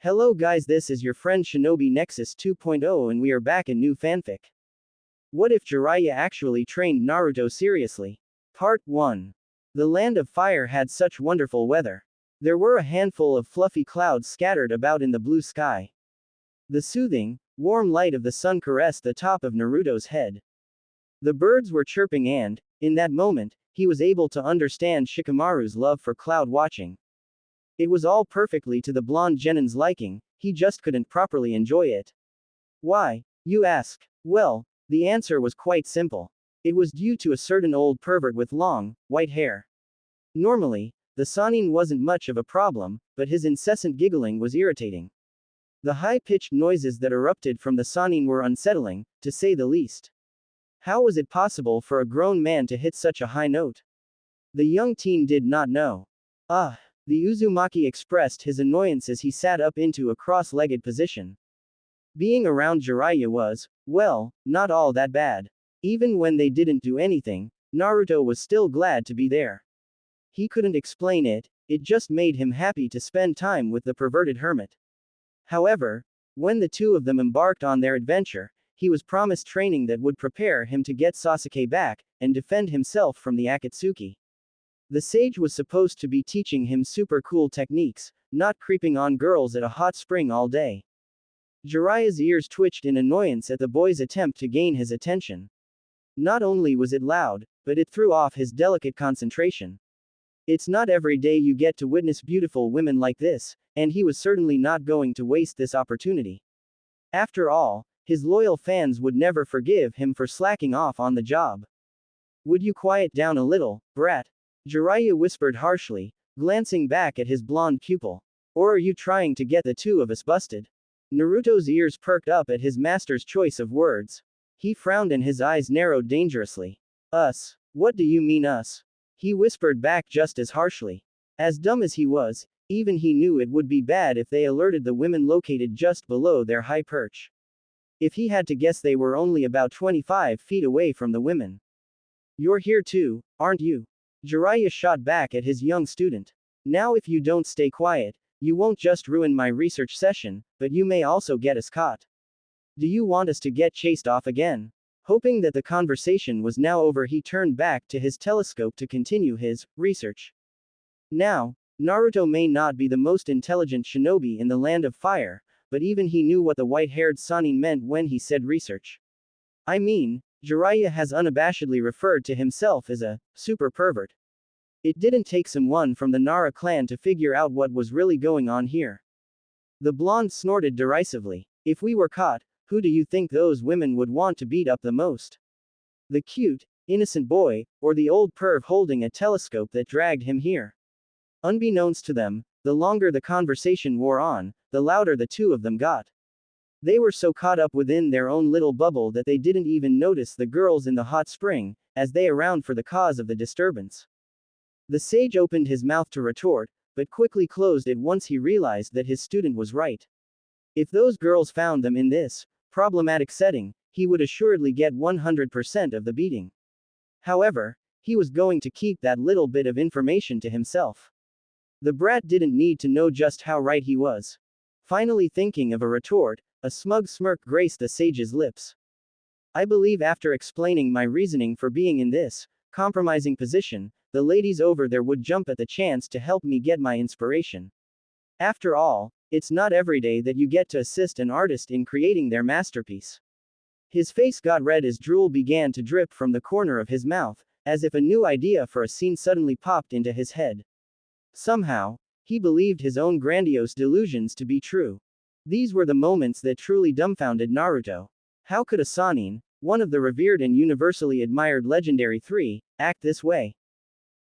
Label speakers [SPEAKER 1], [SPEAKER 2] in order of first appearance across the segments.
[SPEAKER 1] Hello guys, this is your friend Shinobi Nexus 2.0 and we are back in new fanfic. What if Jiraiya actually trained Naruto seriously? Part 1. The land of fire had such wonderful weather. There were a handful of fluffy clouds scattered about in the blue sky. The soothing, warm light of the sun caressed the top of Naruto's head. The birds were chirping and, in that moment, he was able to understand Shikamaru's love for cloud watching. It was all perfectly to the blonde Genin's liking, he just couldn't properly enjoy it. Why, you ask? Well, the answer was quite simple. It was due to a certain old pervert with long, white hair. Normally, the Sannin wasn't much of a problem, but his incessant giggling was irritating. The high-pitched noises that erupted from the Sannin were unsettling, to say the least. How was it possible for a grown man to hit such a high note? The young teen did not know. The Uzumaki expressed his annoyance as he sat up into a cross-legged position. Being around Jiraiya was, well, not all that bad. Even when they didn't do anything, Naruto was still glad to be there. He couldn't explain it, it just made him happy to spend time with the perverted hermit. However, when the two of them embarked on their adventure, he was promised training that would prepare him to get Sasuke back, and defend himself from the Akatsuki. The sage was supposed to be teaching him super cool techniques, not creeping on girls at a hot spring all day. Jiraiya's ears twitched in annoyance at the boy's attempt to gain his attention. Not only was it loud, but it threw off his delicate concentration. It's not every day you get to witness beautiful women like this, and he was certainly not going to waste this opportunity. After all, his loyal fans would never forgive him for slacking off on the job. Would you quiet down a little, brat? Jiraiya whispered harshly, glancing back at his blonde pupil. Or are you trying to get the two of us busted? Naruto's ears perked up at his master's choice of words. He frowned and his eyes narrowed dangerously. Us? What do you mean us? He whispered back just as harshly. As dumb as he was, even he knew it would be bad if they alerted the women located just below their high perch. If he had to guess, they were only about 25 feet away from the women. You're here too, aren't you? Jiraiya shot back at his young student. Now if you don't stay quiet, you won't just ruin my research session, but you may also get us caught. Do you want us to get chased off again? Hoping that the conversation was now over, he turned back to his telescope to continue his research. Now, Naruto may not be the most intelligent shinobi in the land of fire, but even he knew what the white-haired Sannin meant when he said research. I mean, Jiraiya has unabashedly referred to himself as a super pervert. It didn't take someone from the Nara clan to figure out what was really going on here. The blonde snorted derisively. If we were caught, who do you think those women would want to beat up the most? The cute, innocent boy, or the old perv holding a telescope that dragged him here? Unbeknownst to them, the longer the conversation wore on, the louder the two of them got. They were so caught up within their own little bubble that they didn't even notice the girls in the hot spring, as they around for the cause of the disturbance. The sage opened his mouth to retort, but quickly closed it once he realized that his student was right. If those girls found them in this problematic setting, he would assuredly get 100% of the beating. However, he was going to keep that little bit of information to himself. The brat didn't need to know just how right he was. Finally thinking of a retort, a smug smirk graced the sage's lips. I believe after explaining my reasoning for being in this compromising position, the ladies over there would jump at the chance to help me get my inspiration. After all, it's not every day that you get to assist an artist in creating their masterpiece. His face got red as drool began to drip from the corner of his mouth, as if a new idea for a scene suddenly popped into his head. Somehow, he believed his own grandiose delusions to be true. These were the moments that truly dumbfounded Naruto. How could a Sannin, one of the revered and universally admired legendary three, act this way?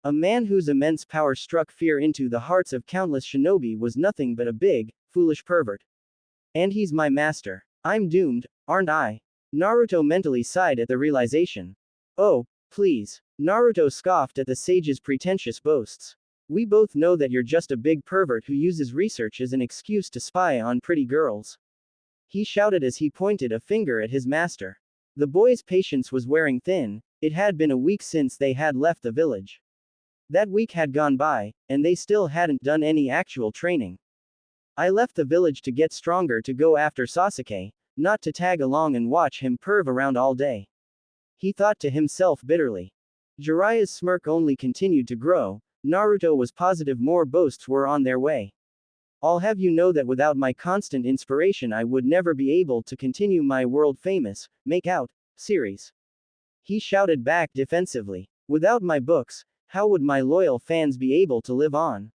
[SPEAKER 1] A man whose immense power struck fear into the hearts of countless shinobi was nothing but a big, foolish pervert. And he's my master. I'm doomed, aren't I? Naruto mentally sighed at the realization. Oh, please. Naruto scoffed at the sage's pretentious boasts. We both know that you're just a big pervert who uses research as an excuse to spy on pretty girls. He shouted as he pointed a finger at his master. The boy's patience was wearing thin. It had been a week since they had left the village. That week had gone by, and they still hadn't done any actual training. I left the village to get stronger to go after Sasuke, not to tag along and watch him perv around all day. He thought to himself bitterly. Jiraiya's smirk only continued to grow. Naruto was positive more boasts were on their way. I'll have you know that without my constant inspiration I would never be able to continue my world-famous, make-out, series. He shouted back defensively. Without my books, how would my loyal fans be able to live on?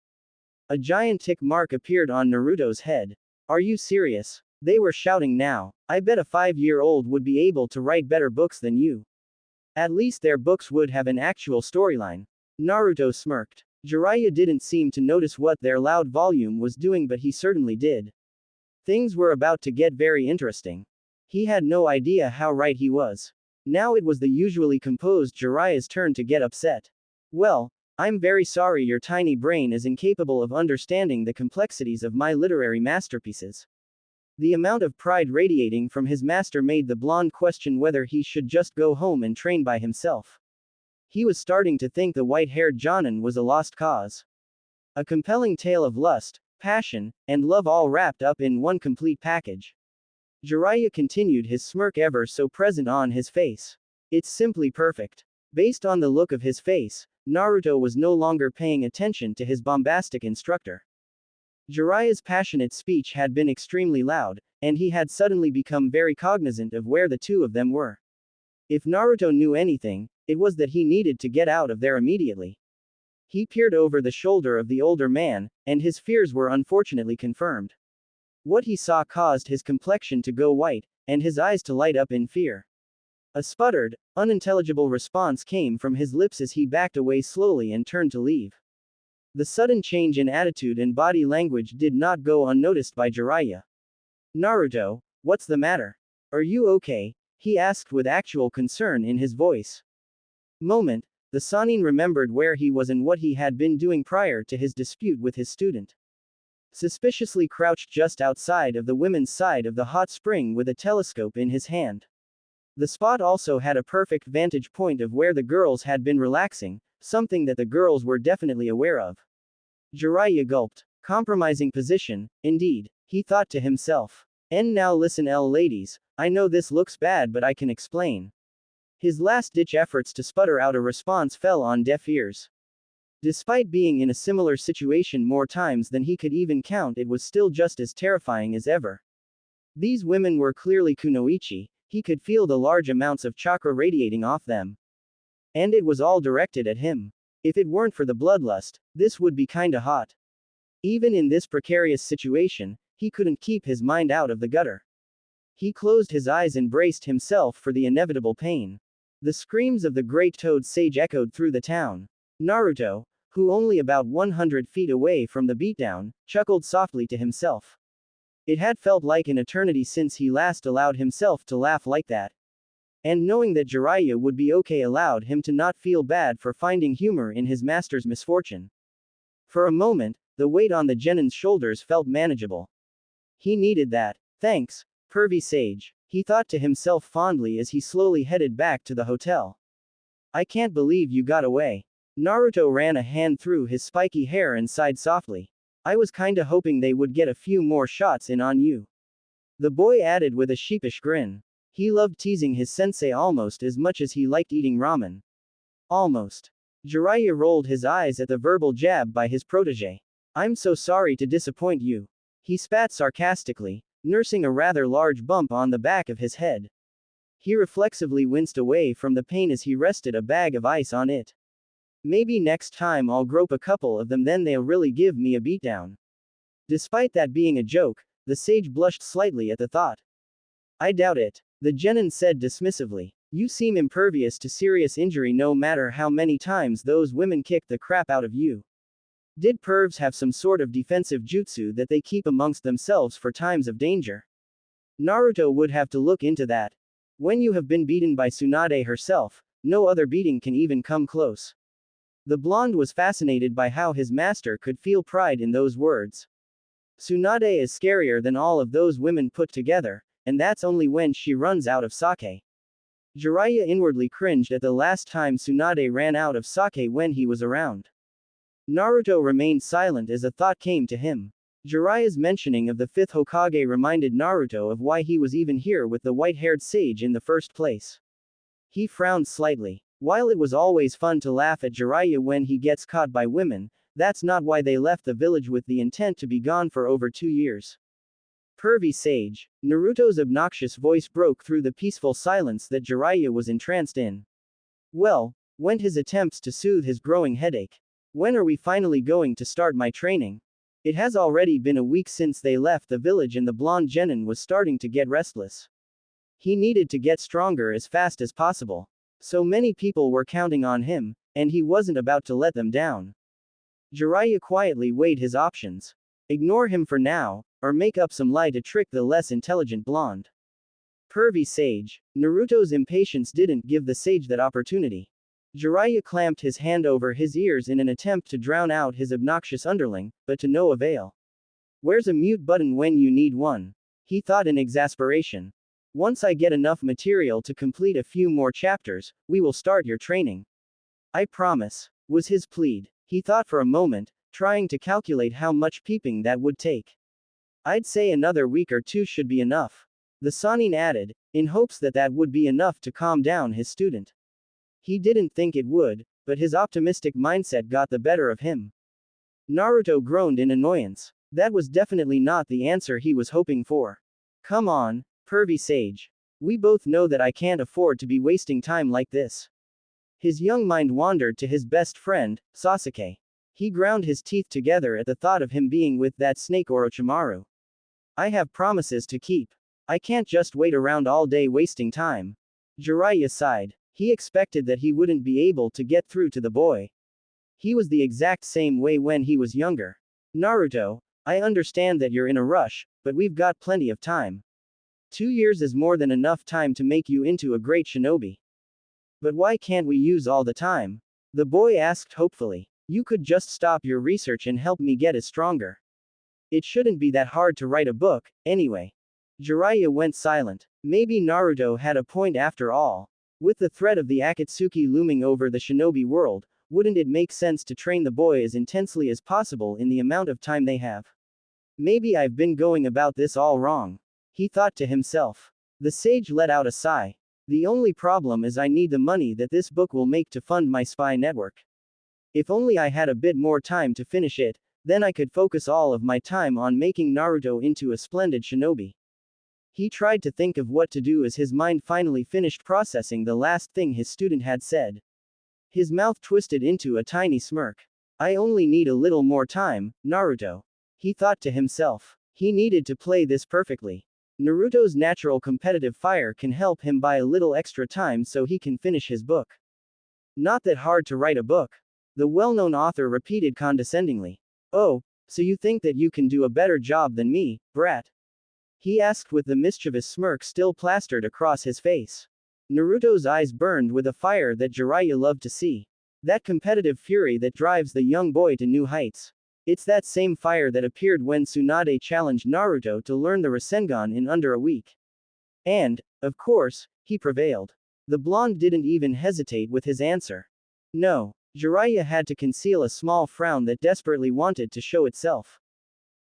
[SPEAKER 1] A giant tick mark appeared on Naruto's head. Are you serious? They were shouting now. I bet a 5-year-old would be able to write better books than you. At least their books would have an actual storyline. Naruto smirked. Jiraiya didn't seem to notice what their loud volume was doing, but he certainly did. Things were about to get very interesting. He had no idea how right he was. Now it was the usually composed Jiraiya's turn to get upset. Well, I'm very sorry your tiny brain is incapable of understanding the complexities of my literary masterpieces. The amount of pride radiating from his master made the blonde question whether he should just go home and train by himself. He was starting to think the white-haired Jonin was a lost cause. A compelling tale of lust, passion, and love all wrapped up in one complete package. Jiraiya continued, his smirk ever so present on his face. It's simply perfect. Based on the look of his face, Naruto was no longer paying attention to his bombastic instructor. Jiraiya's passionate speech had been extremely loud, and he had suddenly become very cognizant of where the two of them were. If Naruto knew anything, it was that he needed to get out of there immediately. He peered over the shoulder of the older man, and his fears were unfortunately confirmed. What he saw caused his complexion to go white, and his eyes to light up in fear. A sputtered, unintelligible response came from his lips as he backed away slowly and turned to leave. The sudden change in attitude and body language did not go unnoticed by Jiraiya. Naruto, what's the matter? Are you okay? He asked with actual concern in his voice. Moment, the Sannin remembered where he was and what he had been doing prior to his dispute with his student. Suspiciously crouched just outside of the women's side of the hot spring with a telescope in his hand. The spot also had a perfect vantage point of where the girls had been relaxing, something that the girls were definitely aware of. Jiraiya gulped. Compromising position, indeed, he thought to himself. And now listen, ladies, I know this looks bad, but I can explain. His last-ditch efforts to sputter out a response fell on deaf ears. Despite being in a similar situation more times than he could even count, it was still just as terrifying as ever. These women were clearly kunoichi, he could feel the large amounts of chakra radiating off them. And it was all directed at him. If it weren't for the bloodlust, this would be kinda hot. Even in this precarious situation, he couldn't keep his mind out of the gutter. He closed his eyes and braced himself for the inevitable pain. The screams of the great toad sage echoed through the town. Naruto, who only about 100 feet away from the beatdown, chuckled softly to himself. It had felt like an eternity since he last allowed himself to laugh like that. And knowing that Jiraiya would be okay allowed him to not feel bad for finding humor in his master's misfortune. For a moment, the weight on the genin's shoulders felt manageable. He needed that. Thanks, pervy sage, he thought to himself fondly as he slowly headed back to the hotel. I can't believe you got away. Naruto ran a hand through his spiky hair and sighed softly. I was kinda hoping they would get a few more shots in on you. The boy added with a sheepish grin. He loved teasing his sensei almost as much as he liked eating ramen. Almost. Jiraiya rolled his eyes at the verbal jab by his protege. I'm so sorry to disappoint you. He spat sarcastically, nursing a rather large bump on the back of his head. He reflexively winced away from the pain as he rested a bag of ice on it. Maybe next time I'll grope a couple of them, then they'll really give me a beatdown. Despite that being a joke, the sage blushed slightly at the thought. I doubt it, the genin said dismissively. You seem impervious to serious injury no matter how many times those women kick the crap out of you. Did pervs have some sort of defensive jutsu that they keep amongst themselves for times of danger? Naruto would have to look into that. When you have been beaten by Tsunade herself, no other beating can even come close. The blonde was fascinated by how his master could feel pride in those words. Tsunade is scarier than all of those women put together, and that's only when she runs out of sake. Jiraiya inwardly cringed at the last time Tsunade ran out of sake when he was around. Naruto remained silent as a thought came to him. Jiraiya's mentioning of the fifth Hokage reminded Naruto of why he was even here with the white-haired sage in the first place. He frowned slightly. While it was always fun to laugh at Jiraiya when he gets caught by women, that's not why they left the village with the intent to be gone for over 2 years. Pervy sage. Naruto's obnoxious voice broke through the peaceful silence that Jiraiya was entranced in. Well, went his attempts to soothe his growing headache. When are we finally going to start my training? It has already been a week since they left the village and the blonde genin was starting to get restless. He needed to get stronger as fast as possible. So many people were counting on him, and he wasn't about to let them down. Jiraiya quietly weighed his options. Ignore him for now, or make up some lie to trick the less intelligent blonde. Pervy sage. Naruto's impatience didn't give the sage that opportunity. Jiraiya clamped his hand over his ears in an attempt to drown out his obnoxious underling, but to no avail. Where's a mute button when you need one? He thought in exasperation. Once I get enough material to complete a few more chapters, we will start your training. I promise, was his plead. He thought for a moment, trying to calculate how much peeping that would take. I'd say another week or 2 should be enough. The Sannin added, in hopes that that would be enough to calm down his student. He didn't think it would, but his optimistic mindset got the better of him. Naruto groaned in annoyance. That was definitely not the answer he was hoping for. Come on, pervy sage. We both know that I can't afford to be wasting time like this. His young mind wandered to his best friend, Sasuke. He ground his teeth together at the thought of him being with that snake Orochimaru. I have promises to keep. I can't just wait around all day wasting time. Jiraiya sighed. He expected that he wouldn't be able to get through to the boy. He was the exact same way when he was younger. Naruto, I understand that you're in a rush, but we've got plenty of time. 2 years is more than enough time to make you into a great shinobi. But why can't we use all the time? The boy asked hopefully. You could just stop your research and help me get it stronger. It shouldn't be that hard to write a book, anyway. Jiraiya went silent. Maybe Naruto had a point after all. With the threat of the Akatsuki looming over the shinobi world, wouldn't it make sense to train the boy as intensely as possible in the amount of time they have? Maybe I've been going about this all wrong. He thought to himself. The sage let out a sigh. The only problem is I need the money that this book will make to fund my spy network. If only I had a bit more time to finish it, then I could focus all of my time on making Naruto into a splendid shinobi. He tried to think of what to do as his mind finally finished processing the last thing his student had said. His mouth twisted into a tiny smirk. I only need a little more time, Naruto. He thought to himself. He needed to play this perfectly. Naruto's natural competitive fire can help him buy a little extra time so he can finish his book. Not that hard to write a book. The well-known author repeated condescendingly. Oh, so you think that you can do a better job than me, brat? He asked with the mischievous smirk still plastered across his face. Naruto's eyes burned with a fire that Jiraiya loved to see. That competitive fury that drives the young boy to new heights. It's that same fire that appeared when Tsunade challenged Naruto to learn the Rasengan in under a week. And, of course, he prevailed. The blonde didn't even hesitate with his answer. No. Jiraiya had to conceal a small frown that desperately wanted to show itself.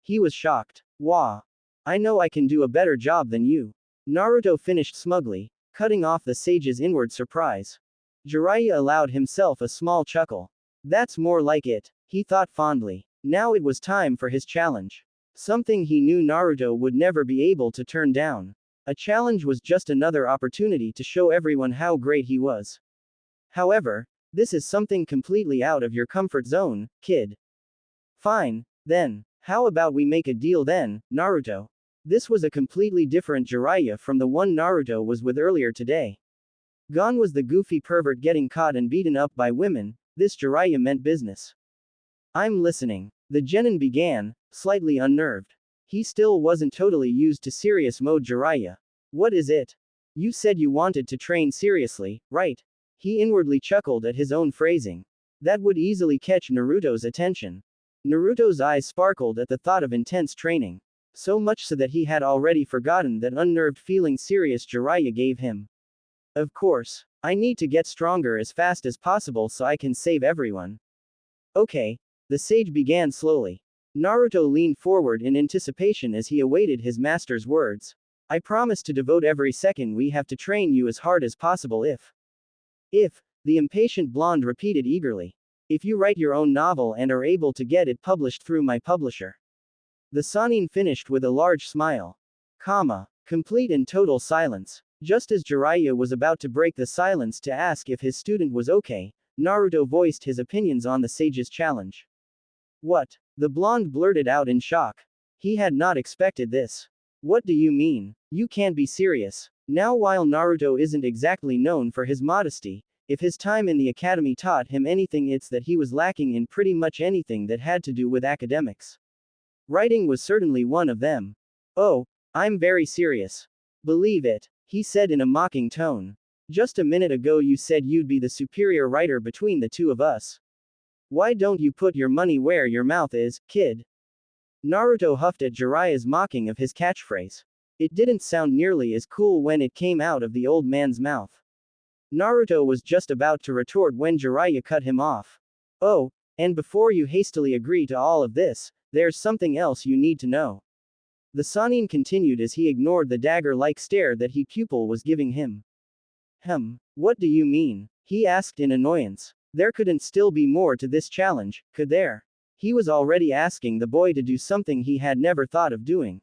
[SPEAKER 1] He was shocked. Wah. I know I can do a better job than you. Naruto finished smugly, cutting off the sage's inward surprise. Jiraiya allowed himself a small chuckle. That's more like it, he thought fondly. Now it was time for his challenge. Something he knew Naruto would never be able to turn down. A challenge was just another opportunity to show everyone how great he was. However, this is something completely out of your comfort zone, kid. Fine, then. How about we make a deal then, Naruto? This was a completely different Jiraiya from the one Naruto was with earlier today. Gone was the goofy pervert getting caught and beaten up by women, this Jiraiya meant business. I'm listening. The genin began, slightly unnerved. He still wasn't totally used to serious mode Jiraiya. What is it? You said you wanted to train seriously, right? He inwardly chuckled at his own phrasing. That would easily catch Naruto's attention. Naruto's eyes sparkled at the thought of intense training. So much so that he had already forgotten that unnerved feeling serious Jiraiya gave him. Of course. I need to get stronger as fast as possible so I can save everyone. Okay. The sage began slowly. Naruto leaned forward in anticipation as he awaited his master's words. I promise to devote every second we have to train you as hard as possible if, the impatient blonde repeated eagerly. If you write your own novel and are able to get it published through my publisher. The Sannin finished with a large smile. Complete and total silence. Just as Jiraiya was about to break the silence to ask if his student was okay, Naruto voiced his opinions on the sage's challenge. What? The blonde blurted out in shock. He had not expected this. What do you mean? You can't be serious. Now, while Naruto isn't exactly known for his modesty, if his time in the academy taught him anything, it's that he was lacking in pretty much anything that had to do with academics. Writing was certainly one of them. Oh, I'm very serious. Believe it, he said in a mocking tone. Just a minute ago you said you'd be the superior writer between the two of us. Why don't you put your money where your mouth is, kid? Naruto huffed at Jiraiya's mocking of his catchphrase. It didn't sound nearly as cool when it came out of the old man's mouth. Naruto was just about to retort when Jiraiya cut him off. Oh, and before you hastily agree to all of this, there's something else you need to know. The Sannin continued as he ignored the dagger-like stare that his pupil was giving him. What do you mean? He asked in annoyance. There couldn't still be more to this challenge, could there? He was already asking the boy to do something he had never thought of doing.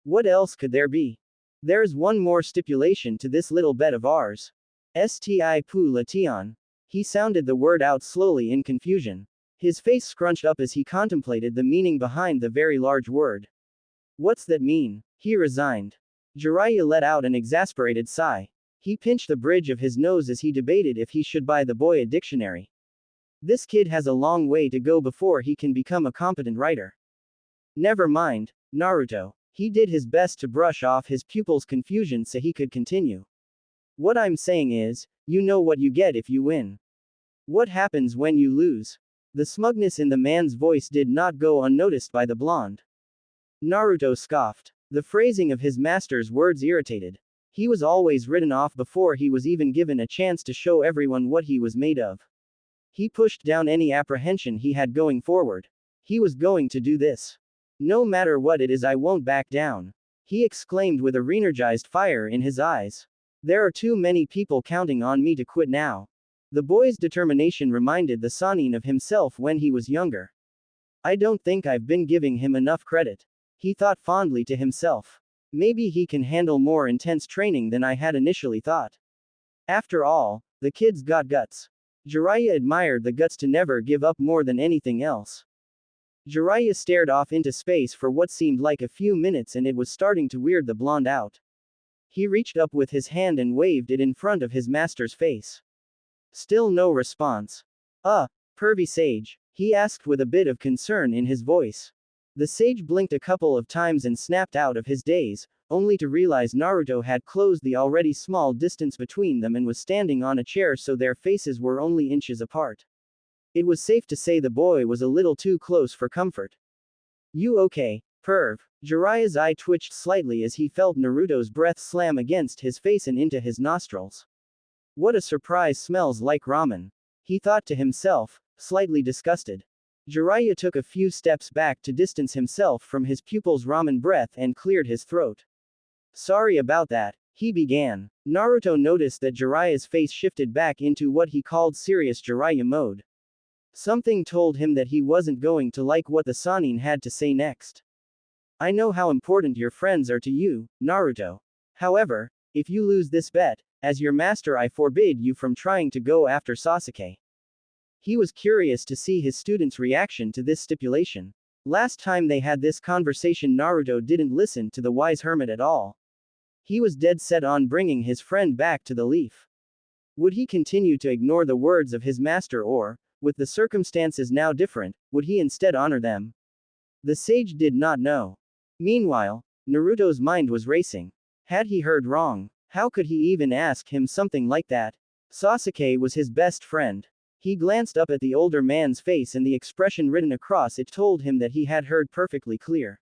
[SPEAKER 1] What else could there be? There's one more stipulation to this little bet of ours. Sti pu lation. He sounded the word out slowly in confusion. His face scrunched up as he contemplated the meaning behind the very large word. What's that mean? He resigned. Jiraiya let out an exasperated sigh. He pinched the bridge of his nose as he debated if he should buy the boy a dictionary. This kid has a long way to go before he can become a competent writer. Never mind, Naruto. He did his best to brush off his pupil's confusion so he could continue. What I'm saying is, you know what you get if you win. What happens when you lose? The smugness in the man's voice did not go unnoticed by the blonde. Naruto scoffed. The phrasing of his master's words irritated. He was always written off before he was even given a chance to show everyone what he was made of. He pushed down any apprehension he had going forward. He was going to do this. No matter what it is, I won't back down. He exclaimed with a re-energized fire in his eyes. There are too many people counting on me to quit now. The boy's determination reminded the Sannin of himself when he was younger. I don't think I've been giving him enough credit. He thought fondly to himself. Maybe he can handle more intense training than I had initially thought. After all, the kid's got guts. Jiraiya admired the guts to never give up more than anything else. Jiraiya stared off into space for what seemed like a few minutes, and it was starting to weird the blonde out. He reached up with his hand and waved it in front of his master's face. Still no response. Pervy sage, he asked with a bit of concern in his voice. The sage blinked a couple of times and snapped out of his daze, only to realize Naruto had closed the already small distance between them and was standing on a chair so their faces were only inches apart. It was safe to say the boy was a little too close for comfort. You okay, perv? Jiraiya's eye twitched slightly as he felt Naruto's breath slam against his face and into his nostrils. What a surprise, smells like ramen. He thought to himself, slightly disgusted. Jiraiya took a few steps back to distance himself from his pupil's ramen breath and cleared his throat. Sorry about that, he began. Naruto noticed that Jiraiya's face shifted back into what he called serious Jiraiya mode. Something told him that he wasn't going to like what the Sannin had to say next. I know how important your friends are to you, Naruto. However, if you lose this bet, as your master I forbid you from trying to go after Sasuke. He was curious to see his student's reaction to this stipulation. Last time they had this conversation, Naruto didn't listen to the wise hermit at all. He was dead set on bringing his friend back to the leaf. Would he continue to ignore the words of his master, or, with the circumstances now different, would he instead honor them? The sage did not know. Meanwhile, Naruto's mind was racing. Had he heard wrong? How could he even ask him something like that? Sasuke was his best friend. He glanced up at the older man's face and the expression written across it told him that he had heard perfectly clear.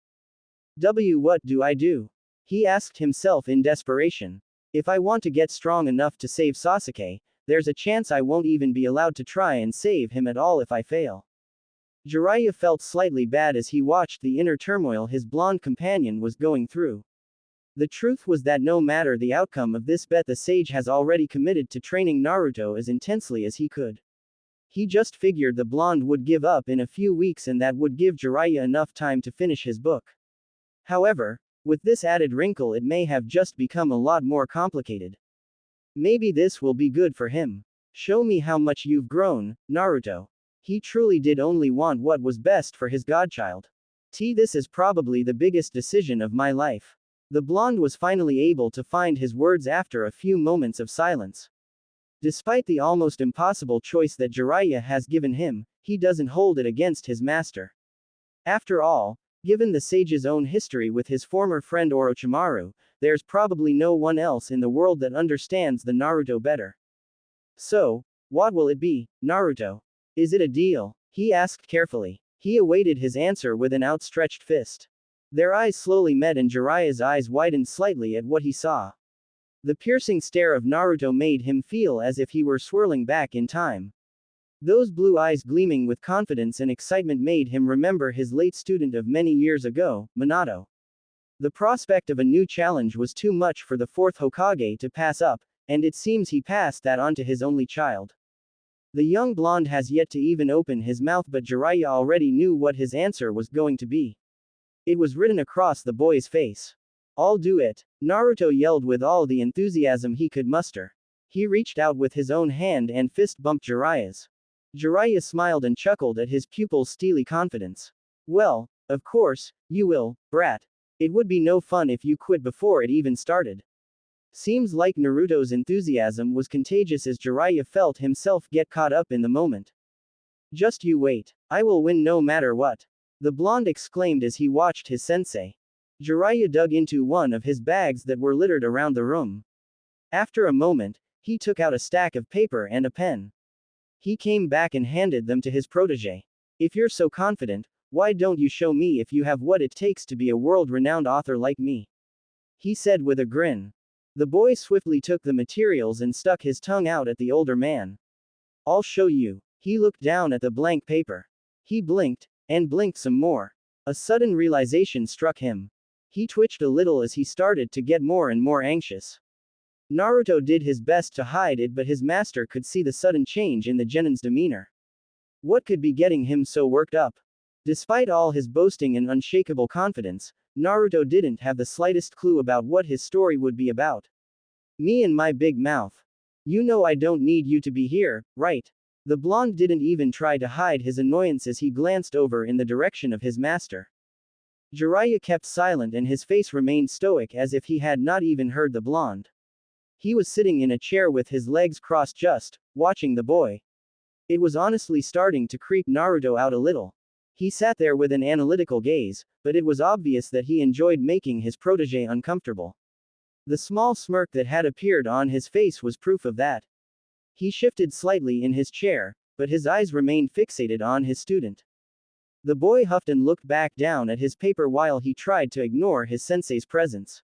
[SPEAKER 1] What do I do? He asked himself in desperation. If I want to get strong enough to save Sasuke, there's a chance I won't even be allowed to try and save him at all if I fail. Jiraiya felt slightly bad as he watched the inner turmoil his blonde companion was going through. The truth was that no matter the outcome of this bet, the sage has already committed to training Naruto as intensely as he could. He just figured the blonde would give up in a few weeks and that would give Jiraiya enough time to finish his book. However, with this added wrinkle, it may have just become a lot more complicated. Maybe this will be good for him. Show me how much you've grown, Naruto. He truly did only want what was best for his godchild. This is probably the biggest decision of my life. The blonde was finally able to find his words after a few moments of silence. Despite the almost impossible choice that Jiraiya has given him, he doesn't hold it against his master. After all, given the sage's own history with his former friend Orochimaru, there's probably no one else in the world that understands the Naruto better. So, what will it be, Naruto? Is it a deal? He asked carefully. He awaited his answer with an outstretched fist. Their eyes slowly met and Jiraiya's eyes widened slightly at what he saw. The piercing stare of Naruto made him feel as if he were swirling back in time. Those blue eyes gleaming with confidence and excitement made him remember his late student of many years ago, Minato. The prospect of a new challenge was too much for the fourth Hokage to pass up, and it seems he passed that on to his only child. The young blonde has yet to even open his mouth, but Jiraiya already knew what his answer was going to be. It was written across the boy's face. "I'll do it," Naruto yelled with all the enthusiasm he could muster. He reached out with his own hand and fist bumped Jiraiya's. Jiraiya smiled and chuckled at his pupil's steely confidence. "Well, of course, you will, brat. It would be no fun if you quit before it even started." Seems like Naruto's enthusiasm was contagious as Jiraiya felt himself get caught up in the moment. "Just you wait. I will win no matter what," the blonde exclaimed as he watched his sensei. Jiraiya dug into one of his bags that were littered around the room. After a moment, he took out a stack of paper and a pen. He came back and handed them to his protege. "If you're so confident, why don't you show me if you have what it takes to be a world-renowned author like me?" he said with a grin. The boy swiftly took the materials and stuck his tongue out at the older man. "I'll show you." He looked down at the blank paper. He blinked, and blinked some more. A sudden realization struck him. He twitched a little as he started to get more and more anxious. Naruto did his best to hide it, but his master could see the sudden change in the genin's demeanor. What could be getting him so worked up? Despite all his boasting and unshakable confidence, Naruto didn't have the slightest clue about what his story would be about. "Me and my big mouth. You know I don't need you to be here, right?" The blonde didn't even try to hide his annoyance as he glanced over in the direction of his master. Jiraiya kept silent and his face remained stoic as if he had not even heard the blonde. He was sitting in a chair with his legs crossed, just watching the boy. It was honestly starting to creep Naruto out a little. He sat there with an analytical gaze, but it was obvious that he enjoyed making his protege uncomfortable. The small smirk that had appeared on his face was proof of that. He shifted slightly in his chair, but his eyes remained fixated on his student. The boy huffed and looked back down at his paper while he tried to ignore his sensei's presence.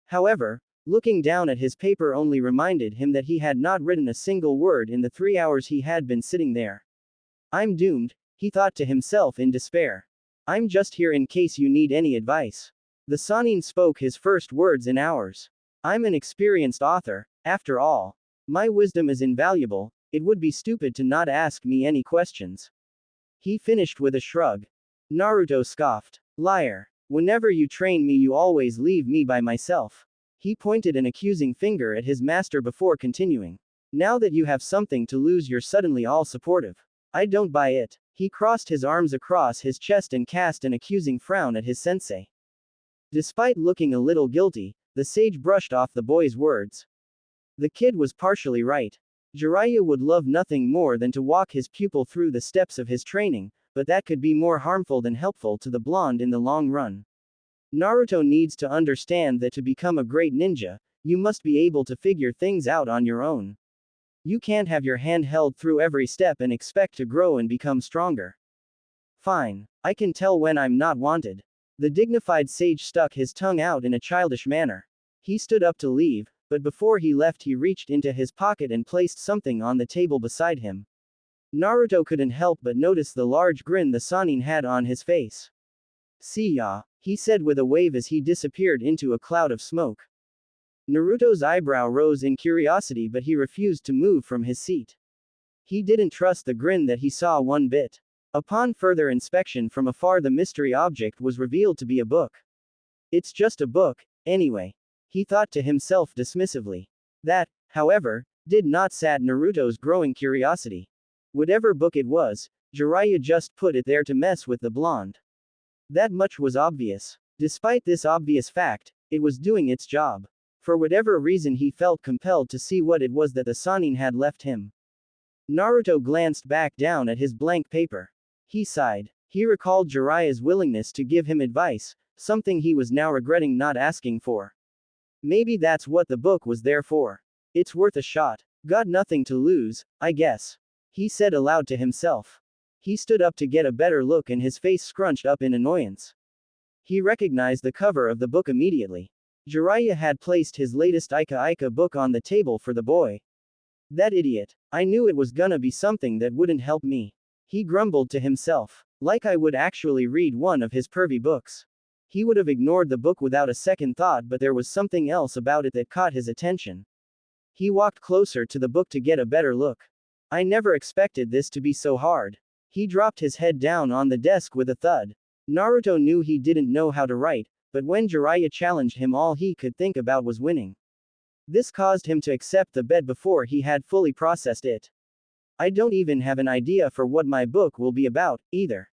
[SPEAKER 1] However, looking down at his paper only reminded him that he had not written a single word in the 3 hours he had been sitting there. "I'm doomed," he thought to himself in despair. "I'm just here in case you need any advice." The Sannin spoke his first words in hours. "I'm an experienced author, after all. My wisdom is invaluable, it would be stupid to not ask me any questions." He finished with a shrug. Naruto scoffed. "Liar. Whenever you train me you always leave me by myself." He pointed an accusing finger at his master before continuing. "Now that you have something to lose you're suddenly all supportive. I don't buy it." He crossed his arms across his chest and cast an accusing frown at his sensei. Despite looking a little guilty, the sage brushed off the boy's words. The kid was partially right. Jiraiya would love nothing more than to walk his pupil through the steps of his training, but that could be more harmful than helpful to the blonde in the long run. Naruto needs to understand that to become a great ninja, you must be able to figure things out on your own. You can't have your hand held through every step and expect to grow and become stronger. "Fine. I can tell when I'm not wanted." The dignified sage stuck his tongue out in a childish manner. He stood up to leave, but before he left he reached into his pocket and placed something on the table beside him. Naruto couldn't help but notice the large grin the Sannin had on his face. "See ya," he said with a wave as he disappeared into a cloud of smoke. Naruto's eyebrow rose in curiosity, but he refused to move from his seat. He didn't trust the grin that he saw one bit. Upon further inspection from afar, the mystery object was revealed to be a book. "It's just a book, anyway," he thought to himself dismissively. That, however, did not sat Naruto's growing curiosity. Whatever book it was, Jiraiya just put it there to mess with the blonde. That much was obvious. Despite this obvious fact, it was doing its job. For whatever reason, he felt compelled to see what it was that the Sannin had left him. Naruto glanced back down at his blank paper. He sighed. He recalled Jiraiya's willingness to give him advice, something he was now regretting not asking for. Maybe that's what the book was there for. It's worth a shot. Got nothing to lose, I guess, he said aloud to himself. He stood up to get a better look and his face scrunched up in annoyance. He recognized the cover of the book immediately. Jiraiya had placed his latest Ika book on the table for the boy. That idiot. I knew it was gonna be something that wouldn't help me. He grumbled to himself. Like I would actually read one of his pervy books. He would have ignored the book without a second thought, but there was something else about it that caught his attention. He walked closer to the book to get a better look. I never expected this to be so hard. He dropped his head down on the desk with a thud. Naruto knew he didn't know how to write, but when Jiraiya challenged him, all he could think about was winning. This caused him to accept the bet before he had fully processed it. I don't even have an idea for what my book will be about, either.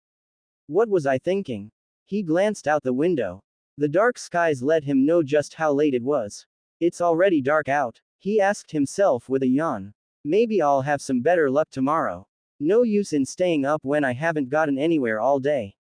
[SPEAKER 1] What was I thinking? He glanced out the window. The dark skies let him know just how late it was. It's already dark out, he asked himself with a yawn. Maybe I'll have some better luck tomorrow. No use in staying up when I haven't gotten anywhere all day.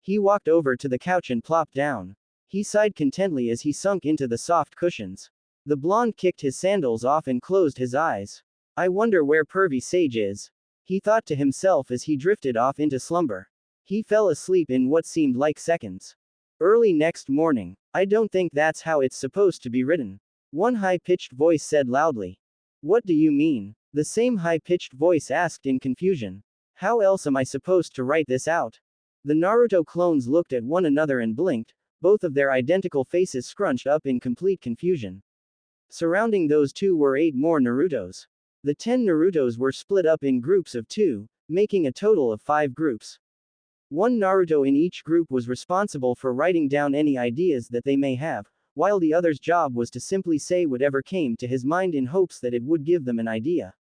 [SPEAKER 1] He walked over to the couch and plopped down. He sighed contentedly as he sunk into the soft cushions. The blonde kicked his sandals off and closed his eyes. I wonder where pervy Sage is, he thought to himself as he drifted off into slumber. He fell asleep in what seemed like seconds. Early next morning. I don't think that's how it's supposed to be written, one high-pitched voice said loudly. What do you mean? The same high-pitched voice asked in confusion. How else am I supposed to write this out? The Naruto clones looked at one another and blinked, both of their identical faces scrunched up in complete confusion. Surrounding those two were 8 more Narutos. The 10 Narutos were split up in groups of 2, making a total of 5 groups. One Naruto in each group was responsible for writing down any ideas that they may have, while the other's job was to simply say whatever came to his mind in hopes that it would give them an idea.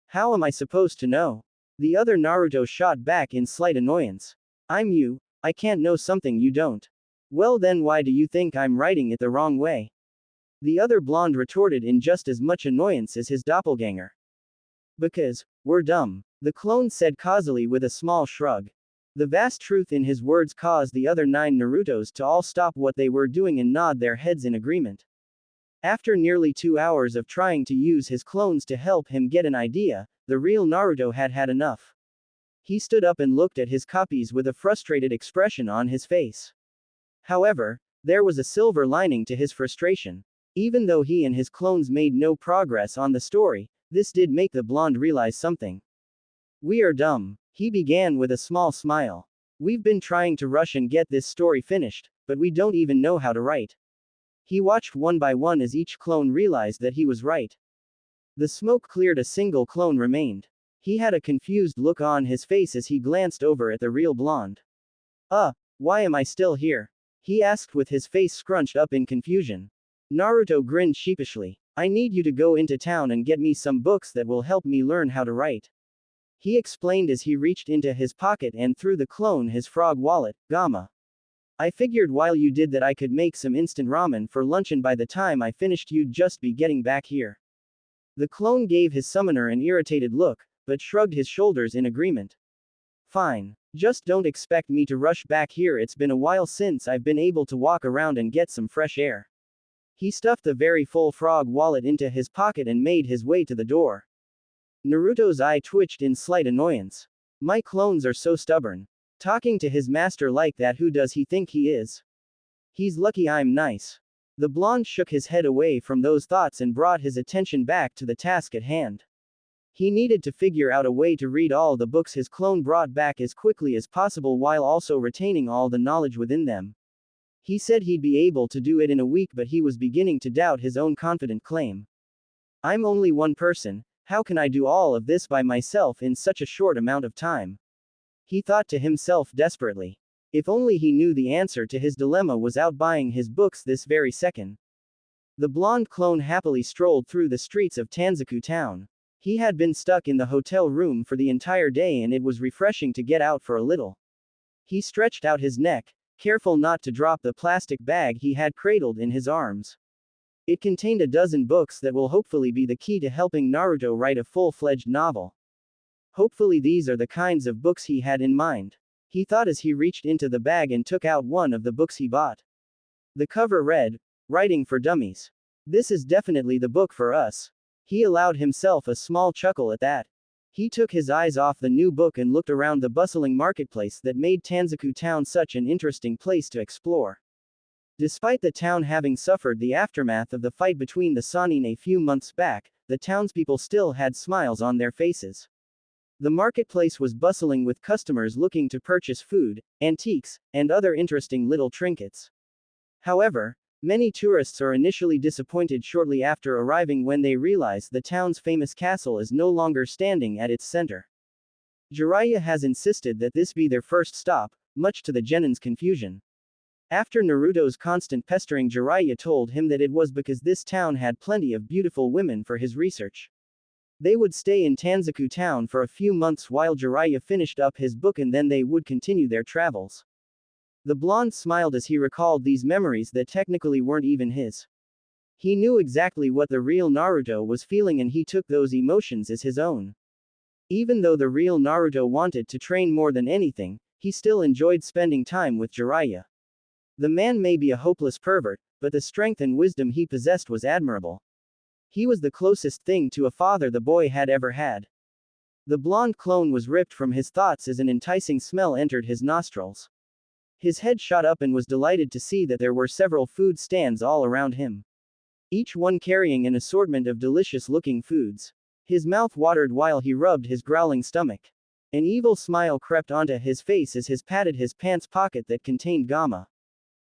[SPEAKER 1] How am I supposed to know? The other Naruto shot back in slight annoyance. I'm you, I can't know something you don't. Well then why do you think I'm writing it the wrong way? The other blonde retorted in just as much annoyance as his doppelganger. Because, we're dumb, the clone said causally with a small shrug. The vast truth in his words caused the other 9 Narutos to all stop what they were doing and nod their heads in agreement. After nearly 2 hours of trying to use his clones to help him get an idea, the real Naruto had had enough. He stood up and looked at his copies with a frustrated expression on his face. However, there was a silver lining to his frustration. Even though he and his clones made no progress on the story, this did make the blonde realize something. We are dumb, he began with a small smile. We've been trying to rush and get this story finished, but we don't even know how to write. He watched one by one as each clone realized that he was right. The smoke cleared, a single clone remained. He had a confused look on his face as he glanced over at the real blonde. Why am I still here? He asked with his face scrunched up in confusion. Naruto grinned sheepishly. I need you to go into town and get me some books that will help me learn how to write. He explained as he reached into his pocket and threw the clone his frog wallet, Gamma. I figured while you did that I could make some instant ramen for lunch, and by the time I finished you'd just be getting back here. The clone gave his summoner an irritated look, but shrugged his shoulders in agreement. Fine. Just don't expect me to rush back here, it's been a while since I've been able to walk around and get some fresh air. He stuffed the very full frog wallet into his pocket and made his way to the door. Naruto's eye twitched in slight annoyance. My clones are so stubborn. Talking to his master like that, who does he think he is? He's lucky I'm nice. The blonde shook his head away from those thoughts and brought his attention back to the task at hand. He needed to figure out a way to read all the books his clone brought back as quickly as possible while also retaining all the knowledge within them. He said he'd be able to do it in a week, but he was beginning to doubt his own confident claim. I'm only one person, how can I do all of this by myself in such a short amount of time? He thought to himself desperately. If only he knew the answer to his dilemma was out buying his books this very second. The blonde clone happily strolled through the streets of Thankx town. He had been stuck in the hotel room for the entire day and it was refreshing to get out for a little. He stretched out his neck, careful not to drop the plastic bag he had cradled in his arms. It contained a dozen books that will hopefully be the key to helping Naruto write a full-fledged novel. Hopefully these are the kinds of books he had in mind. He thought as he reached into the bag and took out one of the books he bought. The cover read, "Writing for Dummies. This is definitely the book for us." He allowed himself a small chuckle at that. He took his eyes off the new book and looked around the bustling marketplace that made Thankx town such an interesting place to explore. Despite the town having suffered the aftermath of the fight between the Sannin a few months back, the townspeople still had smiles on their faces. The marketplace was bustling with customers looking to purchase food, antiques, and other interesting little trinkets. However, many tourists are initially disappointed shortly after arriving when they realize the town's famous castle is no longer standing at its center. Jiraiya has insisted that this be their first stop, much to the genin's confusion. After Naruto's constant pestering, Jiraiya told him that it was because this town had plenty of beautiful women for his research. They would stay in Thankx town for a few months while Jiraiya finished up his book and then they would continue their travels. The blonde smiled as he recalled these memories that technically weren't even his. He knew exactly what the real Naruto was feeling and he took those emotions as his own. Even though the real Naruto wanted to train more than anything, he still enjoyed spending time with Jiraiya. The man may be a hopeless pervert, but the strength and wisdom he possessed was admirable. He was the closest thing to a father the boy had ever had. The blonde clone was ripped from his thoughts as an enticing smell entered his nostrils. His head shot up and was delighted to see that there were several food stands all around him. Each one carrying an assortment of delicious-looking foods. His mouth watered while he rubbed his growling stomach. An evil smile crept onto his face as he patted his pants pocket that contained gamma.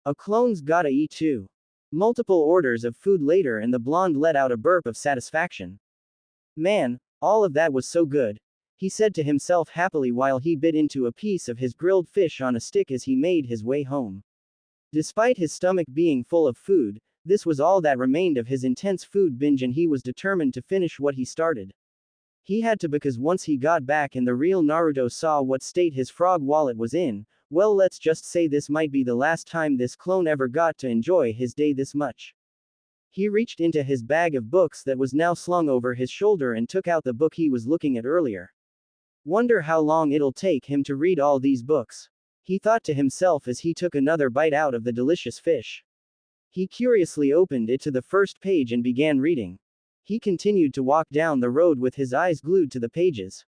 [SPEAKER 1] A clone's gotta eat too. Multiple orders of food later and the blonde let out a burp of satisfaction. Man, all of that was so good, he said to himself happily while he bit into a piece of his grilled fish on a stick as he made his way home. Despite his stomach being full of food, this was all that remained of his intense food binge and he was determined to finish what he started. He had to because once he got back and the real Naruto saw what state his frog wallet was in, well, let's just say this might be the last time this clone ever got to enjoy his day this much. He reached into his bag of books that was now slung over his shoulder and took out the book he was looking at earlier. Wonder how long it'll take him to read all these books, he thought to himself as he took another bite out of the delicious fish. He curiously opened it to the first page and began reading. He continued to walk down the road with his eyes glued to the pages.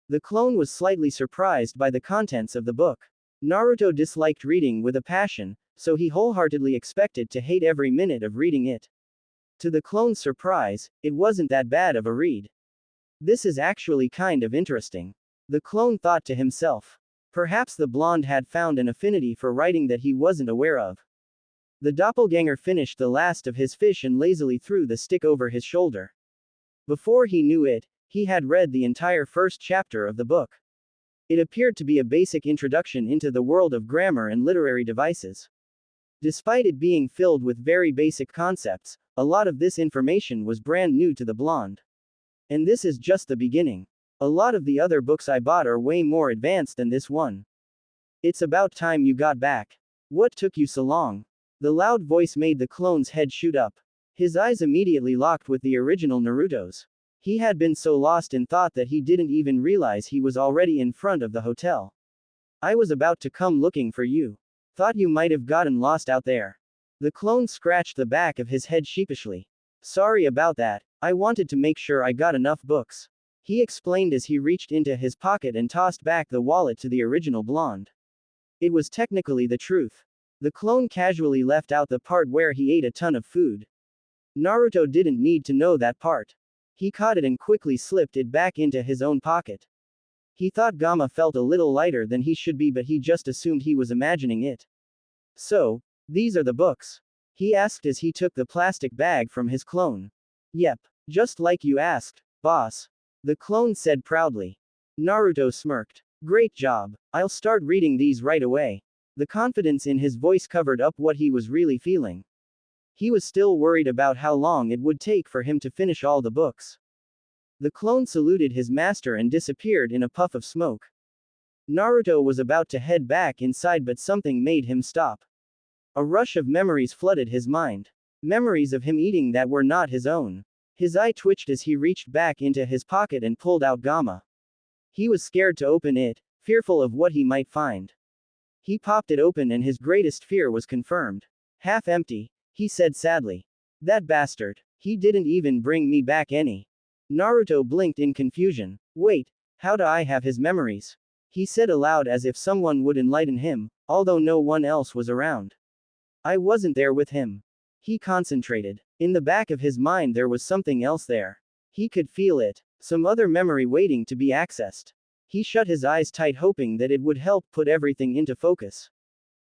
[SPEAKER 1] The clone was slightly surprised by the contents of the book. Naruto disliked reading with a passion, so he wholeheartedly expected to hate every minute of reading it. To the clone's surprise, it wasn't that bad of a read. This is actually kind of interesting, the clone thought to himself. Perhaps the blonde had found an affinity for writing that he wasn't aware of. The doppelganger finished the last of his fish and lazily threw the stick over his shoulder. Before he knew it, he had read the entire first chapter of the book. It appeared to be a basic introduction into the world of grammar and literary devices. Despite it being filled with very basic concepts, a lot of this information was brand new to the blonde. And this is just the beginning. A lot of the other books I bought are way more advanced than this one. It's about time you got back. What took you so long? The loud voice made the clone's head shoot up. His eyes immediately locked with the original Naruto's. He had been so lost in thought that he didn't even realize he was already in front of the hotel. I was about to come looking for you. Thought you might have gotten lost out there. The clone scratched the back of his head sheepishly. Sorry about that, I wanted to make sure I got enough books, he explained as he reached into his pocket and tossed back the wallet to the original blonde. It was technically the truth. The clone casually left out the part where he ate a ton of food. Naruto didn't need to know that part. He caught it and quickly slipped it back into his own pocket. He thought Gamma felt a little lighter than he should be, but he just assumed he was imagining it. So, these are the books? He asked as he took the plastic bag from his clone. Yep, just like you asked, boss. The clone said proudly. Naruto smirked. Great job. I'll start reading these right away. The confidence in his voice covered up what he was really feeling. He was still worried about how long it would take for him to finish all the books. The clone saluted his master and disappeared in a puff of smoke. Naruto was about to head back inside, but something made him stop. A rush of memories flooded his mind. Memories of him eating that were not his own. His eye twitched as he reached back into his pocket and pulled out Gamma. He was scared to open it, fearful of what he might find. He popped it open and his greatest fear was confirmed. Half empty, he said sadly. That bastard. He didn't even bring me back any. Naruto blinked in confusion. Wait, how do I have his memories? He said aloud as if someone would enlighten him, although no one else was around. I wasn't there with him. He concentrated. In the back of his mind there was something else there. He could feel it. Some other memory waiting to be accessed. He shut his eyes tight, hoping that it would help put everything into focus.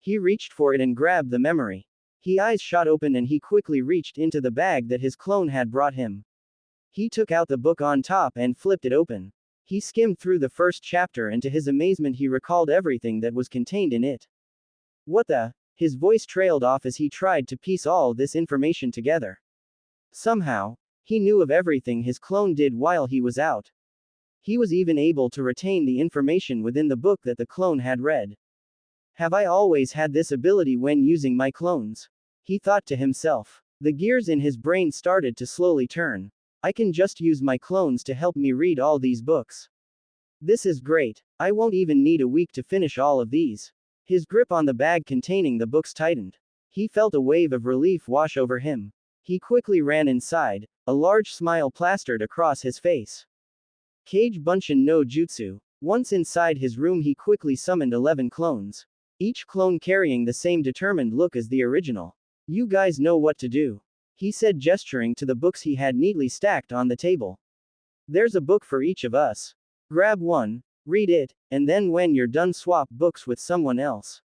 [SPEAKER 1] He reached for it and grabbed the memory. His eyes shot open and he quickly reached into the bag that his clone had brought him. He took out the book on top and flipped it open. He skimmed through the first chapter and to his amazement he recalled everything that was contained in it. What the? His voice trailed off as he tried to piece all this information together. Somehow, he knew of everything his clone did while he was out. He was even able to retain the information within the book that the clone had read. Have I always had this ability when using my clones? He thought to himself. The gears in his brain started to slowly turn. I can just use my clones to help me read all these books. This is great. I won't even need a week to finish all of these. His grip on the bag containing the books tightened. He felt a wave of relief wash over him. He quickly ran inside, a large smile plastered across his face. Kage Bunshin no Jutsu. Once inside his room he quickly summoned 11 clones. Each clone carrying the same determined look as the original. You guys know what to do. He said, gesturing to the books he had neatly stacked on the table. There's a book for each of us. Grab one, read it, and then when you're done swap books with someone else.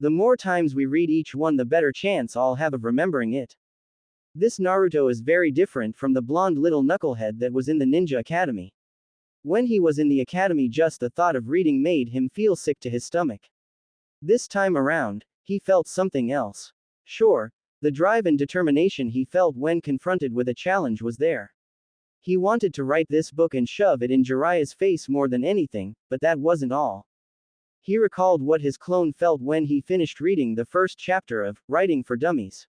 [SPEAKER 1] The more times we read each one the better chance I'll have of remembering it. This Naruto is very different from the blonde little knucklehead that was in the ninja academy. When he was in the academy just the thought of reading made him feel sick to his stomach. This time around, he felt something else. Sure, the drive and determination he felt when confronted with a challenge was there. He wanted to write this book and shove it in Jiraiya's face more than anything, but that wasn't all. He recalled what his clone felt when he finished reading the first chapter of Writing for Dummies.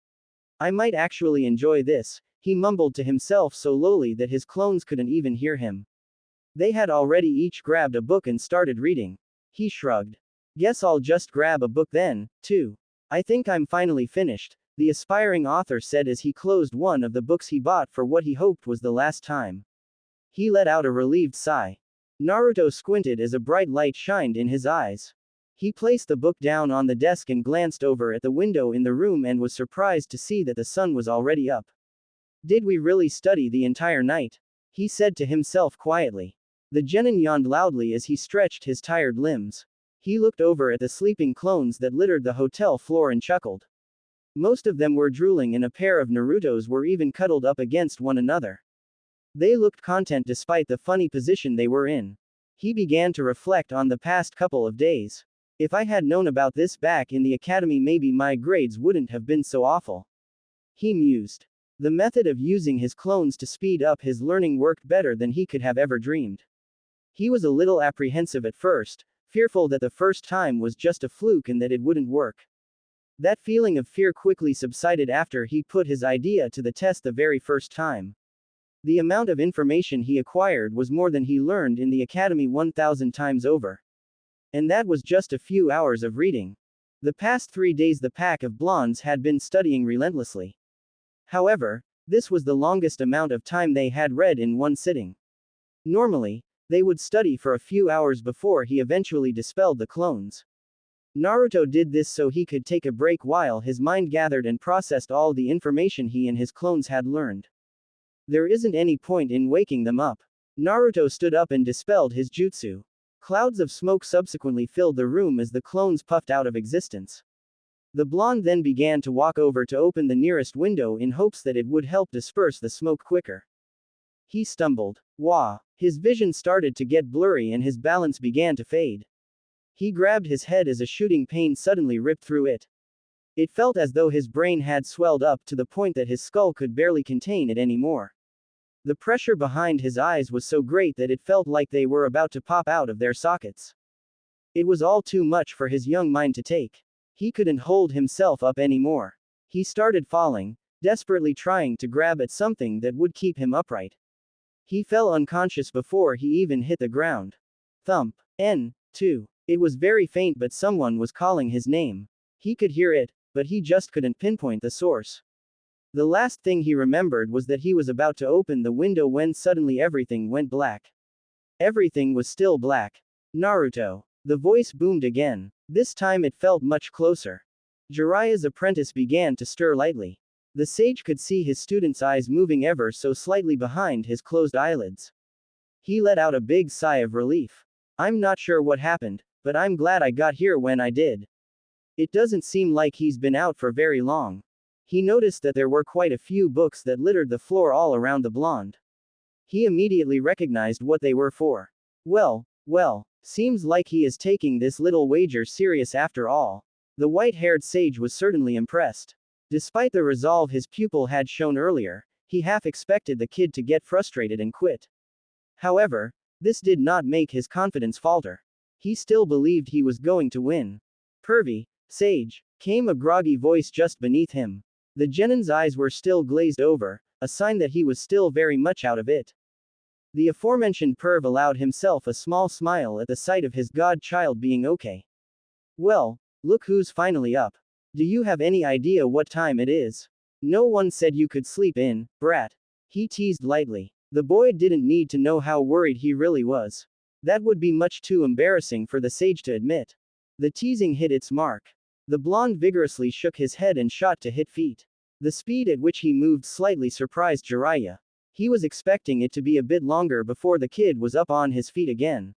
[SPEAKER 1] I might actually enjoy this, he mumbled to himself so lowly that his clones couldn't even hear him. They had already each grabbed a book and started reading. He shrugged. Guess I'll just grab a book then, too. I think I'm finally finished, the aspiring author said as he closed one of the books he bought for what he hoped was the last time. He let out a relieved sigh. Naruto squinted as a bright light shined in his eyes. He placed the book down on the desk and glanced over at the window in the room and was surprised to see that the sun was already up. Did we really study the entire night? He said to himself quietly. The genin yawned loudly as he stretched his tired limbs. He looked over at the sleeping clones that littered the hotel floor and chuckled. Most of them were drooling and a pair of Narutos were even cuddled up against one another. They looked content despite the funny position they were in. He began to reflect on the past couple of days. If I had known about this back in the academy, maybe my grades wouldn't have been so awful. He mused. The method of using his clones to speed up his learning worked better than he could have ever dreamed. He was a little apprehensive at first, fearful that the first time was just a fluke and that it wouldn't work. That feeling of fear quickly subsided after he put his idea to the test the very first time. The amount of information he acquired was more than he learned in the academy 1,000 times over. And that was just a few hours of reading. The past 3 days the pack of blondes had been studying relentlessly. However, this was the longest amount of time they had read in one sitting. Normally, they would study for a few hours before he eventually dispelled the clones. Naruto did this so he could take a break while his mind gathered and processed all the information he and his clones had learned. There isn't any point in waking them up. Naruto stood up and dispelled his jutsu. Clouds of smoke subsequently filled the room as the clones puffed out of existence. The blonde then began to walk over to open the nearest window in hopes that it would help disperse the smoke quicker. He stumbled. Wah! His vision started to get blurry and his balance began to fade. He grabbed his head as a shooting pain suddenly ripped through it. It felt as though his brain had swelled up to the point that his skull could barely contain it anymore. The pressure behind his eyes was so great that it felt like they were about to pop out of their sockets. It was all too much for his young mind to take. He couldn't hold himself up anymore. He started falling, desperately trying to grab at something that would keep him upright. He fell unconscious before he even hit the ground. Thump. N2. It was very faint, but someone was calling his name. He could hear it, but he just couldn't pinpoint the source. The last thing he remembered was that he was about to open the window when suddenly everything went black. Everything was still black. Naruto. The voice boomed again. This time it felt much closer. Jiraiya's apprentice began to stir lightly. The sage could see his student's eyes moving ever so slightly behind his closed eyelids. He let out a big sigh of relief. I'm not sure what happened, but I'm glad I got here when I did. It doesn't seem like he's been out for very long. He noticed that there were quite a few books that littered the floor all around the blonde. He immediately recognized what they were for. Well, seems like he is taking this little wager serious after all. The white-haired sage was certainly impressed. Despite the resolve his pupil had shown earlier, he half expected the kid to get frustrated and quit. However, this did not make his confidence falter. He still believed he was going to win. Pervy, sage, came a groggy voice just beneath him. The genin's eyes were still glazed over, a sign that he was still very much out of it. The aforementioned perv allowed himself a small smile at the sight of his godchild being okay. Well, look who's finally up. Do you have any idea what time it is? No one said you could sleep in, brat. He teased lightly. The boy didn't need to know how worried he really was. That would be much too embarrassing for the sage to admit. The teasing hit its mark. The blonde vigorously shook his head and shot to hit feet. The speed at which he moved slightly surprised Jiraiya. He was expecting it to be a bit longer before the kid was up on his feet again.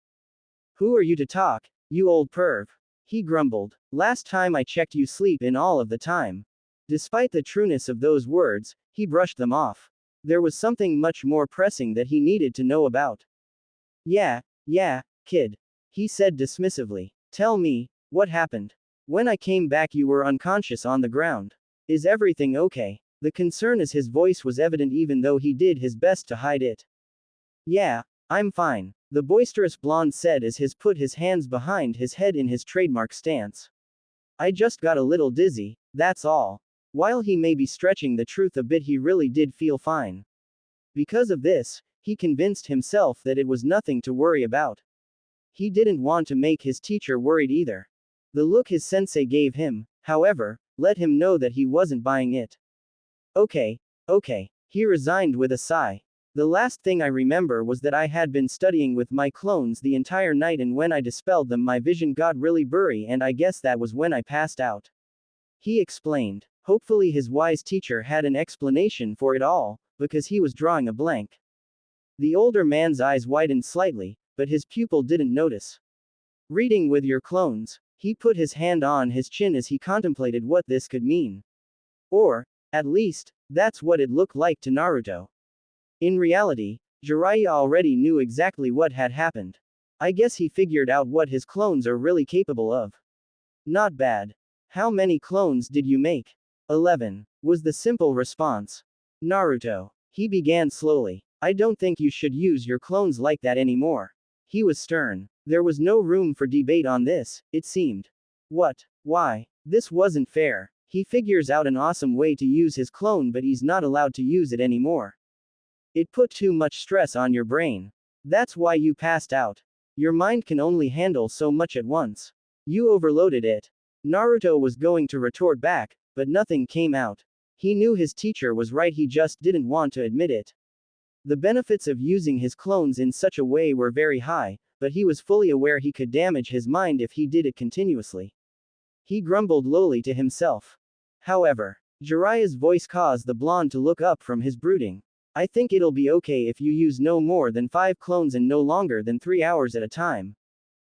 [SPEAKER 1] Who are you to talk, you old perv? He grumbled. Last time I checked you sleep in all of the time. Despite the trueness of those words, he brushed them off. There was something much more pressing that he needed to know about. Yeah, kid. He said dismissively. Tell me, what happened? When I came back you were unconscious on the ground. Is everything okay? The concern as his voice was evident even though he did his best to hide it. Yeah, I'm fine, the boisterous blonde said as he put his hands behind his head in his trademark stance. I just got a little dizzy, that's all. While he may be stretching the truth a bit, he really did feel fine. Because of this, he convinced himself that it was nothing to worry about. He didn't want to make his teacher worried either. The look his sensei gave him, however, let him know that he wasn't buying it. Okay, he resigned with a sigh. The last thing I remember was that I had been studying with my clones the entire night, and when I dispelled them my vision got really blurry and I guess that was when I passed out. He explained. Hopefully his wise teacher had an explanation for it all, because he was drawing a blank. The older man's eyes widened slightly, but his pupil didn't notice. Reading with your clones. He put his hand on his chin as he contemplated what this could mean. Or, at least, that's what it looked like to Naruto. In reality, Jiraiya already knew exactly what had happened. I guess he figured out what his clones are really capable of. Not bad. How many clones did you make? 11, was the simple response. Naruto. He began slowly. I don't think you should use your clones like that anymore. He was stern. There was no room for debate on this, it seemed. What? Why? This wasn't fair. He figures out an awesome way to use his clone, but he's not allowed to use it anymore. It put too much stress on your brain. That's why you passed out. Your mind can only handle so much at once. You overloaded it. Naruto was going to retort back, but nothing came out. He knew his teacher was right, he just didn't want to admit it. The benefits of using his clones in such a way were very high, but he was fully aware he could damage his mind if he did it continuously. He grumbled lowly to himself. However, Jiraiya's voice caused the blonde to look up from his brooding. I think it'll be okay if you use no more than 5 clones and no longer than 3 hours at a time.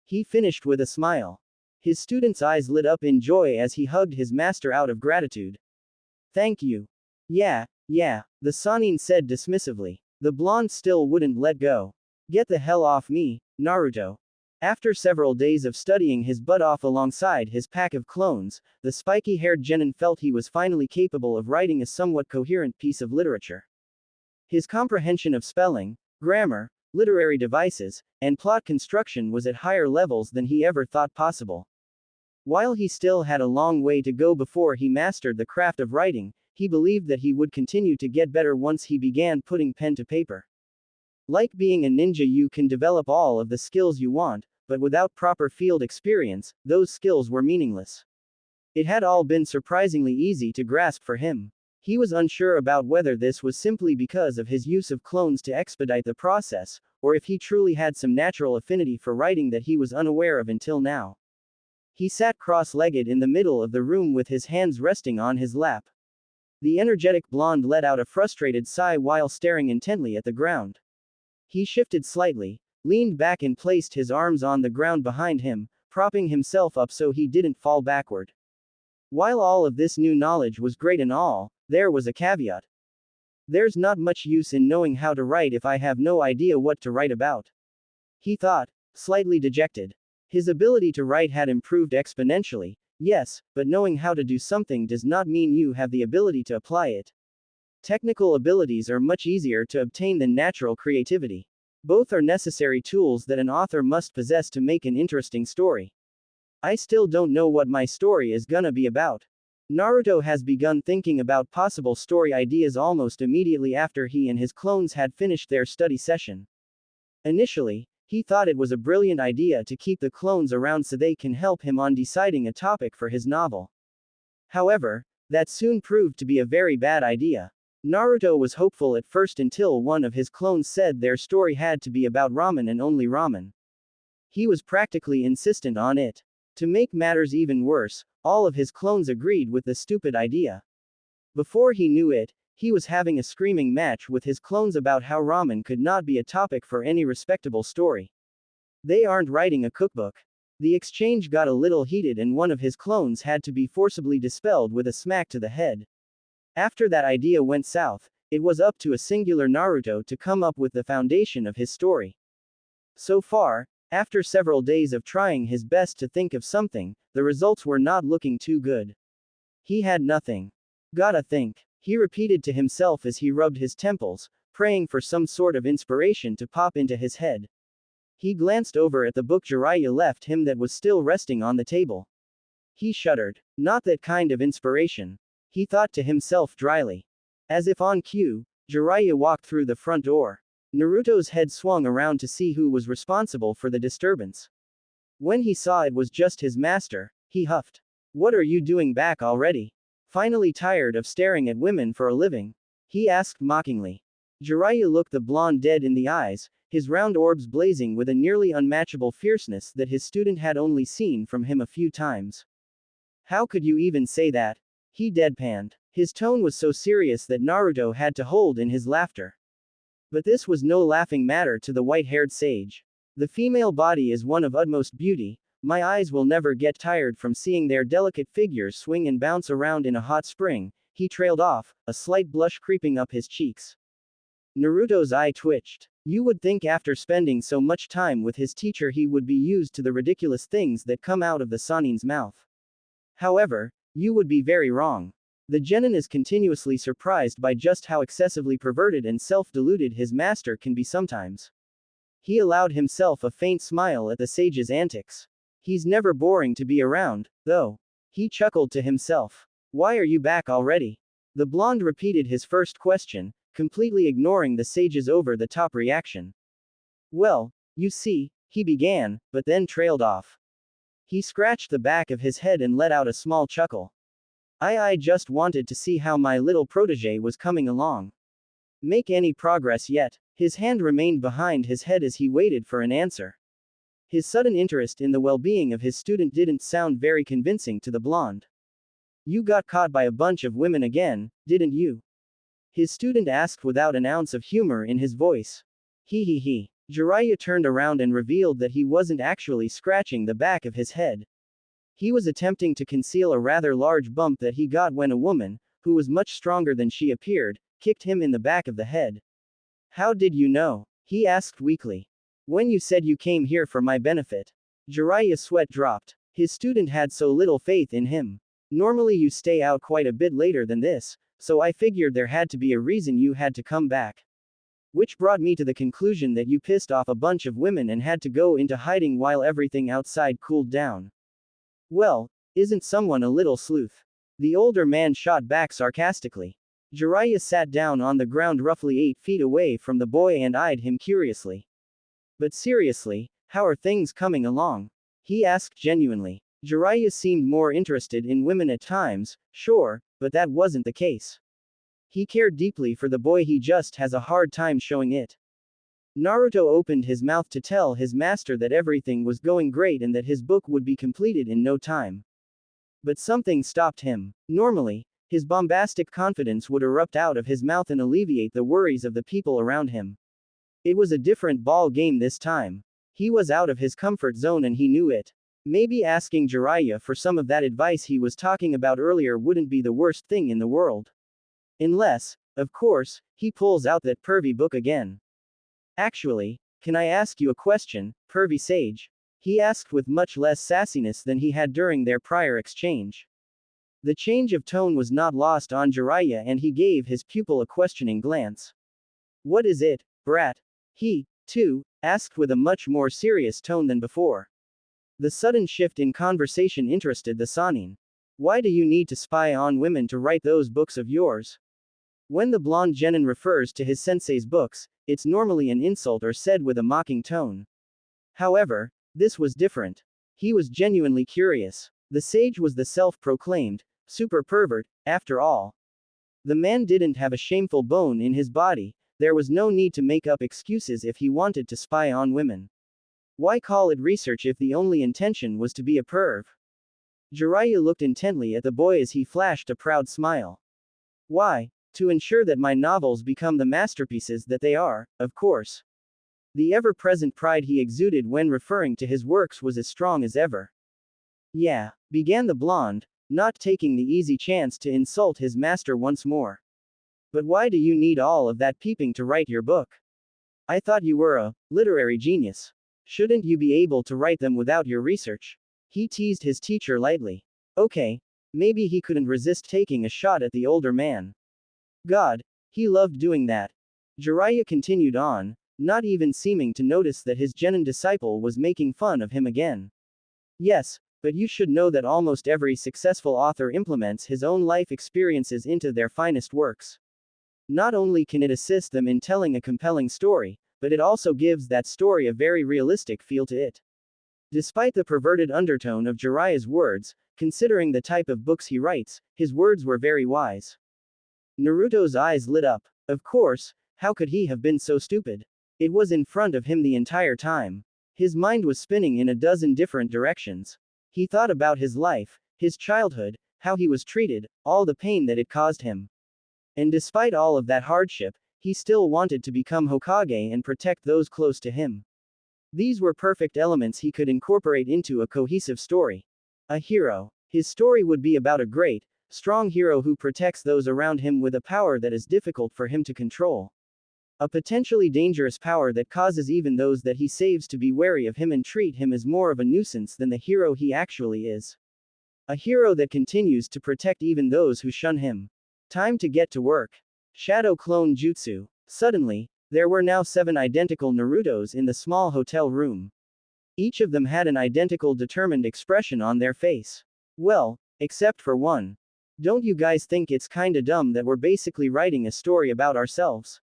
[SPEAKER 1] He finished with a smile. His student's eyes lit up in joy as he hugged his master out of gratitude. Thank you. Yeah, the Sannin said dismissively. The blonde still wouldn't let go. Get the hell off me, Naruto. After several days of studying his butt off alongside his pack of clones, the spiky-haired genin felt he was finally capable of writing a somewhat coherent piece of literature. His comprehension of spelling, grammar, literary devices, and plot construction was at higher levels than he ever thought possible. While he still had a long way to go before he mastered the craft of writing, he believed that he would continue to get better once he began putting pen to paper. Like being a ninja, you can develop all of the skills you want, but without proper field experience, those skills were meaningless. It had all been surprisingly easy to grasp for him. He was unsure about whether this was simply because of his use of clones to expedite the process, or if he truly had some natural affinity for writing that he was unaware of until now. He sat cross-legged in the middle of the room with his hands resting on his lap. The energetic blonde let out a frustrated sigh while staring intently at the ground. He shifted slightly, leaned back and placed his arms on the ground behind him, propping himself up so he didn't fall backward. While all of this new knowledge was great and all, there was a caveat. There's not much use in knowing how to write if I have no idea what to write about. He thought, slightly dejected. His ability to write had improved exponentially, yes, but knowing how to do something does not mean you have the ability to apply it. Technical abilities are much easier to obtain than natural creativity. Both are necessary tools that an author must possess to make an interesting story. I still don't know what my story is gonna be about. Naruto has begun thinking about possible story ideas almost immediately after he and his clones had finished their study session. Initially, he thought it was a brilliant idea to keep the clones around so they can help him on deciding a topic for his novel. However, that soon proved to be a very bad idea. Naruto was hopeful at first until one of his clones said their story had to be about ramen and only ramen. He was practically insistent on it. To make matters even worse, all of his clones agreed with the stupid idea. Before he knew it, he was having a screaming match with his clones about how ramen could not be a topic for any respectable story. They aren't writing a cookbook. The exchange got a little heated and one of his clones had to be forcibly dispelled with a smack to the head. After that idea went south, it was up to a singular Naruto to come up with the foundation of his story. So far, after several days of trying his best to think of something, the results were not looking too good. He had nothing. Gotta think, he repeated to himself as he rubbed his temples, praying for some sort of inspiration to pop into his head. He glanced over at the book Jiraiya left him that was still resting on the table. He shuddered. Not that kind of inspiration. He thought to himself dryly. As if on cue, Jiraiya walked through the front door. Naruto's head swung around to see who was responsible for the disturbance. When he saw it was just his master, he huffed. What are you doing back already? Finally tired of staring at women for a living? He asked mockingly. Jiraiya looked the blonde dead in the eyes, his round orbs blazing with a nearly unmatchable fierceness that his student had only seen from him a few times. How could you even say that? He deadpanned. His tone was so serious that Naruto had to hold in his laughter. But this was no laughing matter to the white-haired sage. The female body is one of utmost beauty. My eyes will never get tired from seeing their delicate figures swing and bounce around in a hot spring. He trailed off, a slight blush creeping up his cheeks. Naruto's eye twitched. You would think after spending so much time with his teacher he would be used to the ridiculous things that come out of the Sannin's mouth. However, you would be very wrong. The genin is continuously surprised by just how excessively perverted and self-deluded his master can be sometimes. He allowed himself a faint smile at the sage's antics. He's never boring to be around, though. He chuckled to himself. Why are you back already? The blonde repeated his first question, completely ignoring the sage's over-the-top reaction. Well, you see, he began, but then trailed off. He scratched the back of his head and let out a small chuckle. I just wanted to see how my little protege was coming along. Make any progress yet? His hand remained behind his head as he waited for an answer. His sudden interest in the well-being of his student didn't sound very convincing to the blonde. You got caught by a bunch of women again, didn't you? His student asked without an ounce of humor in his voice. He. Jiraiya turned around and revealed that he wasn't actually scratching the back of his head. He was attempting to conceal a rather large bump that he got when a woman, who was much stronger than she appeared, kicked him in the back of the head. How did you know? He asked weakly. When you said you came here for my benefit. Jiraiya's sweat dropped. His student had so little faith in him. Normally you stay out quite a bit later than this, so I figured there had to be a reason you had to come back. Which brought me to the conclusion that you pissed off a bunch of women and had to go into hiding while everything outside cooled down. Well, isn't someone a little sleuth? The older man shot back sarcastically. Jiraiya sat down on the ground roughly 8 feet away from the boy and eyed him curiously. But seriously, how are things coming along? He asked genuinely. Jiraiya seemed more interested in women at times, sure, but that wasn't the case. He cared deeply for the boy, he just has a hard time showing it. Naruto opened his mouth to tell his master that everything was going great and that his book would be completed in no time. But something stopped him. Normally, his bombastic confidence would erupt out of his mouth and alleviate the worries of the people around him. It was a different ball game this time. He was out of his comfort zone and he knew it. Maybe asking Jiraiya for some of that advice he was talking about earlier wouldn't be the worst thing in the world. Unless, of course, he pulls out that pervy book again. Actually, can I ask you a question, pervy sage? He asked with much less sassiness than he had during their prior exchange. The change of tone was not lost on Jiraiya and he gave his pupil a questioning glance. What is it, brat? He, too, asked with a much more serious tone than before. The sudden shift in conversation interested the Sannin. Why do you need to spy on women to write those books of yours? When the blonde genin refers to his sensei's books, it's normally an insult or said with a mocking tone. However, this was different. He was genuinely curious. The sage was the self-proclaimed, super pervert, after all. The man didn't have a shameful bone in his body, there was no need to make up excuses if he wanted to spy on women. Why call it research if the only intention was to be a perv? Jiraiya looked intently at the boy as he flashed a proud smile. Why? To ensure that my novels become the masterpieces that they are, of course. The ever-present pride he exuded when referring to his works was as strong as ever. Yeah, began the blonde, not taking the easy chance to insult his master once more. But why do you need all of that peeping to write your book? I thought you were a literary genius. Shouldn't you be able to write them without your research? He teased his teacher lightly. Okay, maybe he couldn't resist taking a shot at the older man. God, he loved doing that. Jiraiya continued on, not even seeming to notice that his genin disciple was making fun of him again. Yes, but you should know that almost every successful author implements his own life experiences into their finest works. Not only can it assist them in telling a compelling story, but it also gives that story a very realistic feel to it. Despite the perverted undertone of Jiraiya's words, considering the type of books he writes, his words were very wise. Naruto's eyes lit up. Of course, how could he have been so stupid? It was in front of him the entire time. His mind was spinning in a dozen different directions. He thought about his life, his childhood, how he was treated, all the pain that it caused him. And despite all of that hardship, he still wanted to become Hokage and protect those close to him. These were perfect elements he could incorporate into a cohesive story. A hero. His story would be about a great, strong hero who protects those around him with a power that is difficult for him to control. A potentially dangerous power that causes even those that he saves to be wary of him and treat him as more of a nuisance than the hero he actually is. A hero that continues to protect even those who shun him. Time to get to work. Shadow Clone Jutsu. Suddenly, there were now 7 identical Narutos in the small hotel room. Each of them had an identical determined expression on their face. Well, except for one. Don't you guys think it's kinda dumb that we're basically writing a story about ourselves?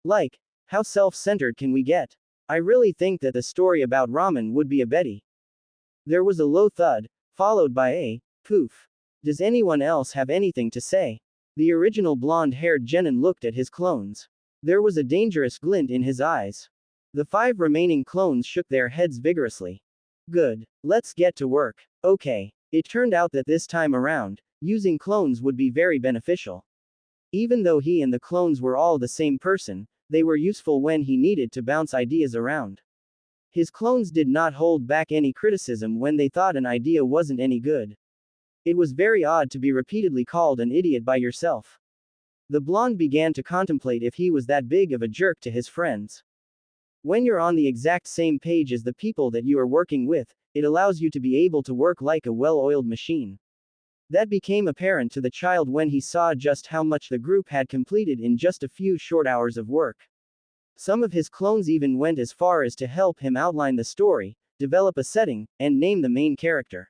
[SPEAKER 1] Like, how self-centered can we get? I really think that the story about ramen would be a Betty. There was a low thud, followed by a poof. Does anyone else have anything to say? The original blonde-haired genin looked at his clones. There was a dangerous glint in his eyes. The 5 remaining clones shook their heads vigorously. Good. Let's get to work. Okay. It turned out that this time around, using clones would be very beneficial. Even though he and the clones were all the same person, they were useful when he needed to bounce ideas around. His clones did not hold back any criticism when they thought an idea wasn't any good. It was very odd to be repeatedly called an idiot by yourself. The blonde began to contemplate if he was that big of a jerk to his friends. When you're on the exact same page as the people that you are working with, it allows you to be able to work like a well-oiled machine. That became apparent to the child when he saw just how much the group had completed in just a few short hours of work. Some of his clones even went as far as to help him outline the story, develop a setting, and name the main character.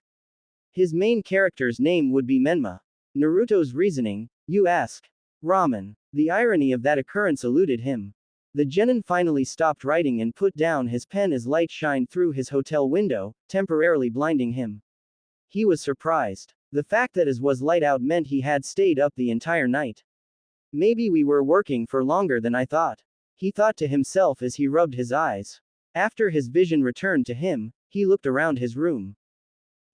[SPEAKER 1] His main character's name would be Menma. Naruto's reasoning, you ask? Ramen. The irony of that occurrence eluded him. The genin finally stopped writing and put down his pen as light shined through his hotel window, temporarily blinding him. He was surprised. The fact that his was light out meant he had stayed up the entire night. Maybe we were working for longer than I thought. He thought to himself as he rubbed his eyes. After his vision returned to him, he looked around his room.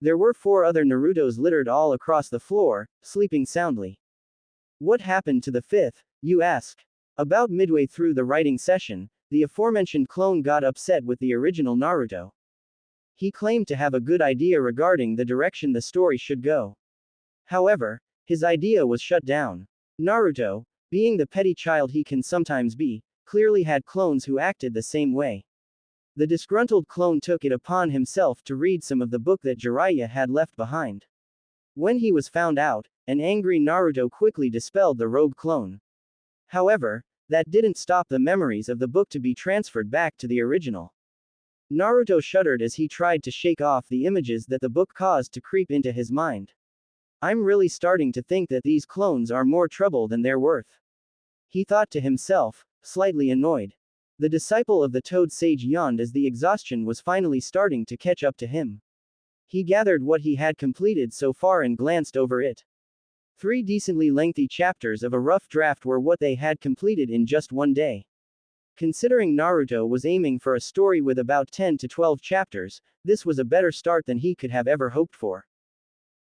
[SPEAKER 1] There were 4 other Narutos littered all across the floor, sleeping soundly. What happened to the 5th, you ask? About midway through the writing session, the aforementioned clone got upset with the original Naruto. He claimed to have a good idea regarding the direction the story should go. However, his idea was shut down. Naruto, being the petty child he can sometimes be, clearly had clones who acted the same way. The disgruntled clone took it upon himself to read some of the book that Jiraiya had left behind. When he was found out, an angry Naruto quickly dispelled the rogue clone. However, that didn't stop the memories of the book to be transferred back to the original. Naruto shuddered as he tried to shake off the images that the book caused to creep into his mind. I'm really starting to think that these clones are more trouble than they're worth. He thought to himself, slightly annoyed. The disciple of the Toad Sage yawned as the exhaustion was finally starting to catch up to him. He gathered what he had completed so far and glanced over it. 3 decently lengthy chapters of a rough draft were what they had completed in just one day. Considering Naruto was aiming for a story with about 10 to 12 chapters, this was a better start than he could have ever hoped for.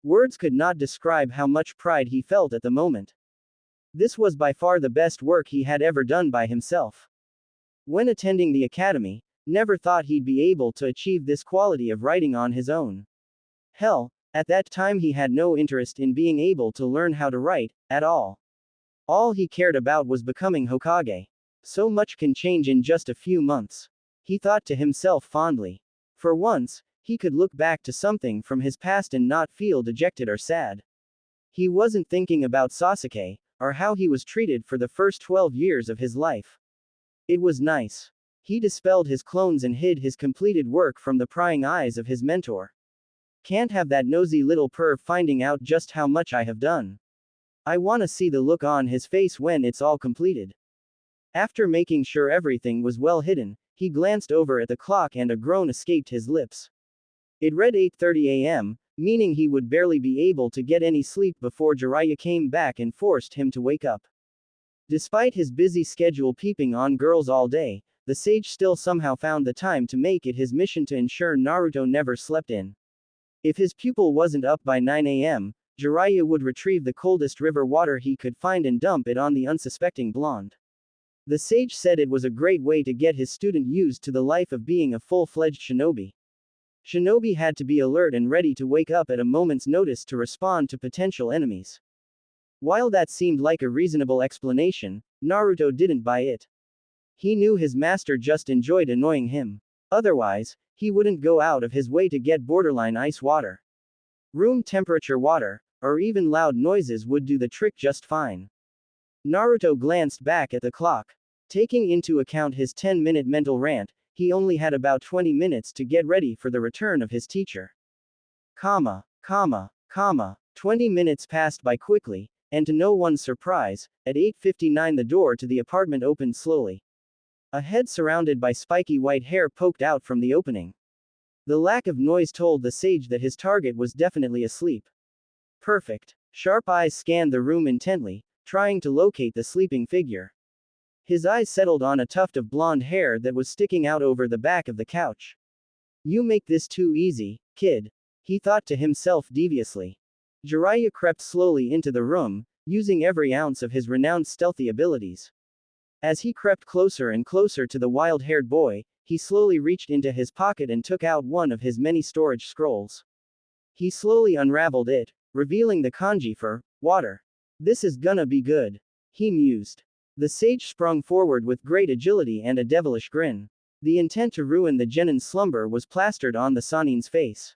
[SPEAKER 1] Words could not describe how much pride he felt at the moment. This was by far the best work he had ever done by himself. When attending the academy, never thought he'd be able to achieve this quality of writing on his own. Hell, at that time he had no interest in being able to learn how to write, at all. All he cared about was becoming Hokage. So much can change in just a few months. He thought to himself fondly. For once, he could look back to something from his past and not feel dejected or sad. He wasn't thinking about Sasuke, or how he was treated for the first 12 years of his life. It was nice. He dispelled his clones and hid his completed work from the prying eyes of his mentor. Can't have that nosy little perv finding out just how much I have done. I wanna see the look on his face when it's all completed. After making sure everything was well hidden, he glanced over at the clock and a groan escaped his lips. It read 8:30 a.m., meaning he would barely be able to get any sleep before Jiraiya came back and forced him to wake up. Despite his busy schedule peeping on girls all day, the sage still somehow found the time to make it his mission to ensure Naruto never slept in. If his pupil wasn't up by 9 a.m., Jiraiya would retrieve the coldest river water he could find and dump it on the unsuspecting blonde. The sage said it was a great way to get his student used to the life of being a full-fledged shinobi. Shinobi had to be alert and ready to wake up at a moment's notice to respond to potential enemies. While that seemed like a reasonable explanation, Naruto didn't buy it. He knew his master just enjoyed annoying him. Otherwise, he wouldn't go out of his way to get borderline ice water. Room temperature water, or even loud noises would do the trick just fine. Naruto glanced back at the clock. Taking into account his 10-minute mental rant, he only had about 20 minutes to get ready for the return of his teacher. 20 minutes passed by quickly, and to no one's surprise, at 8:59 the door to the apartment opened slowly. A head surrounded by spiky white hair poked out from the opening. The lack of noise told the sage that his target was definitely asleep. Perfect. Sharp eyes scanned the room intently, trying to locate the sleeping figure. His eyes settled on a tuft of blonde hair that was sticking out over the back of the couch. You make this too easy, kid. He thought to himself deviously. Jiraiya crept slowly into the room, using every ounce of his renowned stealthy abilities. As he crept closer and closer to the wild-haired boy, he slowly reached into his pocket and took out one of his many storage scrolls. He slowly unraveled it, revealing the kanji for water. This is gonna be good, he mused. The sage sprung forward with great agility and a devilish grin. The intent to ruin the genin's slumber was plastered on the Sanin's face.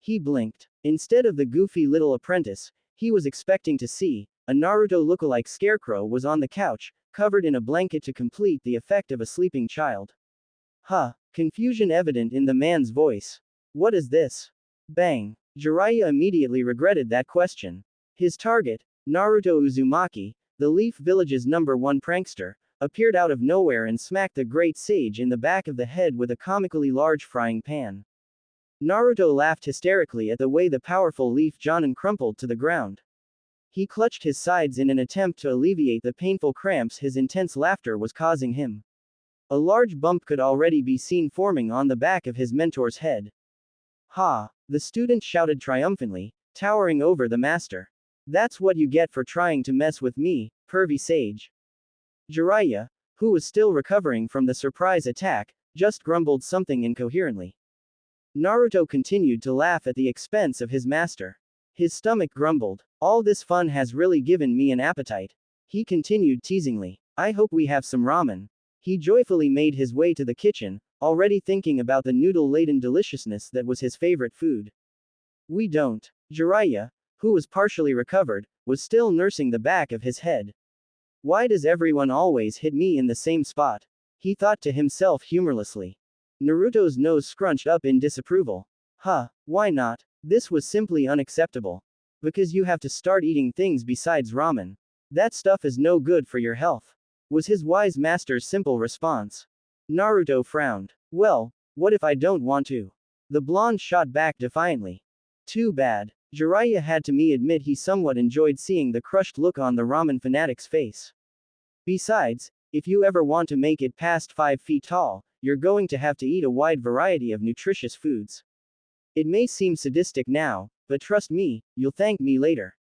[SPEAKER 1] He blinked. Instead of the goofy little apprentice he was expecting to see, a Naruto lookalike scarecrow was on the couch, covered in a blanket to complete the effect of a sleeping child. Confusion evident in the man's voice. What is this? Bang. Jiraiya immediately regretted that question. His target, Naruto Uzumaki, the Leaf Village's #1 prankster, appeared out of nowhere and smacked the great sage in the back of the head with a comically large frying pan. Naruto laughed hysterically at the way the powerful Leaf Jonin crumpled to the ground. He clutched his sides in an attempt to alleviate the painful cramps his intense laughter was causing him. A large bump could already be seen forming on the back of his mentor's head. The student shouted triumphantly, towering over the master. That's what you get for trying to mess with me, pervy sage. Jiraiya, who was still recovering from the surprise attack, just grumbled something incoherently. Naruto continued to laugh at the expense of his master. His stomach grumbled. All this fun has really given me an appetite. He continued teasingly. I hope we have some ramen. He joyfully made his way to the kitchen, already thinking about the noodle-laden deliciousness that was his favorite food. We don't. Jiraiya, who was partially recovered, was still nursing the back of his head. Why does everyone always hit me in the same spot? He thought to himself humorlessly. Naruto's nose scrunched up in disapproval. Why not? This was simply unacceptable. Because you have to start eating things besides ramen. That stuff is no good for your health, was his wise master's simple response. Naruto frowned. Well, what if I don't want to? The blonde shot back defiantly. Too bad. Jiraiya had to admit he somewhat enjoyed seeing the crushed look on the ramen fanatic's face. Besides, if you ever want to make it past 5 feet tall, you're going to have to eat a wide variety of nutritious foods. It may seem sadistic now, but trust me, you'll thank me later.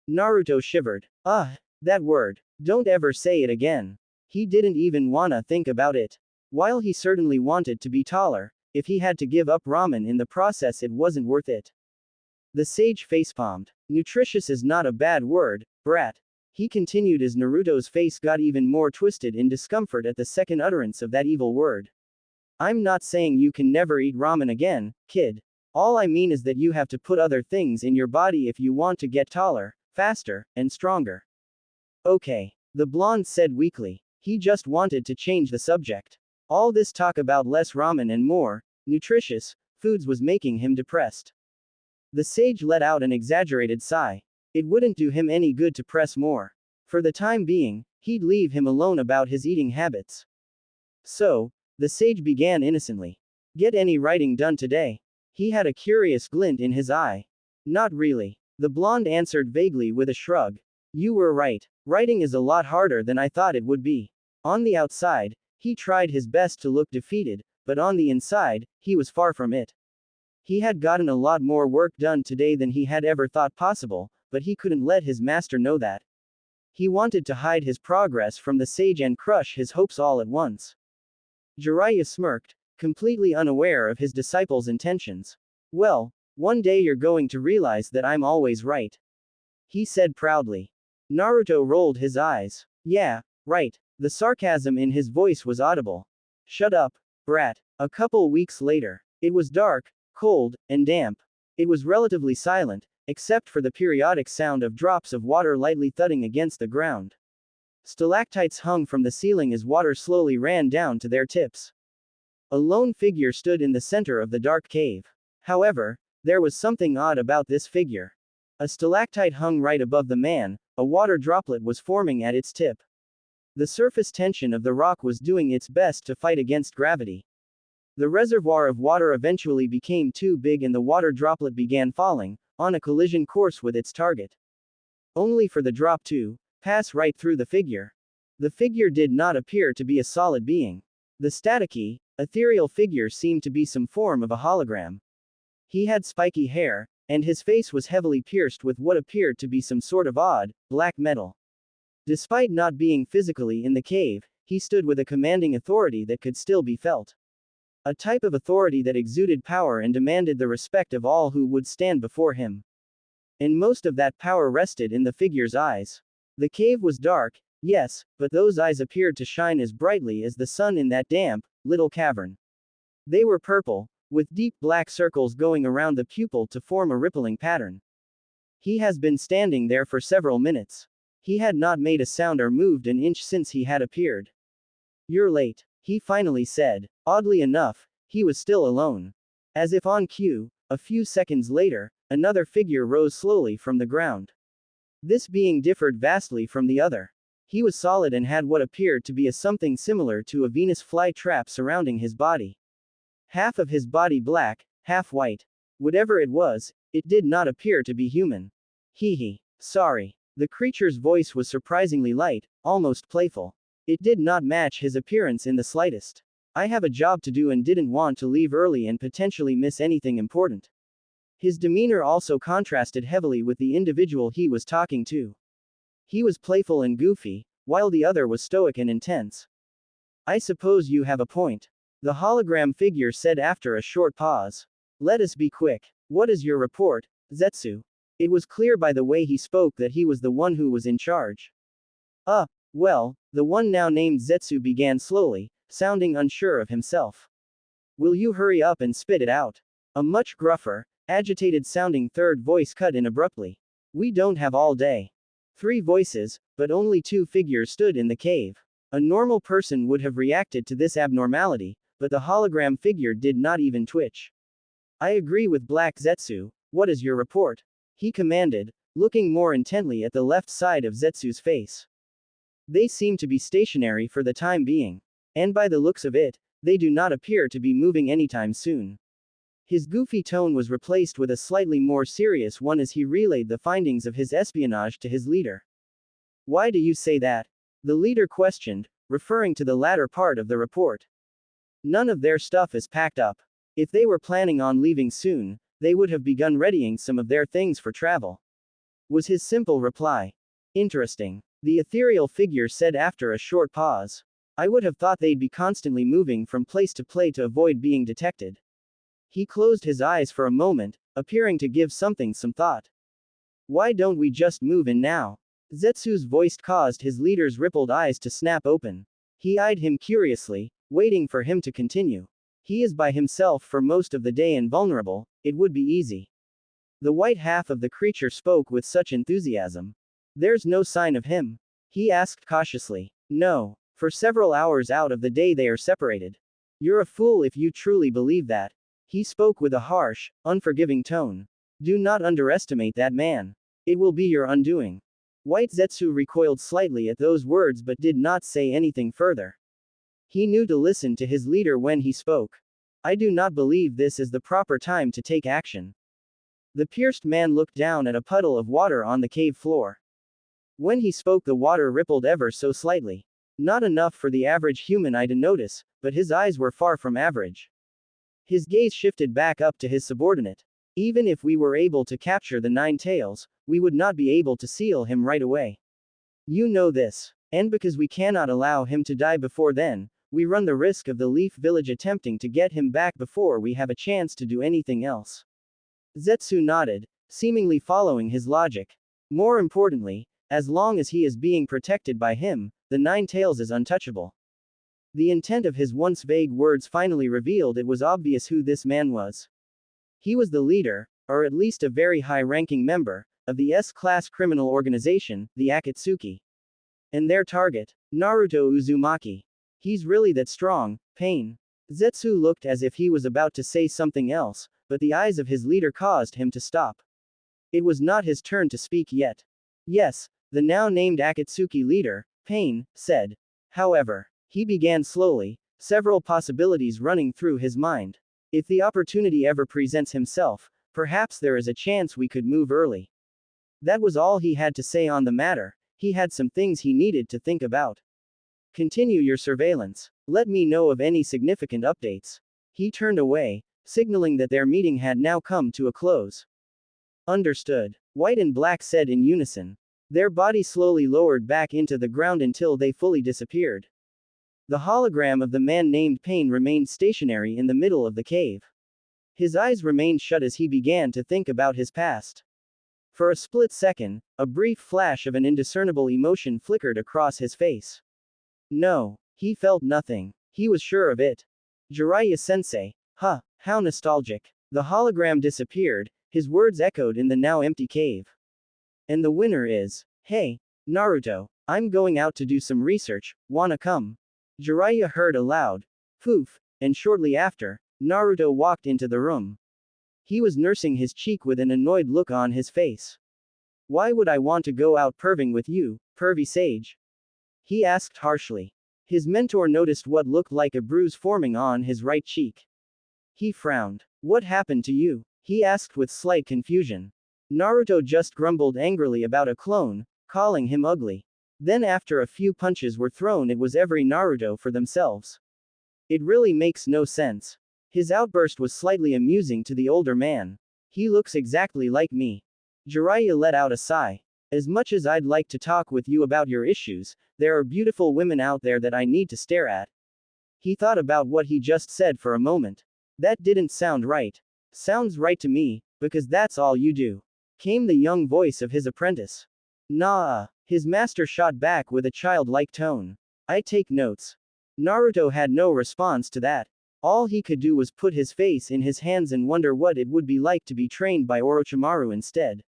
[SPEAKER 1] Naruto shivered. That word. Don't ever say it again. He didn't even wanna think about it. While he certainly wanted to be taller, if he had to give up ramen in the process it wasn't worth it. The sage facepalmed. Nutritious is not a bad word, brat. He continued as Naruto's face got even more twisted in discomfort at the second utterance of that evil word. I'm not saying you can never eat ramen again, kid. All I mean is that you have to put other things in your body if you want to get taller, faster, and stronger. Okay. The blonde said weakly. He just wanted to change the subject. All this talk about less ramen and more nutritious foods was making him depressed. The sage let out an exaggerated sigh. It wouldn't do him any good to press more. For the time being, he'd leave him alone about his eating habits. So, the sage began innocently. Get any writing done today? He had a curious glint in his eye. Not really. The blonde answered vaguely with a shrug. You were right. Writing is a lot harder than I thought it would be. On the outside, he tried his best to look defeated, but on the inside, he was far from it. He had gotten a lot more work done today than he had ever thought possible, but he couldn't let his master know that. He wanted to hide his progress from the sage and crush his hopes all at once. Jiraiya smirked, completely unaware of his disciple's intentions. Well, one day you're going to realize that I'm always right, he said proudly. Naruto rolled his eyes. Yeah, right. The sarcasm in his voice was audible. Shut up, brat. A couple weeks later. It was dark, cold, and damp. It was relatively silent, except for the periodic sound of drops of water lightly thudding against the ground. Stalactites hung from the ceiling as water slowly ran down to their tips. A lone figure stood in the center of the dark cave. However, there was something odd about this figure. A stalactite hung right above the man, a water droplet was forming at its tip. The surface tension of the rock was doing its best to fight against gravity. The reservoir of water eventually became too big and the water droplet began falling, on a collision course with its target. Only for the drop to pass right through the figure. The figure did not appear to be a solid being. The staticky, ethereal figure seemed to be some form of a hologram. He had spiky hair, and his face was heavily pierced with what appeared to be some sort of odd, black metal. Despite not being physically in the cave, he stood with a commanding authority that could still be felt. A type of authority that exuded power and demanded the respect of all who would stand before him. And most of that power rested in the figure's eyes. The cave was dark, yes, but those eyes appeared to shine as brightly as the sun in that damp, little cavern. They were purple, with deep black circles going around the pupil to form a rippling pattern. He has been standing there for several minutes. He had not made a sound or moved an inch since he had appeared. "You're late," he finally said. Oddly enough, he was still alone. As if on cue, a few seconds later, another figure rose slowly from the ground. This being differed vastly from the other. He was solid and had what appeared to be a something similar to a Venus flytrap surrounding his body. Half of his body black, half white. Whatever it was, it did not appear to be human. Hee. Sorry. The creature's voice was surprisingly light, almost playful. It did not match his appearance in the slightest. I have a job to do and didn't want to leave early and potentially miss anything important. His demeanor also contrasted heavily with the individual he was talking to. He was playful and goofy, while the other was stoic and intense. "I suppose you have a point," the hologram figure said after a short pause. "Let us be quick. What is your report, Zetsu?" It was clear by the way he spoke that he was the one who was in charge. Well, the one now named Zetsu began slowly, sounding unsure of himself. "Will you hurry up and spit it out?" A much gruffer, agitated-sounding third voice cut in abruptly. "We don't have all day." 3 voices, but only 2 figures stood in the cave. A normal person would have reacted to this abnormality, but the hologram figure did not even twitch. "I agree with Black Zetsu. What is your report?" he commanded, looking more intently at the left side of Zetsu's face. "They seem to be stationary for the time being. And by the looks of it, they do not appear to be moving anytime soon." His goofy tone was replaced with a slightly more serious one as he relayed the findings of his espionage to his leader. "Why do you say that?" the leader questioned, referring to the latter part of the report. "None of their stuff is packed up. If they were planning on leaving soon, they would have begun readying some of their things for travel," was his simple reply. "Interesting," the ethereal figure said after a short pause. "I would have thought they'd be constantly moving from place to place to avoid being detected." He closed his eyes for a moment, appearing to give something some thought. "Why don't we just move in now?" Zetsu's voice caused his leader's rippled eyes to snap open. He eyed him curiously, waiting for him to continue. "He is by himself for most of the day and vulnerable, it would be easy." The white half of the creature spoke with such enthusiasm. "There's no sign of him?" he asked cautiously. "No. For several hours out of the day they are separated." "You're a fool if you truly believe that." He spoke with a harsh, unforgiving tone. "Do not underestimate that man. It will be your undoing." White Zetsu recoiled slightly at those words but did not say anything further. He knew to listen to his leader when he spoke. "I do not believe this is the proper time to take action." The pierced man looked down at a puddle of water on the cave floor. When he spoke, the water rippled ever so slightly. Not enough for the average human eye to notice, but his eyes were far from average. His gaze shifted back up to his subordinate. "Even if we were able to capture the 9 tails, we would not be able to seal him right away. You know this. And because we cannot allow him to die before then, we run the risk of the Leaf Village attempting to get him back before we have a chance to do anything else." Zetsu nodded, seemingly following his logic. "More importantly, as long as he is being protected by him, the 9 tails is untouchable." The intent of his once vague words finally revealed it was obvious who this man was. He was the leader, or at least a very high-ranking member, of the S-class criminal organization, the Akatsuki. And their target, Naruto Uzumaki. "He's really that strong, Pain?" Zetsu looked as if he was about to say something else, but the eyes of his leader caused him to stop. It was not his turn to speak yet. "Yes," the now named Akatsuki leader, Pain, said. However, he began slowly, several possibilities running through his mind. "If the opportunity ever presents himself, perhaps there is a chance we could move early." That was all he had to say on the matter. He had some things he needed to think about. "Continue your surveillance. Let me know of any significant updates." He turned away, signaling that their meeting had now come to a close. Understood. White and black said in unison. Their bodies slowly lowered back into the ground until they fully disappeared. The hologram of the man named Pain remained stationary in the middle of the cave. His eyes remained shut as he began to think about his past. For a split second, a brief flash of an indiscernible emotion flickered across his face. No, he felt nothing. He was sure of it. Jiraiya-sensei. Huh, how nostalgic. The hologram disappeared, his words echoed in the now empty cave. And the winner is, hey, Naruto, I'm going out to do some research, wanna come? Jiraiya heard a loud poof, and shortly after, Naruto walked into the room. He was nursing his cheek with an annoyed look on his face. Why would I want to go out perving with you, pervy sage? He asked harshly. His mentor noticed what looked like a bruise forming on his right cheek. He frowned. What happened to you? He asked with slight confusion. Naruto just grumbled angrily about a clone, calling him ugly. Then after a few punches were thrown, it was every Naruto for themselves. It really makes no sense. His outburst was slightly amusing to the older man. He looks exactly like me. Jiraiya let out a sigh. As much as I'd like to talk with you about your issues, there are beautiful women out there that I need to stare at. He thought about what he just said for a moment. That didn't sound right. Sounds right to me, because that's all you do. Came the young voice of his apprentice. Nah, his master shot back with a childlike tone. I take notes. Naruto had no response to that. All he could do was put his face in his hands and wonder what it would be like to be trained by Orochimaru instead.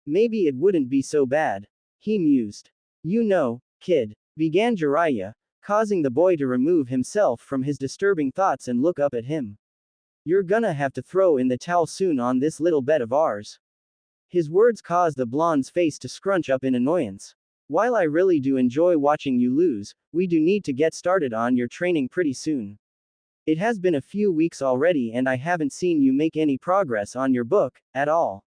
[SPEAKER 1] Maybe it wouldn't be so bad. He mused. You know, kid, began Jiraiya, causing the boy to remove himself from his disturbing thoughts and look up at him. You're gonna have to throw in the towel soon on this little bet of ours. His words caused the blonde's face to scrunch up in annoyance. While I really do enjoy watching you lose, we do need to get started on your training pretty soon. It has been a few weeks already and I haven't seen you make any progress on your book, at all.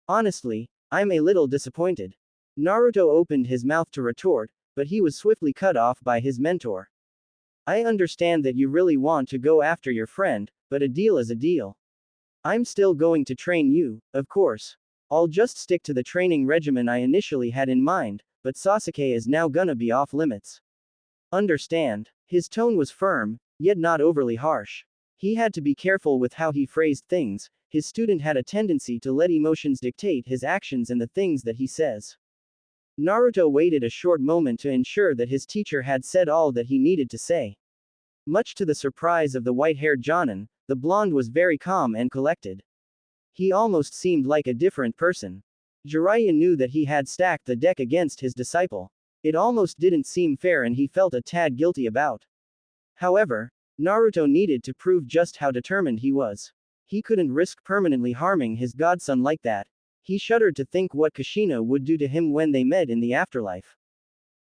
[SPEAKER 1] Honestly, I'm a little disappointed. Naruto opened his mouth to retort, but he was swiftly cut off by his mentor. I understand that you really want to go after your friend, but a deal is a deal. I'm still going to train you, of course. I'll just stick to the training regimen I initially had in mind, but Sasuke is now gonna be off limits. Understand? His tone was firm, yet not overly harsh. He had to be careful with how he phrased things. His student had a tendency to let emotions dictate his actions and the things that he says. Naruto waited a short moment to ensure that his teacher had said all that he needed to say. Much to the surprise of the white-haired Jonin, the blonde was very calm and collected. He almost seemed like a different person. Jiraiya knew that he had stacked the deck against his disciple. It almost didn't seem fair and he felt a tad guilty about. However, Naruto needed to prove just how determined he was. He couldn't risk permanently harming his godson like that. He shuddered to think what Kushina would do to him when they met in the afterlife.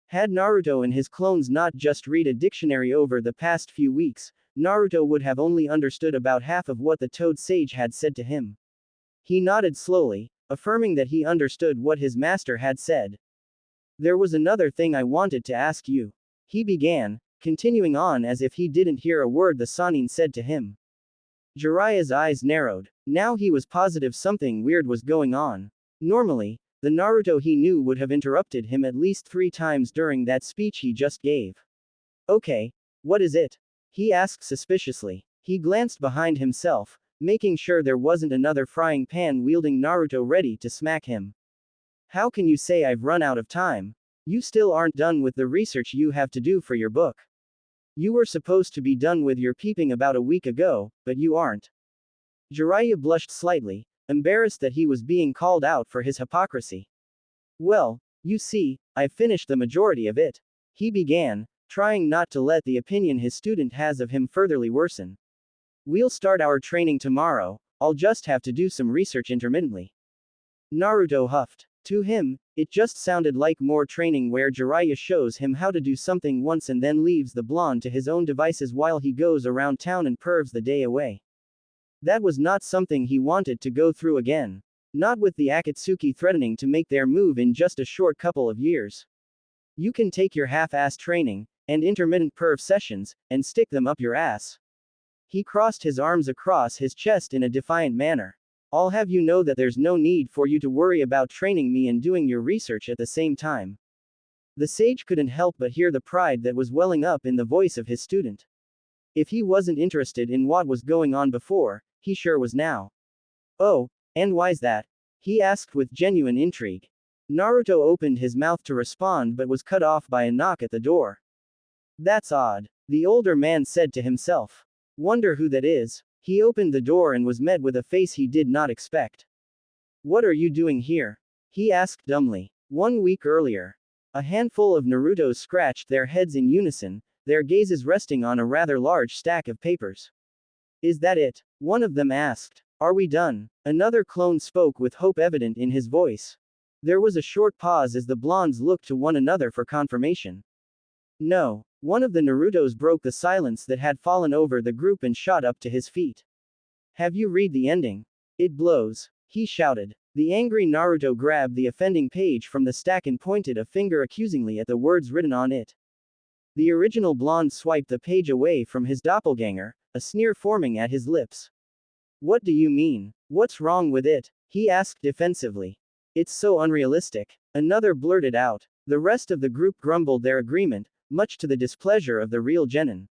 [SPEAKER 1] Had Naruto and his clones not just read a dictionary over the past few weeks, Naruto would have only understood about half of what the Toad Sage had said to him. He nodded slowly, affirming that he understood what his master had said. There was another thing I wanted to ask you. He began, continuing on as if he didn't hear a word the Sannin said to him. Jiraiya's eyes narrowed. Now he was positive something weird was going on. Normally, the Naruto he knew would have interrupted him at least 3 times during that speech he just gave. Okay, what is it? He asked suspiciously. He glanced behind himself, making sure there wasn't another frying pan wielding Naruto ready to smack him. How can you say I've run out of time? You still aren't done with the research you have to do for your book. You were supposed to be done with your peeping about a week ago, but you aren't. Jiraiya blushed slightly, embarrassed that he was being called out for his hypocrisy. Well, you see, I've finished the majority of it. He began, trying not to let the opinion his student has of him furtherly worsen. We'll start our training tomorrow, I'll just have to do some research intermittently. Naruto huffed. To him, it just sounded like more training where Jiraiya shows him how to do something once and then leaves the blonde to his own devices while he goes around town and pervs the day away. That was not something he wanted to go through again. Not with the Akatsuki threatening to make their move in just a short couple of years. You can take your half-ass training, and intermittent perv sessions, and stick them up your ass. He crossed his arms across his chest in a defiant manner. I'll have you know that there's no need for you to worry about training me and doing your research at the same time. The sage couldn't help but hear the pride that was welling up in the voice of his student. If he wasn't interested in what was going on before, he sure was now. Oh, and why's that? He asked with genuine intrigue. Naruto opened his mouth to respond but was cut off by a knock at the door. That's odd, the older man said to himself. Wonder who that is. He opened the door and was met with a face he did not expect. What are you doing here? He asked dumbly. 1 week earlier. A handful of Narutos scratched their heads in unison, their gazes resting on a rather large stack of papers. Is that it? One of them asked. Are we done? Another clone spoke with hope evident in his voice. There was a short pause as the blondes looked to one another for confirmation. No. One of the Narutos broke the silence that had fallen over the group and shot up to his feet. Have you read the ending? It blows, he shouted. The angry Naruto grabbed the offending page from the stack and pointed a finger accusingly at the words written on it. The original blonde swiped the page away from his doppelganger, a sneer forming at his lips. What do you mean? What's wrong with it? He asked defensively. It's so unrealistic. Another blurted out. The rest of the group grumbled their agreement, much to the displeasure of the real genin.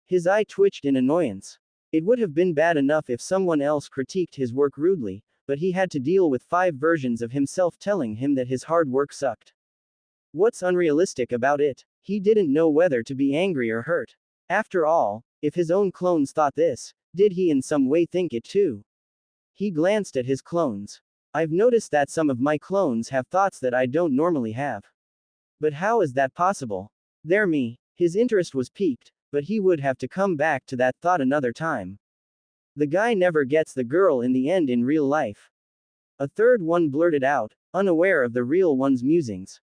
[SPEAKER 1] His eye twitched in annoyance. It would have been bad enough if someone else critiqued his work rudely, but he had to deal with 5 versions of himself telling him that his hard work sucked. What's unrealistic about it? He didn't know whether to be angry or hurt. After all, if his own clones thought this, did he in some way think it too? He glanced at his clones. I've noticed that some of my clones have thoughts that I don't normally have. But how is that possible? They're me. His interest was piqued, but he would have to come back to that thought another time. The guy never gets the girl in the end in real life. A third one blurted out, unaware of the real one's musings.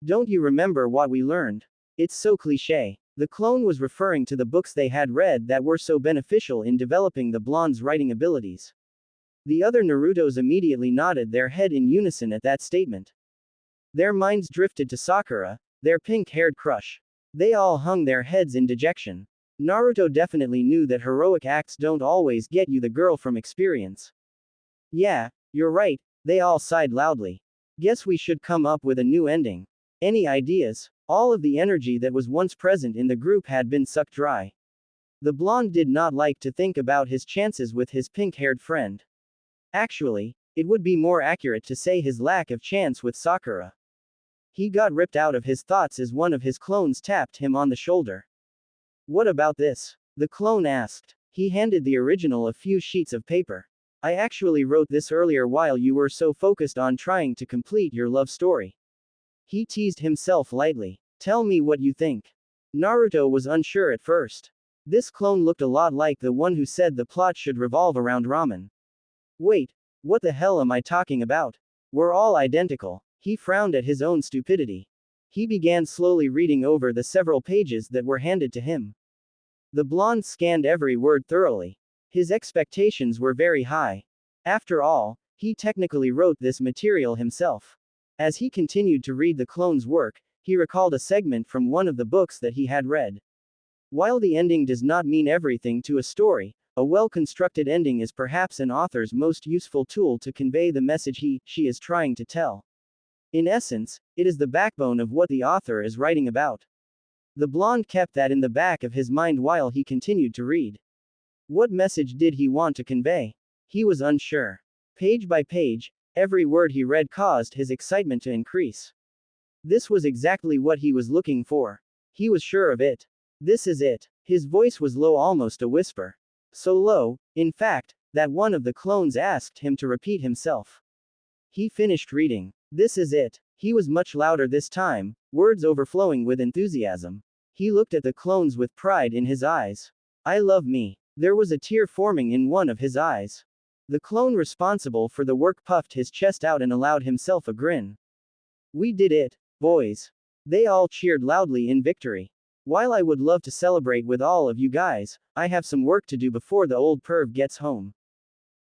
[SPEAKER 1] Don't you remember what we learned? It's so cliché. The clone was referring to the books they had read that were so beneficial in developing the blonde's writing abilities. The other Narutos immediately nodded their head in unison at that statement. Their minds drifted to Sakura, their pink-haired crush. They all hung their heads in dejection. Naruto definitely knew that heroic acts don't always get you the girl from experience. Yeah, you're right, they all sighed loudly. Guess we should come up with a new ending. Any ideas? All of the energy that was once present in the group had been sucked dry. The blonde did not like to think about his chances with his pink-haired friend. Actually, it would be more accurate to say his lack of chance with Sakura. He got ripped out of his thoughts as one of his clones tapped him on the shoulder. What about this? The clone asked. He handed the original a few sheets of paper. I actually wrote this earlier while you were so focused on trying to complete your love story. He teased himself lightly. Tell me what you think. Naruto was unsure at first. This clone looked a lot like the one who said the plot should revolve around ramen. Wait, what the hell am I talking about? We're all identical. He frowned at his own stupidity. He began slowly reading over the several pages that were handed to him. The blonde scanned every word thoroughly. His expectations were very high. After all, he technically wrote this material himself. As he continued to read the clone's work, he recalled a segment from one of the books that he had read. While the ending does not mean everything to a story, a well-constructed ending is perhaps an author's most useful tool to convey the message she is trying to tell. In essence, it is the backbone of what the author is writing about. The blonde kept that in the back of his mind while he continued to read. What message did he want to convey? He was unsure. Page by page, every word he read caused his excitement to increase. This was exactly what he was looking for. He was sure of it. This is it. His voice was low, almost a whisper. So low, in fact, that one of the clones asked him to repeat himself. He finished reading. This is it. He was much louder this time, words overflowing with enthusiasm. He looked at the clones with pride in his eyes. I love me. There was a tear forming in one of his eyes. The clone responsible for the work puffed his chest out and allowed himself a grin. We did it, boys. They all cheered loudly in victory. While I would love to celebrate with all of you guys, I have some work to do before the old perv gets home.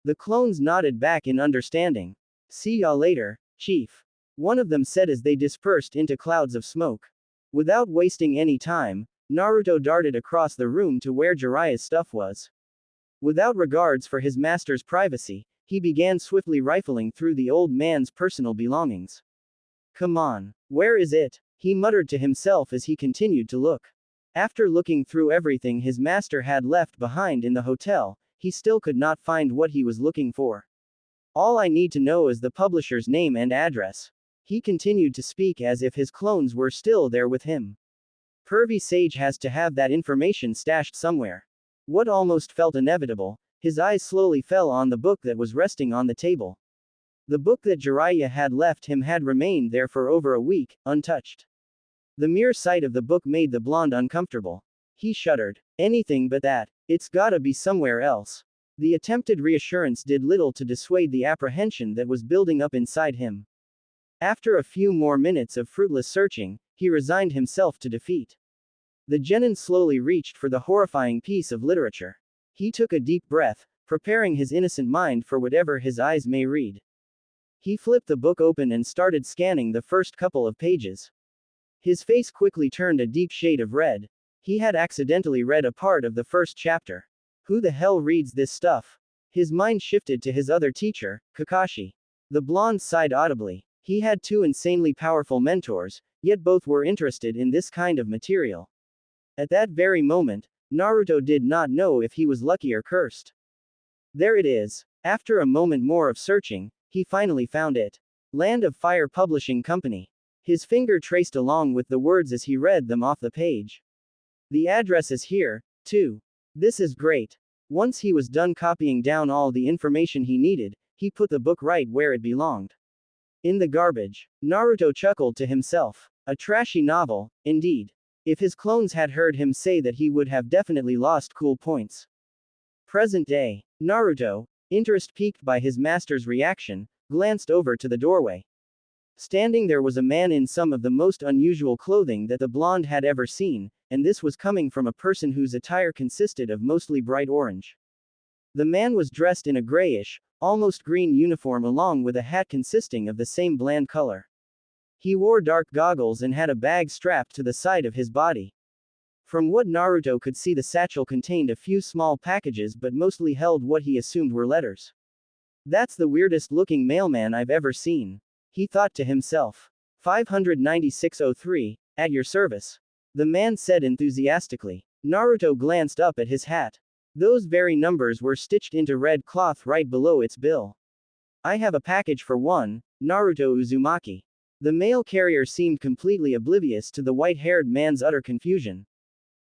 [SPEAKER 1] The clones nodded back in understanding. See y'all later, Chief. One of them said as they dispersed into clouds of smoke. Without wasting any time, Naruto darted across the room to where Jiraiya's stuff was. Without regards for his master's privacy, he began swiftly rifling through the old man's personal belongings. Come on. Where is it? He muttered to himself as he continued to look. After looking through everything his master had left behind in the hotel, he still could not find what he was looking for. All I need to know is the publisher's name and address. He continued to speak as if his clones were still there with him. Pervy Sage has to have that information stashed somewhere. What almost felt inevitable, his eyes slowly fell on the book that was resting on the table. The book that Jiraiya had left him had remained there for over a week, untouched. The mere sight of the book made the blonde uncomfortable. He shuddered. Anything but that. It's gotta be somewhere else. The attempted reassurance did little to dissuade the apprehension that was building up inside him. After a few more minutes of fruitless searching, he resigned himself to defeat. The genin slowly reached for the horrifying piece of literature. He took a deep breath, preparing his innocent mind for whatever his eyes may read. He flipped the book open and started scanning the first couple of pages. His face quickly turned a deep shade of red. He had accidentally read a part of the first chapter. Who the hell reads this stuff? His mind shifted to his other teacher, Kakashi. The blonde sighed audibly. He had two insanely powerful mentors, yet both were interested in this kind of material. At that very moment, Naruto did not know if he was lucky or cursed. There it is. After a moment more of searching, he finally found it. Land of Fire Publishing Company. His finger traced along with the words as he read them off the page. The address is here, too. This is great. Once he was done copying down all the information he needed, he put the book right where it belonged. In the garbage. Naruto chuckled to himself. A trashy novel, indeed. If his clones had heard him say that, he would have definitely lost cool points. Present day. Naruto, interest piqued by his master's reaction, glanced over to the doorway. Standing there was a man in some of the most unusual clothing that the blonde had ever seen, and this was coming from a person whose attire consisted of mostly bright orange. The man was dressed in a grayish, almost green uniform along with a hat consisting of the same bland color. He wore dark goggles and had a bag strapped to the side of his body. From what Naruto could see, the satchel contained a few small packages but mostly held what he assumed were letters. That's the weirdest looking mailman I've ever seen. He thought to himself. 59603, at your service. The man said enthusiastically. Naruto glanced up at his hat. Those very numbers were stitched into red cloth right below its bill. I have a package for one, Naruto Uzumaki. The mail carrier seemed completely oblivious to the white-haired man's utter confusion.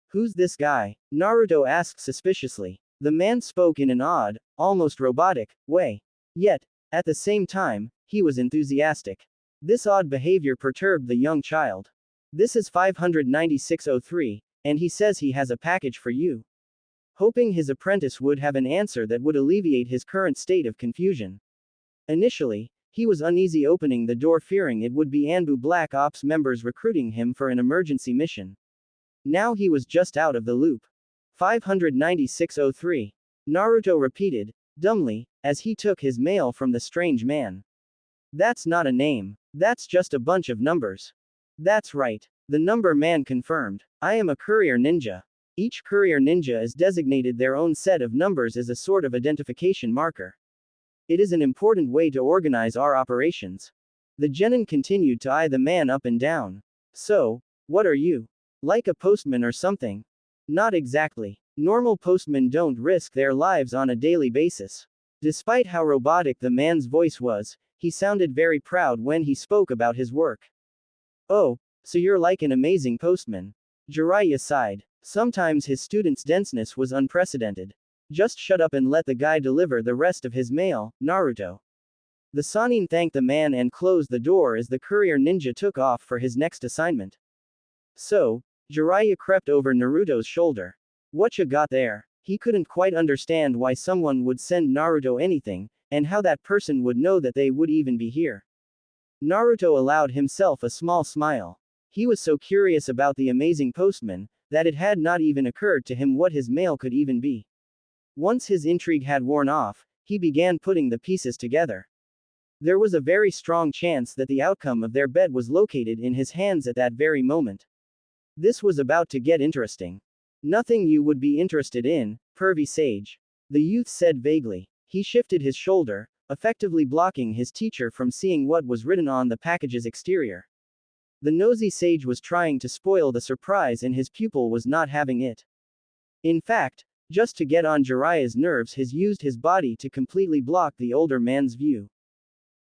[SPEAKER 1] Who's this guy? Naruto asked suspiciously. The man spoke in an odd, almost robotic, way. Yet, at the same time, he was enthusiastic. This odd behavior perturbed the young child. This is 59603, and he says he has a package for you. Hoping his apprentice would have an answer that would alleviate his current state of confusion. Initially, he was uneasy opening the door, fearing it would be Anbu Black Ops members recruiting him for an emergency mission. Now he was just out of the loop. 59603. Naruto repeated, dumbly, as he took his mail from the strange man. That's not a name. That's just a bunch of numbers. That's right. The number man confirmed. I am a courier ninja. Each courier ninja is designated their own set of numbers as a sort of identification marker. It is an important way to organize our operations. The genin continued to eye the man up and down. So, what are you? Like a postman or something? Not exactly. Normal postmen don't risk their lives on a daily basis. Despite how robotic the man's voice was, he sounded very proud when he spoke about his work. Oh, so you're like an amazing postman. Jiraiya sighed. Sometimes his student's denseness was unprecedented. Just shut up and let the guy deliver the rest of his mail, Naruto. The Sannin thanked the man and closed the door as the courier ninja took off for his next assignment. So, Jiraiya crept over Naruto's shoulder. Whatcha got there? He couldn't quite understand why someone would send Naruto anything, and how that person would know that they would even be here. Naruto allowed himself a small smile. He was so curious about the amazing postman, that it had not even occurred to him what his mail could even be. Once his intrigue had worn off, he began putting the pieces together. There was a very strong chance that the outcome of their bet was located in his hands at that very moment. This was about to get interesting. Nothing you would be interested in, pervy sage. The youth said vaguely. He shifted his shoulder, effectively blocking his teacher from seeing what was written on the package's exterior. The nosy sage was trying to spoil the surprise and his pupil was not having it. In fact, just to get on Jiraiya's nerves, he used his body to completely block the older man's view.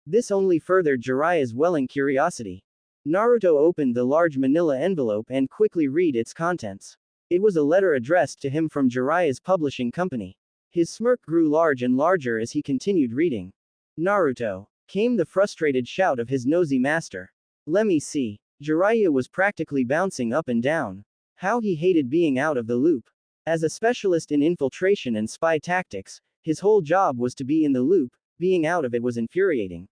[SPEAKER 1] This only furthered Jiraiya's welling curiosity. Naruto opened the large manila envelope and quickly read its contents. It was a letter addressed to him from Jiraiya's publishing company. His smirk grew large and larger as he continued reading. Naruto, came the frustrated shout of his nosy master. Let me see. Jiraiya was practically bouncing up and down. How he hated being out of the loop. As a specialist in infiltration and spy tactics, his whole job was to be in the loop, being out of it was infuriating.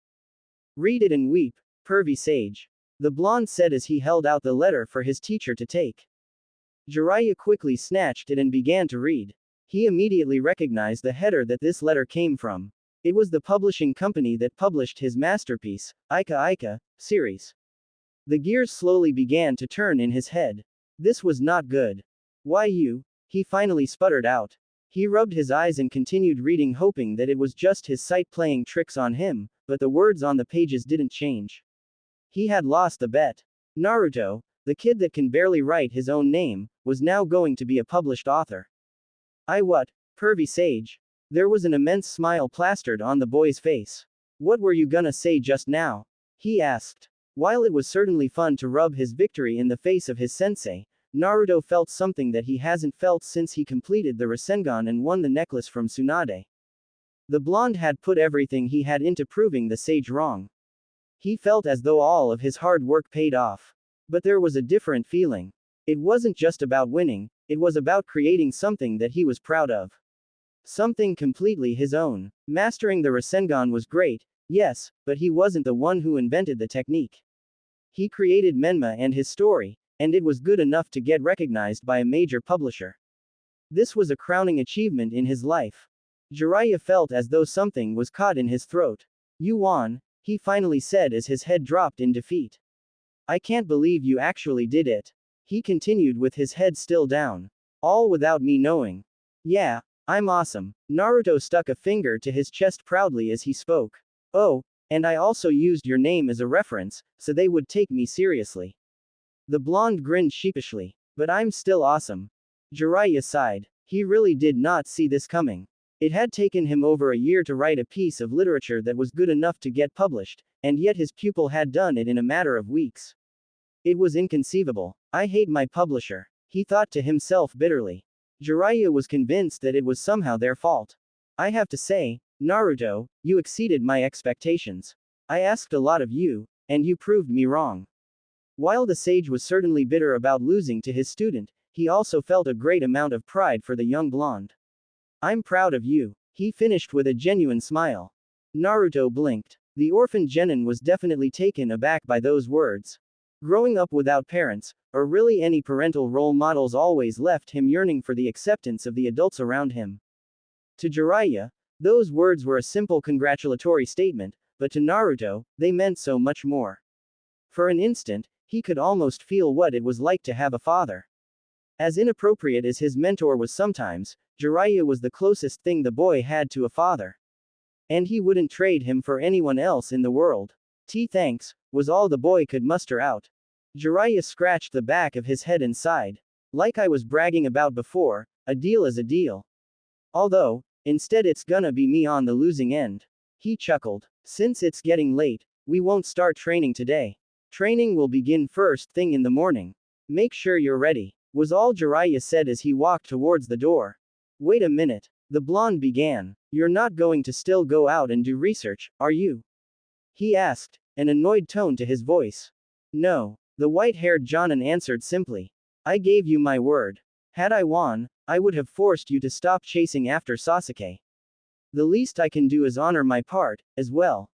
[SPEAKER 1] Read it and weep, pervy sage. The blonde said as he held out the letter for his teacher to take. Jiraiya quickly snatched it and began to read. He immediately recognized the header that this letter came from. It was the publishing company that published his masterpiece, Ika Ika, series. The gears slowly began to turn in his head. This was not good. Why you? He finally sputtered out. He rubbed his eyes and continued reading, hoping that it was just his sight playing tricks on him, but the words on the pages didn't change. He had lost the bet. Naruto, the kid that can barely write his own name, was now going to be a published author. What, pervy sage? There was an immense smile plastered on the boy's face. What were you gonna say just now? He asked. While it was certainly fun to rub his victory in the face of his sensei, Naruto felt something that he hasn't felt since he completed the Rasengan and won the necklace from Tsunade. The blonde had put everything he had into proving the sage wrong. He felt as though all of his hard work paid off. But there was a different feeling. It wasn't just about winning, it was about creating something that he was proud of. Something completely his own. Mastering the Rasengan was great, yes, but he wasn't the one who invented the technique. He created Menma and his story, and it was good enough to get recognized by a major publisher. This was a crowning achievement in his life. Jiraiya felt as though something was caught in his throat. You won, he finally said as his head dropped in defeat. I can't believe you actually did it. He continued with his head still down. All without me knowing. Yeah, I'm awesome. Naruto stuck a finger to his chest proudly as he spoke. Oh, and I also used your name as a reference, so they would take me seriously. The blonde grinned sheepishly. But I'm still awesome. Jiraiya sighed. He really did not see this coming. It had taken him over a year to write a piece of literature that was good enough to get published, and yet his pupil had done it in a matter of weeks. It was inconceivable. I hate my publisher, he thought to himself bitterly. Jiraiya was convinced that it was somehow their fault. I have to say, Naruto, you exceeded my expectations. I asked a lot of you, and you proved me wrong. While the sage was certainly bitter about losing to his student, he also felt a great amount of pride for the young blonde. I'm proud of you, he finished with a genuine smile. Naruto blinked. The orphan genin was definitely taken aback by those words. Growing up without parents, or really any parental role models, always left him yearning for the acceptance of the adults around him. To Jiraiya, those words were a simple congratulatory statement, but to Naruto, they meant so much more. For an instant, he could almost feel what it was like to have a father. As inappropriate as his mentor was sometimes, Jiraiya was the closest thing the boy had to a father. And he wouldn't trade him for anyone else in the world. Thanks, was all the boy could muster out. Jiraiya scratched the back of his head and sighed. Like I was bragging about before, a deal is a deal. Although, instead it's gonna be me on the losing end. He chuckled. Since it's getting late, we won't start training today. Training will begin first thing in the morning. Make sure you're ready, was all Jiraiya said as he walked towards the door. Wait a minute, the blonde began. You're not going to still go out and do research, are you? He asked, an annoyed tone to his voice. No, the white-haired Jonin answered simply. I gave you my word. Had I won, I would have forced you to stop chasing after Sasuke. The least I can do is honor my part, as well.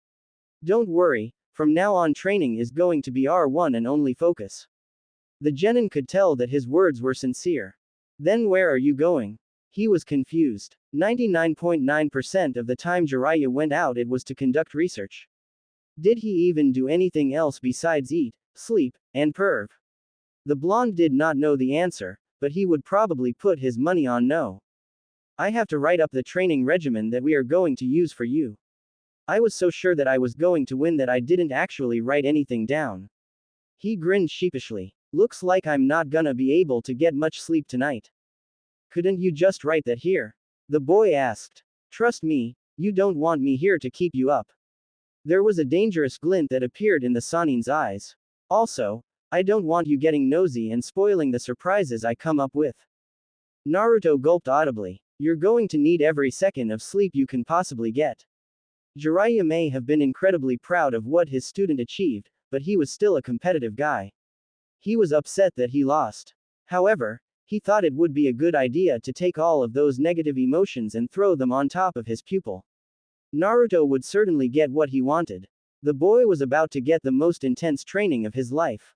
[SPEAKER 1] Don't worry, from now on training is going to be our one and only focus. The genin could tell that his words were sincere. Then where are you going? He was confused. 99.9% of the time Jiraiya went out it was to conduct research. Did he even do anything else besides eat, sleep, and perv? The blonde did not know the answer, but he would probably put his money on no. I have to write up the training regimen that we are going to use for you. I was so sure that I was going to win that I didn't actually write anything down. He grinned sheepishly. Looks like I'm not gonna be able to get much sleep tonight. Couldn't you just write that here? The boy asked. Trust me, you don't want me here to keep you up. There was a dangerous glint that appeared in the Sanin's eyes. Also, I don't want you getting nosy and spoiling the surprises I come up with. Naruto gulped audibly. You're going to need every second of sleep you can possibly get. Jiraiya may have been incredibly proud of what his student achieved, but he was still a competitive guy. He was upset that he lost. However, he thought it would be a good idea to take all of those negative emotions and throw them on top of his pupil. Naruto would certainly get what he wanted. The boy was about to get the most intense training of his life.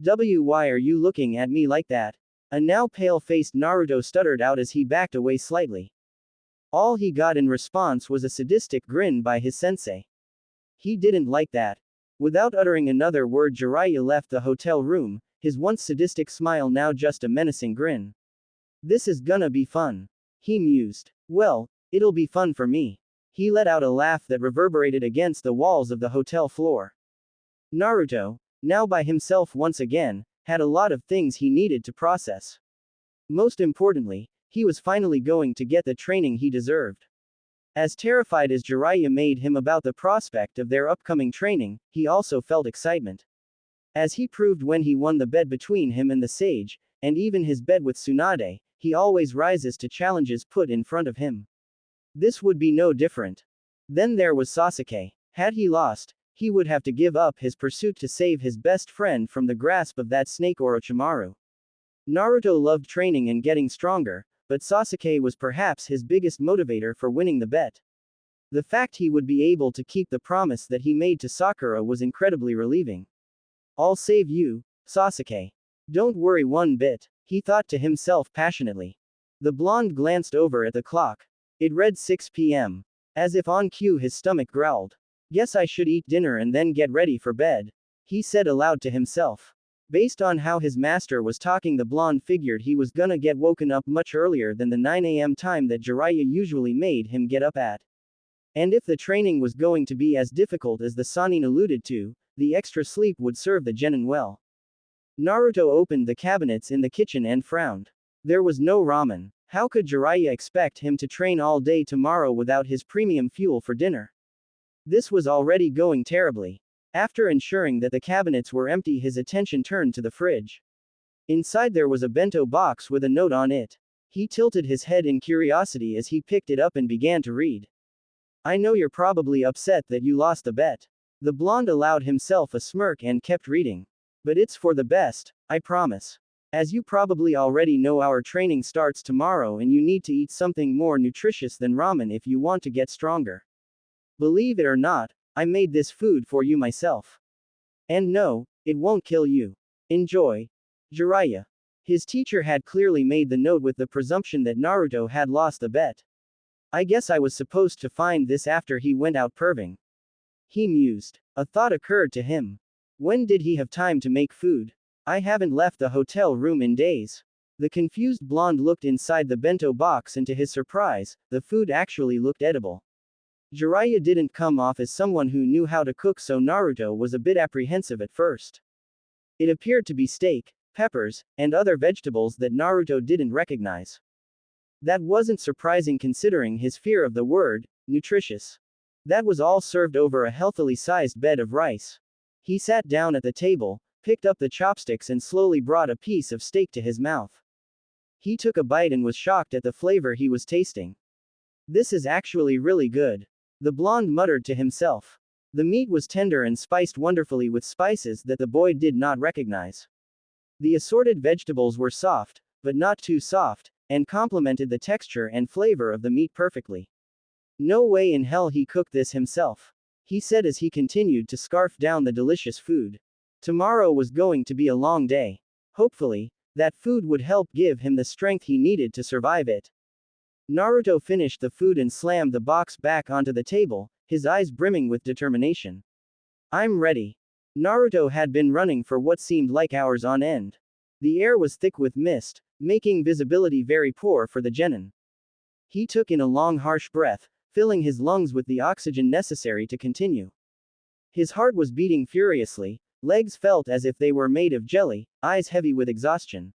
[SPEAKER 1] Why are you looking at me like that? A now pale-faced Naruto stuttered out as he backed away slightly. All he got in response was a sadistic grin by his sensei. He didn't like that. Without uttering another word, Jiraiya left the hotel room, his once sadistic smile now just a menacing grin. This is gonna be fun. He mused. Well, it'll be fun for me. He let out a laugh that reverberated against the walls of the hotel floor. Naruto, now by himself once again, had a lot of things he needed to process. Most importantly, he was finally going to get the training he deserved. As terrified as Jiraiya made him about the prospect of their upcoming training, he also felt excitement. As he proved when he won the bet between him and the sage, and even his bet with Tsunade, he always rises to challenges put in front of him. This would be no different. Then there was Sasuke. Had he lost, he would have to give up his pursuit to save his best friend from the grasp of that snake Orochimaru. Naruto loved training and getting stronger, but Sasuke was perhaps his biggest motivator for winning the bet. The fact he would be able to keep the promise that he made to Sakura was incredibly relieving. I'll save you, Sasuke. Don't worry one bit, he thought to himself passionately. The blonde glanced over at the clock. It read 6 p.m. As if on cue, his stomach growled. Guess I should eat dinner and then get ready for bed, he said aloud to himself. Based on how his master was talking, the blonde figured he was gonna get woken up much earlier than the 9 a.m. time that Jiraiya usually made him get up at. And if the training was going to be as difficult as the Sannin alluded to, the extra sleep would serve the genin well. Naruto opened the cabinets in the kitchen and frowned. There was no ramen. How could Jiraiya expect him to train all day tomorrow without his premium fuel for dinner? This was already going terribly. After ensuring that the cabinets were empty, his attention turned to the fridge. Inside there was a bento box with a note on it. He tilted his head in curiosity as he picked it up and began to read. I know you're probably upset that you lost the bet. The blonde allowed himself a smirk and kept reading. But it's for the best, I promise. As you probably already know, our training starts tomorrow and you need to eat something more nutritious than ramen if you want to get stronger. Believe it or not, I made this food for you myself. And no, it won't kill you. Enjoy. Jiraiya. His teacher had clearly made the note with the presumption that Naruto had lost the bet. I guess I was supposed to find this after he went out perving. He mused. A thought occurred to him. When did he have time to make food? I haven't left the hotel room in days. The confused blonde looked inside the bento box and to his surprise, the food actually looked edible. Jiraiya didn't come off as someone who knew how to cook, so Naruto was a bit apprehensive at first. It appeared to be steak, peppers, and other vegetables that Naruto didn't recognize. That wasn't surprising considering his fear of the word, nutritious. That was all served over a healthily sized bed of rice. He sat down at the table, picked up the chopsticks and slowly brought a piece of steak to his mouth. He took a bite and was shocked at the flavor he was tasting. This is actually really good. The blonde muttered to himself. The meat was tender and spiced wonderfully with spices that the boy did not recognize. The assorted vegetables were soft, but not too soft, and complemented the texture and flavor of the meat perfectly. No way in hell he cooked this himself, he said as he continued to scarf down the delicious food. Tomorrow was going to be a long day. Hopefully, that food would help give him the strength he needed to survive it. Naruto finished the food and slammed the box back onto the table, his eyes brimming with determination. I'm ready. Naruto had been running for what seemed like hours on end. The air was thick with mist, making visibility very poor for the genin. He took in a long harsh breath, filling his lungs with the oxygen necessary to continue. His heart was beating furiously, legs felt as if they were made of jelly, eyes heavy with exhaustion.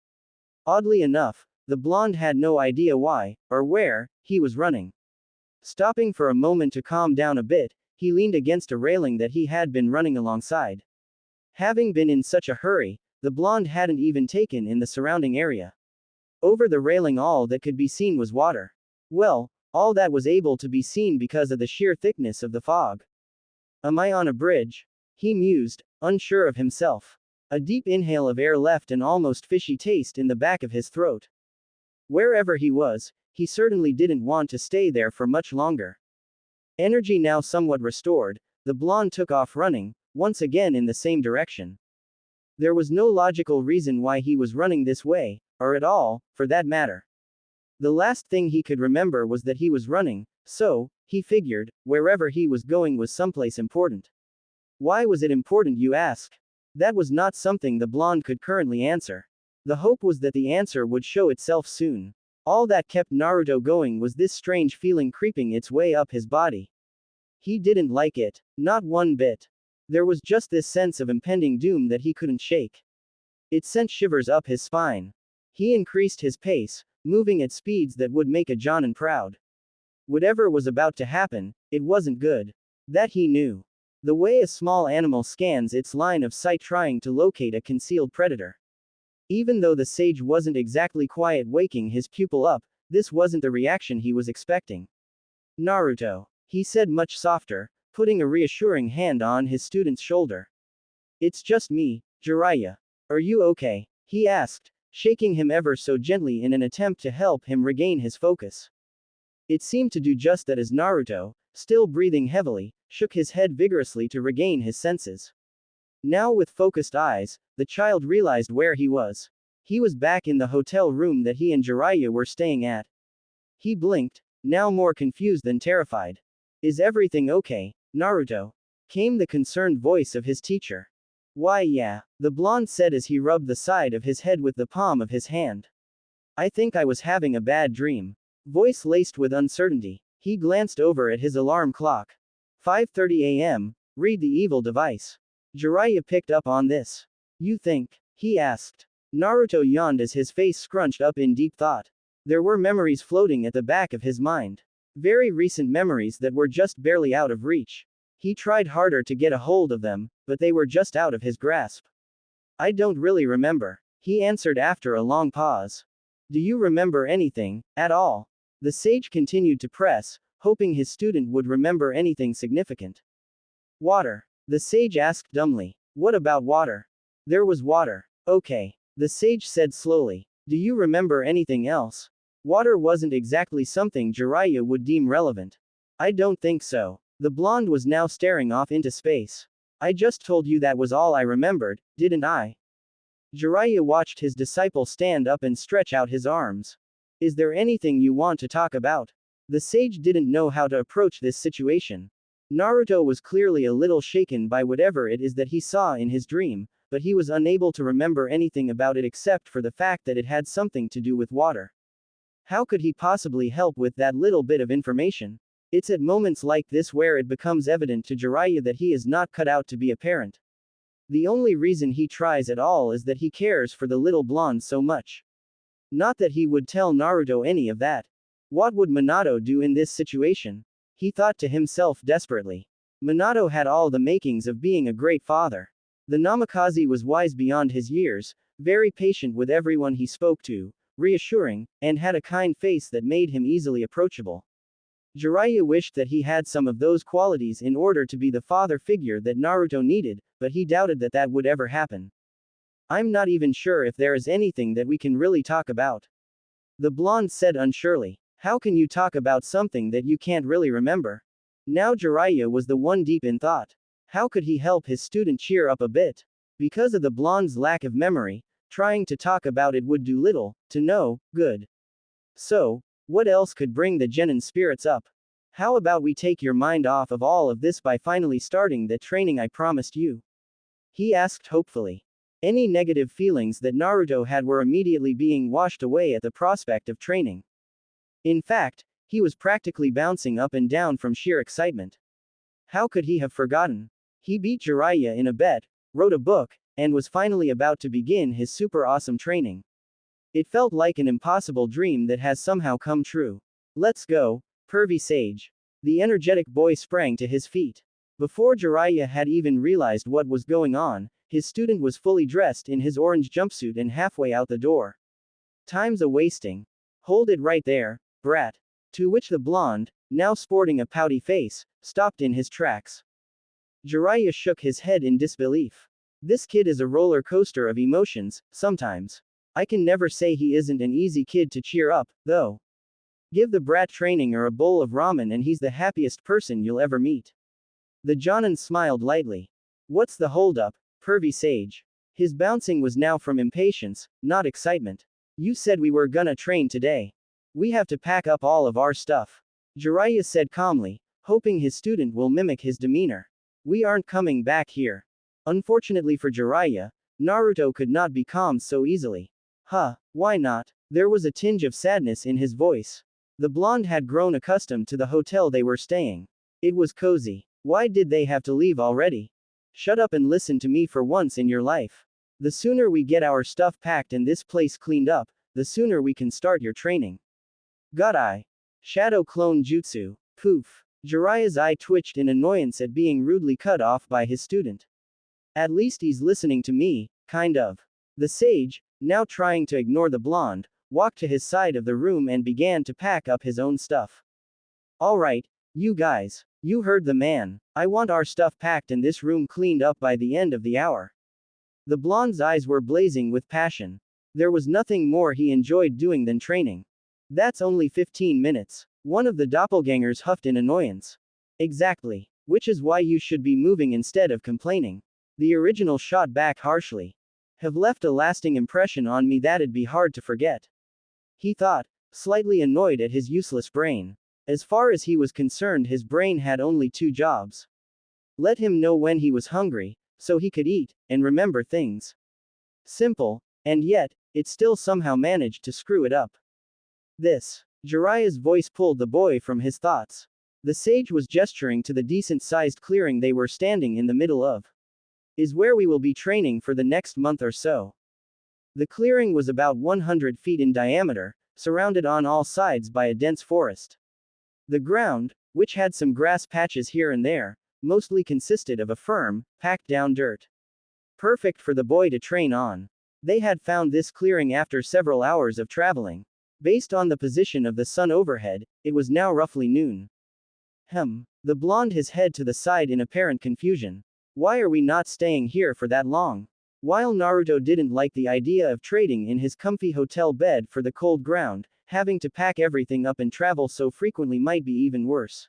[SPEAKER 1] Oddly enough, the blonde had no idea why, or where, he was running. Stopping for a moment to calm down a bit, he leaned against a railing that he had been running alongside. Having been in such a hurry, the blonde hadn't even taken in the surrounding area. Over the railing all that could be seen was water. Well, all that was able to be seen because of the sheer thickness of the fog. Am I on a bridge? He mused, unsure of himself. A deep inhale of air left an almost fishy taste in the back of his throat. Wherever he was, he certainly didn't want to stay there for much longer. Energy now somewhat restored, the blonde took off running, once again in the same direction. There was no logical reason why he was running this way, or at all, for that matter. The last thing he could remember was that he was running, so, he figured, wherever he was going was someplace important. Why was it important, you ask? That was not something the blonde could currently answer. The hope was that the answer would show itself soon. All that kept Naruto going was this strange feeling creeping its way up his body. He didn't like it, not one bit. There was just this sense of impending doom that he couldn't shake. It sent shivers up his spine. He increased his pace, moving at speeds that would make a Jonin proud. Whatever was about to happen, it wasn't good. That he knew. The way a small animal scans its line of sight trying to locate a concealed predator. Even though the sage wasn't exactly quiet waking his pupil up, this wasn't the reaction he was expecting. Naruto, he said much softer, putting a reassuring hand on his student's shoulder. It's just me, Jiraiya. Are you okay? He asked, shaking him ever so gently in an attempt to help him regain his focus. It seemed to do just that as Naruto, still breathing heavily, shook his head vigorously to regain his senses. Now with focused eyes, the child realized where he was. He was back in the hotel room that he and Jiraiya were staying at. He blinked, now more confused than terrified. Is everything okay, Naruto? Came the concerned voice of his teacher. Why yeah, the blonde said as he rubbed the side of his head with the palm of his hand. I think I was having a bad dream. Voice laced with uncertainty. He glanced over at his alarm clock. 5:30 a.m., read the evil device. Jiraiya picked up on this. You think? He asked. Naruto yawned as his face scrunched up in deep thought. There were memories floating at the back of his mind. Very recent memories that were just barely out of reach. He tried harder to get a hold of them, but they were just out of his grasp. I don't really remember, he answered after a long pause. Do you remember anything, at all? The sage continued to press, hoping his student would remember anything significant. Water. The sage asked dumbly. What about water? There was water. Okay. The sage said slowly. Do you remember anything else? Water wasn't exactly something Jiraiya would deem relevant. I don't think so. The blonde was now staring off into space. I just told you that was all I remembered, didn't I? Jiraiya watched his disciple stand up and stretch out his arms. Is there anything you want to talk about? The sage didn't know how to approach this situation. Naruto was clearly a little shaken by whatever it is that he saw in his dream, but he was unable to remember anything about it except for the fact that it had something to do with water. How could he possibly help with that little bit of information? It's at moments like this where it becomes evident to Jiraiya that he is not cut out to be a parent. The only reason he tries at all is that he cares for the little blonde so much. Not that he would tell Naruto any of that. What would Minato do in this situation? He thought to himself desperately. Minato had all the makings of being a great father. The Namikaze was wise beyond his years, very patient with everyone he spoke to, reassuring, and had a kind face that made him easily approachable. Jiraiya wished that he had some of those qualities in order to be the father figure that Naruto needed, but he doubted that that would ever happen. I'm not even sure if there is anything that we can really talk about. The blonde said unsurely. How can you talk about something that you can't really remember? Now Jiraiya was the one deep in thought. How could he help his student cheer up a bit? Because of the blonde's lack of memory, trying to talk about it would do little, to no good. So, what else could bring the genin spirits up? How about we take your mind off of all of this by finally starting that training I promised you? He asked hopefully. Any negative feelings that Naruto had were immediately being washed away at the prospect of training. In fact, He was practically bouncing up and down from sheer excitement. How could he have forgotten? He beat Jiraiya in a bet, wrote a book, and was finally about to begin his super awesome training. It felt like an impossible dream that has somehow come true. Let's go, pervy sage. The energetic boy sprang to his feet. Before Jiraiya had even realized what was going on, his student was fully dressed in his orange jumpsuit and halfway out the door. Time's a wasting. Hold it right there, brat. To which the blonde, now sporting a pouty face, stopped in his tracks. Jiraiya shook his head in disbelief. This kid is a roller coaster of emotions, sometimes. I can never say he isn't an easy kid to cheer up, though. Give the brat training or a bowl of ramen and he's the happiest person you'll ever meet. The Jonin smiled lightly. What's the holdup, pervy sage? His bouncing was now from impatience, not excitement. You said we were gonna train today. We have to pack up all of our stuff. Jiraiya said calmly, hoping his student will mimic his demeanor. We aren't coming back here. Unfortunately for Jiraiya, Naruto could not be calmed so easily. Huh, why not? There was a tinge of sadness in his voice. The blonde had grown accustomed to the hotel they were staying. It was cozy. Why did they have to leave already? Shut up and listen to me for once in your life. The sooner we get our stuff packed and this place cleaned up, the sooner we can start your training. Got I. Shadow clone jutsu. Poof. Jiraiya's eye twitched in annoyance at being rudely cut off by his student. At least he's listening to me, kind of. The sage, now trying to ignore the blonde, walked to his side of the room and began to pack up his own stuff. Alright, you guys. You heard the man. I want our stuff packed and this room cleaned up by the end of the hour. The blonde's eyes were blazing with passion. There was nothing more he enjoyed doing than training. That's only 15 minutes. One of the doppelgangers huffed in annoyance. Exactly. Which is why you should be moving instead of complaining. The original shot back harshly. Have left a lasting impression on me that'd be hard to forget. He thought, slightly annoyed at his useless brain. As far as he was concerned, his brain had only two jobs. Let him know when he was hungry, so he could eat, and remember things. Simple, and yet, it still somehow managed to screw it up. This. Jiraiya's voice pulled the boy from his thoughts. The sage was gesturing to the decent-sized clearing they were standing in the middle of. Is where we will be training for the next month or so. The clearing was about 100 feet in diameter, surrounded on all sides by a dense forest. The ground, which had some grass patches here and there, mostly consisted of a firm, packed-down dirt. Perfect for the boy to train on. They had found this clearing after several hours of traveling. Based on the position of the sun overhead, it was now roughly noon. The blonde his head to the side in apparent confusion. Why are we not staying here for that long? While Naruto didn't like the idea of trading in his comfy hotel bed for the cold ground, having to pack everything up and travel so frequently might be even worse.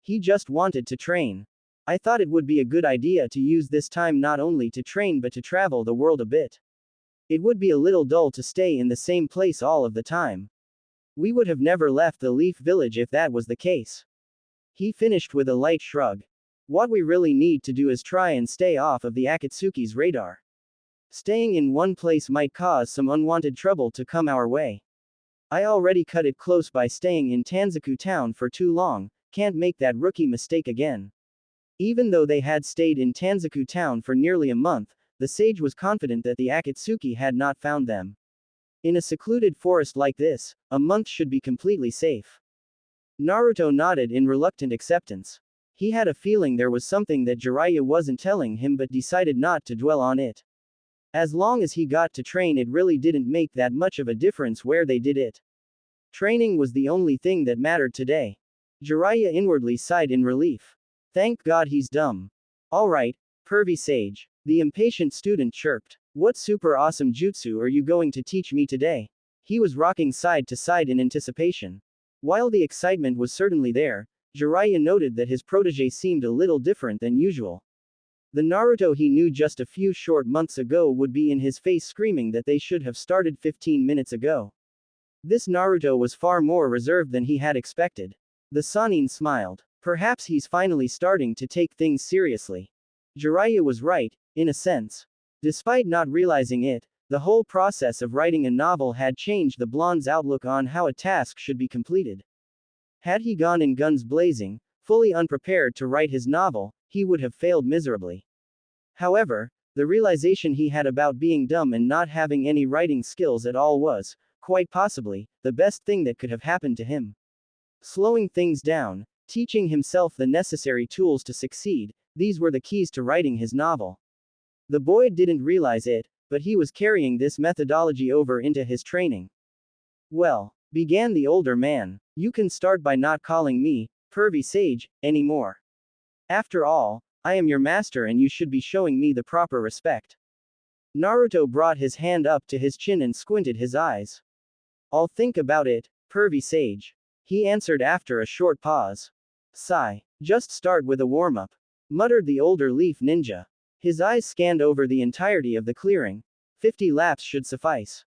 [SPEAKER 1] He just wanted to train. I thought it would be a good idea to use this time not only to train but to travel the world a bit. It would be a little dull to stay in the same place all of the time. We would have never left the Leaf Village if that was the case. He finished with a light shrug. What we really need to do is try and stay off of the Akatsuki's radar. Staying in one place might cause some unwanted trouble to come our way. I already cut it close by staying in Tanzaku town for too long, can't make that rookie mistake again. Even though they had stayed in Tanzaku town for nearly a month, the sage was confident that the Akatsuki had not found them. In a secluded forest like this, a month should be completely safe. Naruto nodded in reluctant acceptance. He had a feeling there was something that Jiraiya wasn't telling him but decided not to dwell on it. As long as he got to train, it really didn't make that much of a difference where they did it. Training was the only thing that mattered today. Jiraiya inwardly sighed in relief. Thank God he's dumb. Alright, pervy sage. The impatient student chirped. What super awesome jutsu are you going to teach me today? He was rocking side to side in anticipation. While the excitement was certainly there, Jiraiya noted that his protege seemed a little different than usual. The Naruto he knew just a few short months ago would be in his face screaming that they should have started 15 minutes ago. This Naruto was far more reserved than he had expected. The Sannin smiled. Perhaps he's finally starting to take things seriously. Jiraiya was right, in a sense. Despite not realizing it, the whole process of writing a novel had changed the blonde's outlook on how a task should be completed. Had he gone in guns blazing, fully unprepared to write his novel, he would have failed miserably. However, the realization he had about being dumb and not having any writing skills at all was, quite possibly, the best thing that could have happened to him. Slowing things down, teaching himself the necessary tools to succeed, these were the keys to writing his novel. The boy didn't realize it, but he was carrying this methodology over into his training. Well, began the older man, you can start by not calling me, pervy sage, anymore. After all, I am your master and you should be showing me the proper respect. Naruto brought his hand up to his chin and squinted his eyes. I'll think about it, pervy sage. He answered after a short pause. Sigh. Just start with a warm-up, muttered the older leaf ninja. His eyes scanned over the entirety of the clearing. 50 laps should suffice.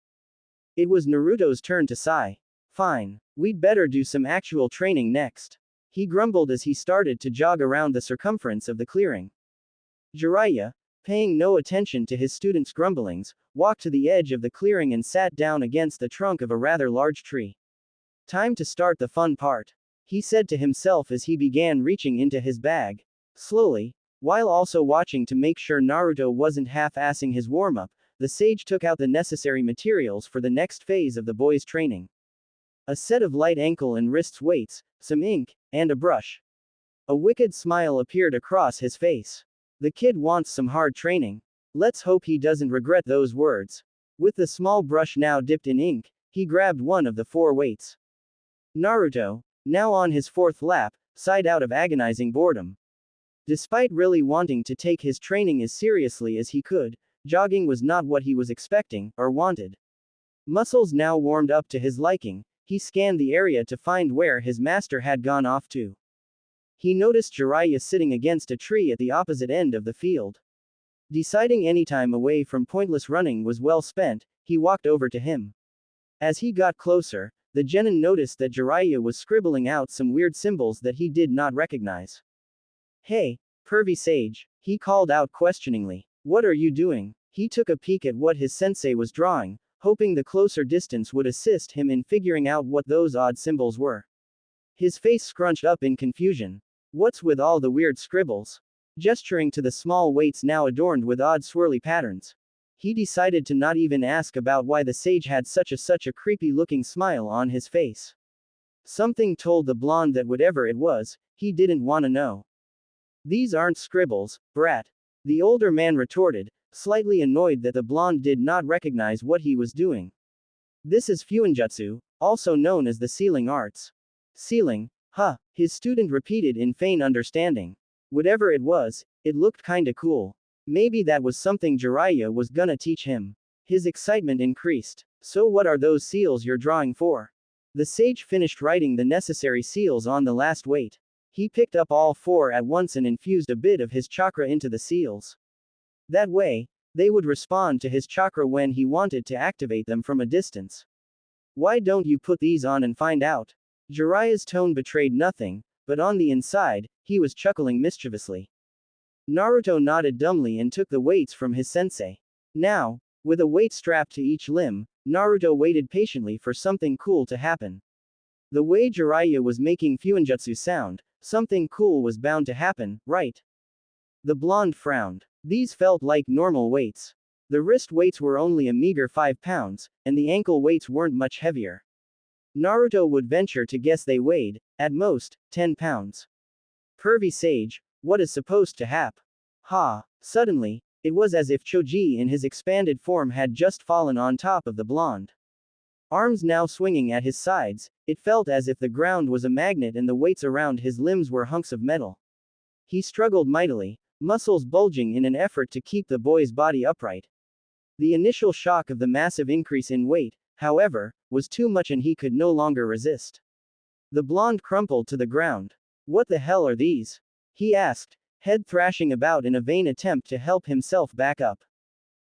[SPEAKER 1] It was Naruto's turn to sigh. Fine. We'd better do some actual training next. He grumbled as he started to jog around the circumference of the clearing. Jiraiya, paying no attention to his student's grumblings, walked to the edge of the clearing and sat down against the trunk of a rather large tree. Time to start the fun part, he said to himself as he began reaching into his bag. Slowly, while also watching to make sure Naruto wasn't half-assing his warm-up, the sage took out the necessary materials for the next phase of the boy's training. A set of light ankle and wrists weights, some ink, and a brush. A wicked smile appeared across his face. The kid wants some hard training. Let's hope he doesn't regret those words. With the small brush now dipped in ink, he grabbed one of the 4 weights. Naruto, now on his 4th lap, sighed out of agonizing boredom. Despite really wanting to take his training as seriously as he could, jogging was not what he was expecting, or wanted. Muscles now warmed up to his liking, he scanned the area to find where his master had gone off to. He noticed Jiraiya sitting against a tree at the opposite end of the field. Deciding any time away from pointless running was well spent, he walked over to him. As he got closer, the genin noticed that Jiraiya was scribbling out some weird symbols that he did not recognize. Hey, pervy sage, he called out questioningly. What are you doing? He took a peek at what his sensei was drawing, hoping the closer distance would assist him in figuring out what those odd symbols were. His face scrunched up in confusion. What's with all the weird scribbles? Gesturing to the small weights now adorned with odd swirly patterns. He decided to not even ask about why the sage had such a creepy-looking smile on his face. Something told the blonde that whatever it was, he didn't want to know. These aren't scribbles, brat. The older man retorted, slightly annoyed that the blonde did not recognize what he was doing. This is Fuinjutsu, also known as the sealing arts. Sealing, huh, his student repeated in feigned understanding. Whatever it was, it looked kinda cool. Maybe that was something Jiraiya was gonna teach him. His excitement increased. So what are those seals you're drawing for? The sage finished writing the necessary seals on the last weight. He picked up all 4 at once and infused a bit of his chakra into the seals. That way, they would respond to his chakra when he wanted to activate them from a distance. Why don't you put these on and find out? Jiraiya's tone betrayed nothing, but on the inside, he was chuckling mischievously. Naruto nodded dumbly and took the weights from his sensei. Now, with a weight strapped to each limb, Naruto waited patiently for something cool to happen. The way Jiraiya was making Fuinjutsu sound, something cool was bound to happen, right? The blonde frowned. These felt like normal weights. The wrist weights were only a meager 5 pounds, and the ankle weights weren't much heavier. Naruto would venture to guess they weighed, at most, 10 pounds. Pervy sage, what is supposed to happen? Ha! Suddenly, it was as if Choji in his expanded form had just fallen on top of the blonde. Arms now swinging at his sides, it felt as if the ground was a magnet and the weights around his limbs were hunks of metal. He struggled mightily, muscles bulging in an effort to keep the boy's body upright. The initial shock of the massive increase in weight, however, was too much and he could no longer resist. The blonde crumpled to the ground. What the hell are these? He asked, head thrashing about in a vain attempt to help himself back up.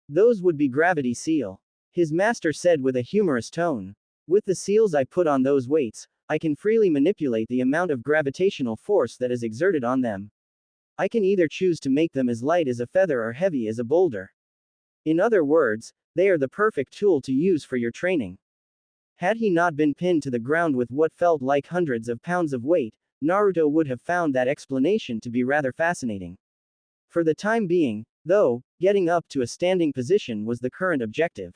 [SPEAKER 1] Those would be gravity seal. His master said with a humorous tone. With the seals I put on those weights, I can freely manipulate the amount of gravitational force that is exerted on them. I can either choose to make them as light as a feather or heavy as a boulder. In other words, they are the perfect tool to use for your training. Had he not been pinned to the ground with what felt like hundreds of pounds of weight, Naruto would have found that explanation to be rather fascinating. For the time being, though, getting up to a standing position was the current objective.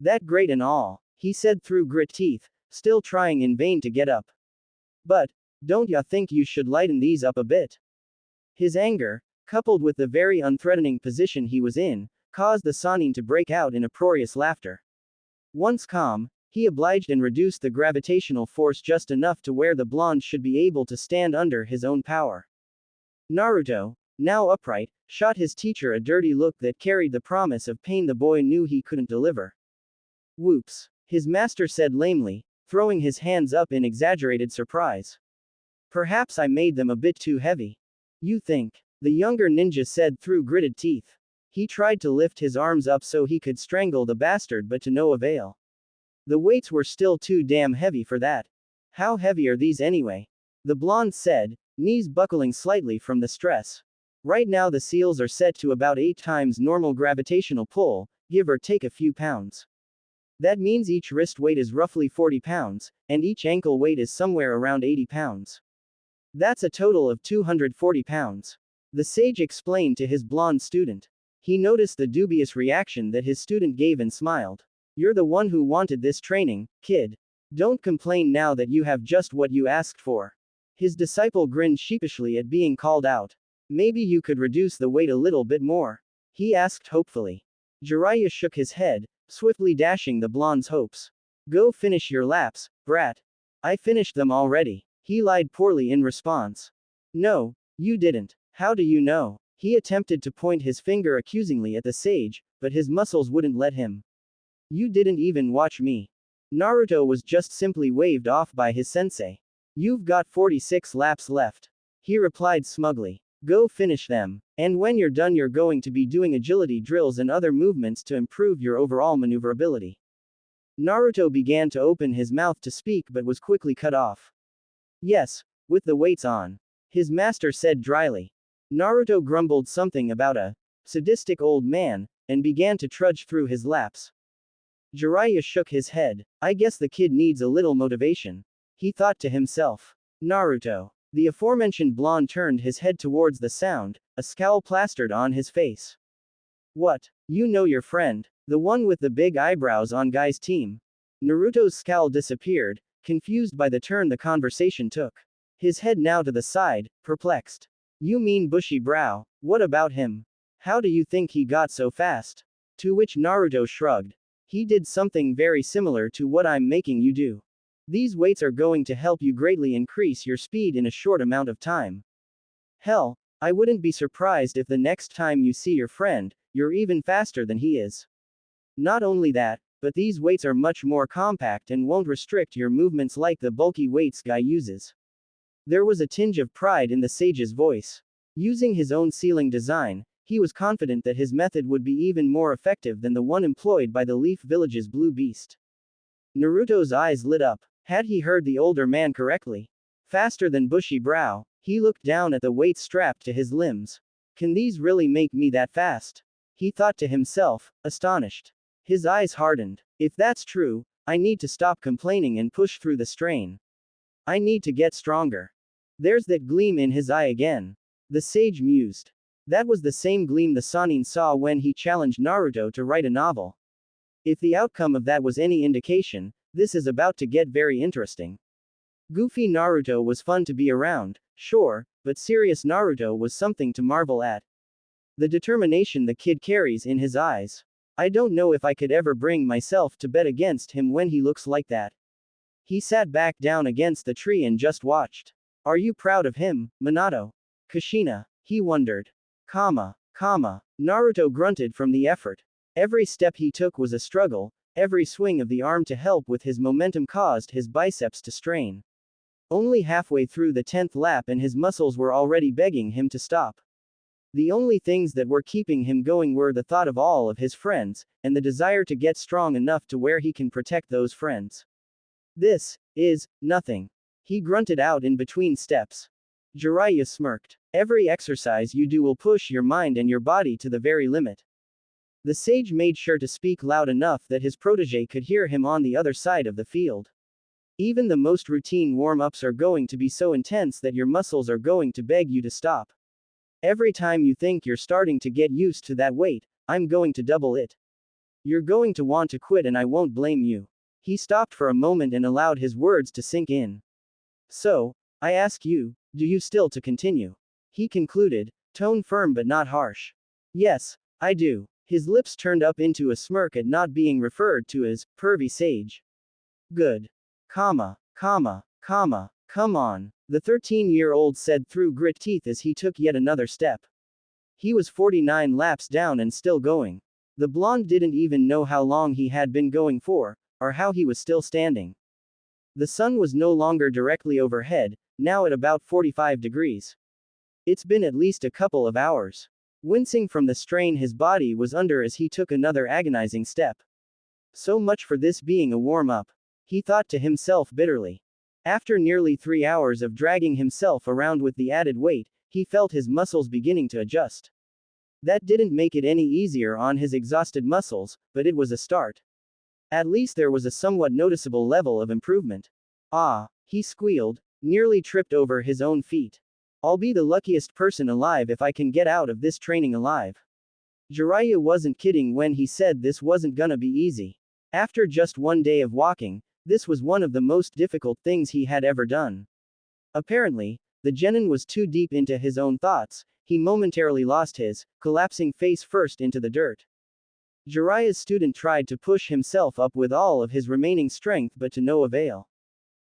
[SPEAKER 1] That great and all, he said through grit teeth, still trying in vain to get up. But, don't ya think you should lighten these up a bit? His anger, coupled with the very unthreatening position he was in, caused the Sannin to break out in uproarious laughter. Once calm, he obliged and reduced the gravitational force just enough to where the blonde should be able to stand under his own power. Naruto, now upright, shot his teacher a dirty look that carried the promise of pain the boy knew he couldn't deliver. Whoops, his master said lamely, throwing his hands up in exaggerated surprise. Perhaps I made them a bit too heavy. You think? The younger ninja said through gritted teeth. He tried to lift his arms up so he could strangle the bastard, but to no avail. The weights were still too damn heavy for that. How heavy are these anyway? The blonde said, knees buckling slightly from the stress. Right now the seals are set to about 8 times normal gravitational pull, give or take a few pounds. That means each wrist weight is roughly 40 pounds, and each ankle weight is somewhere around 80 pounds. That's a total of 240 pounds. The sage explained to his blonde student. He noticed the dubious reaction that his student gave and smiled. You're the one who wanted this training, kid. Don't complain now that you have just what you asked for. His disciple grinned sheepishly at being called out. Maybe you could reduce the weight a little bit more? He asked hopefully. Jiraiya shook his head, swiftly dashing the blonde's hopes. Go finish your laps, brat. I finished them already. He lied poorly in response. No, you didn't. How do you know? He attempted to point his finger accusingly at the sage, but his muscles wouldn't let him. You didn't even watch me. Naruto was just simply waved off by his sensei. You've got 46 laps left. He replied smugly. Go finish them. And when you're done you're going to be doing agility drills and other movements to improve your overall maneuverability. Naruto began to open his mouth to speak but was quickly cut off. Yes, with the weights on. His master said dryly. Naruto grumbled something about a sadistic old man, and began to trudge through his laps. Jiraiya shook his head. I guess the kid needs a little motivation. He thought to himself. Naruto. The aforementioned blonde turned his head towards the sound, a scowl plastered on his face. What? You know your friend, the one with the big eyebrows on Guy's team? Naruto's scowl disappeared, confused by the turn the conversation took. His head now to the side, perplexed. You mean Bushy Brow? What about him? How do you think he got so fast? To which Naruto shrugged. He did something very similar to what I'm making you do. These weights are going to help you greatly increase your speed in a short amount of time. Hell, I wouldn't be surprised if the next time you see your friend, you're even faster than he is. Not only that, but these weights are much more compact and won't restrict your movements like the bulky weights Guy uses. There was a tinge of pride in the sage's voice. Using his own ceiling design, he was confident that his method would be even more effective than the one employed by the Leaf Village's blue beast. Naruto's eyes lit up. Had he heard the older man correctly? Faster than Bushy Brow, he looked down at the weights strapped to his limbs. Can these really make me that fast? He thought to himself, astonished. His eyes hardened. If that's true, I need to stop complaining and push through the strain. I need to get stronger. There's that gleam in his eye again. The sage mused. That was the same gleam the Sannin saw when he challenged Naruto to write a novel. If the outcome of that was any indication, this is about to get very interesting. Goofy Naruto was fun to be around, sure, but serious Naruto was something to marvel at. The determination the kid carries in his eyes. I don't know if I could ever bring myself to bet against him when he looks like that. He sat back down against the tree and just watched. Are you proud of him, Minato? Kushina, he wondered. Naruto grunted from the effort. Every step he took was a struggle, every swing of the arm to help with his momentum caused his biceps to strain. Only halfway through the 10th lap and his muscles were already begging him to stop. The only things that were keeping him going were the thought of all of his friends, and the desire to get strong enough to where he can protect those friends. This is nothing. He grunted out in between steps. Jiraiya smirked. Every exercise you do will push your mind and your body to the very limit. The sage made sure to speak loud enough that his protege could hear him on the other side of the field. Even the most routine warm-ups are going to be so intense that your muscles are going to beg you to stop. Every time you think you're starting to get used to that weight, I'm going to double it. You're going to want to quit and I won't blame you. He stopped for a moment and allowed his words to sink in. So, I ask you, do you still to continue? He concluded, tone firm but not harsh. Yes, I do. His lips turned up into a smirk at not being referred to as pervy sage. Good. Come on, the 13-year-old said through grit teeth as he took yet another step. He was 49 laps down and still going. The blonde didn't even know how long he had been going for, or how he was still standing. The sun was no longer directly overhead, now at about 45 degrees. It's been at least a couple of hours. Wincing from the strain his body was under as he took another agonizing step. So much for this being a warm-up. He thought to himself bitterly. After nearly 3 hours of dragging himself around with the added weight, he felt his muscles beginning to adjust. That didn't make it any easier on his exhausted muscles, but it was a start. At least there was a somewhat noticeable level of improvement. Ah, he squealed, nearly tripped over his own feet. I'll be the luckiest person alive if I can get out of this training alive. Jiraiya wasn't kidding when he said this wasn't gonna be easy. After just one day of walking, this was one of the most difficult things he had ever done. Apparently, the genin was too deep into his own thoughts, he momentarily lost his, collapsing face first into the dirt. Jiraiya's student tried to push himself up with all of his remaining strength but to no avail.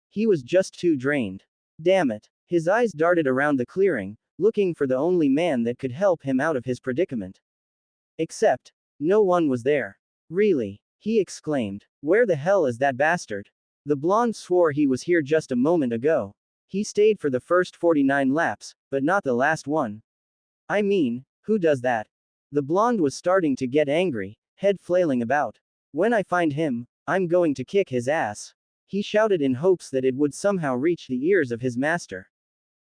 [SPEAKER 1] He was just too drained. Damn it. His eyes darted around the clearing, looking for the only man that could help him out of his predicament. Except, no one was there. Really? He exclaimed. Where the hell is that bastard? The blonde swore he was here just a moment ago. He stayed for the first 49 laps, but not the last one. I mean, who does that? The blonde was starting to get angry, head flailing about. When I find him, I'm going to kick his ass. He shouted in hopes that it would somehow reach the ears of his master.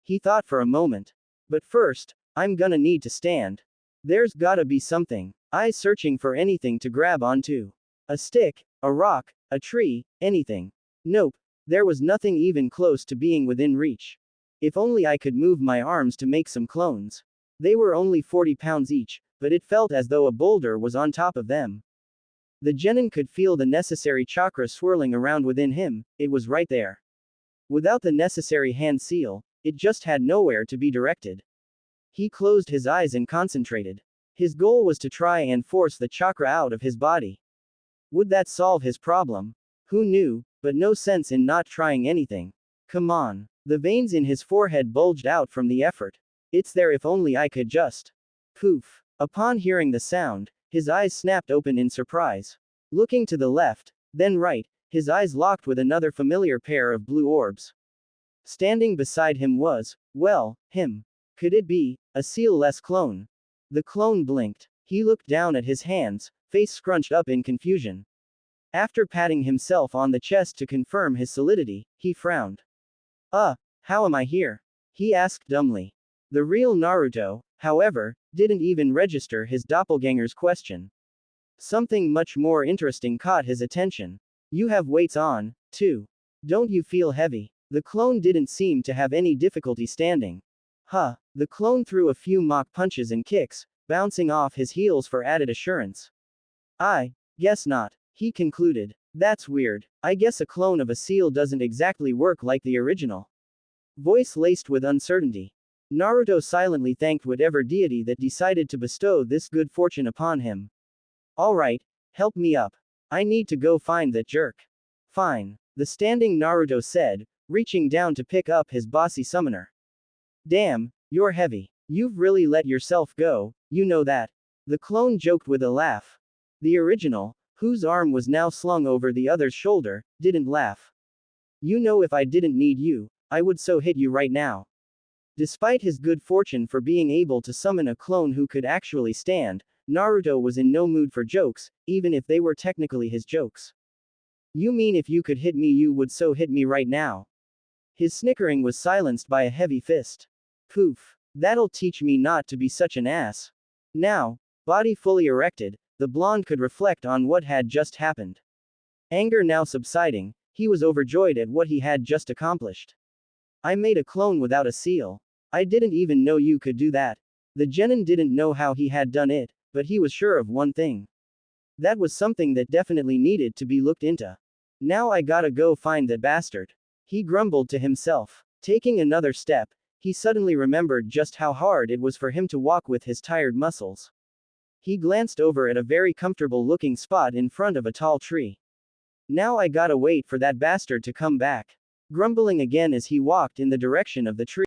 [SPEAKER 1] He thought for a moment. But first, I'm gonna need to stand. There's gotta be something. Eyes searching for anything to grab onto. A stick, a rock, a tree, anything. Nope, there was nothing even close to being within reach. If only I could move my arms to make some clones. They were only 40 pounds each, but it felt as though a boulder was on top of them. The genin could feel the necessary chakra swirling around within him, it was right there. Without the necessary hand seal, it just had nowhere to be directed. He closed his eyes and concentrated. His goal was to try and force the chakra out of his body. Would that solve his problem? Who knew, but no sense in not trying anything. Come on. The veins in his forehead bulged out from the effort. It's there if only I could just. Poof. Upon hearing the sound, his eyes snapped open in surprise. Looking to the left, then right, his eyes locked with another familiar pair of blue orbs. Standing beside him was, well, him. Could it be a seal-less clone? The clone blinked. He looked down at his hands, face scrunched up in confusion. After patting himself on the chest to confirm his solidity, he frowned. How am I here? He asked dumbly. The real Naruto, however, didn't even register his doppelganger's question. Something much more interesting caught his attention. You have weights on, too. Don't you feel heavy? The clone didn't seem to have any difficulty standing. The clone threw a few mock punches and kicks, bouncing off his heels for added assurance. I guess not, he concluded. That's weird. I guess a clone of a seal doesn't exactly work like the original. Voice laced with uncertainty. Naruto silently thanked whatever deity that decided to bestow this good fortune upon him. Alright, help me up. I need to go find that jerk. Fine. The standing Naruto said, reaching down to pick up his bossy summoner. Damn, you're heavy. You've really let yourself go, you know that. The clone joked with a laugh. The original, whose arm was now slung over the other's shoulder, didn't laugh. You know if I didn't need you, I would so hit you right now. Despite his good fortune for being able to summon a clone who could actually stand, Naruto was in no mood for jokes, even if they were technically his jokes. You mean if you could hit me you would so hit me right now? His snickering was silenced by a heavy fist. Poof. That'll teach me not to be such an ass. Now, body fully erected, the blonde could reflect on what had just happened. Anger now subsiding, he was overjoyed at what he had just accomplished. I made a clone without a seal. I didn't even know you could do that. The genin didn't know how he had done it, but he was sure of one thing. That was something that definitely needed to be looked into. Now I gotta go find that bastard. He grumbled to himself. Taking another step, he suddenly remembered just how hard it was for him to walk with his tired muscles. He glanced over at a very comfortable looking spot in front of a tall tree. Now I gotta wait for that bastard to come back. Grumbling again as he walked in the direction of the tree.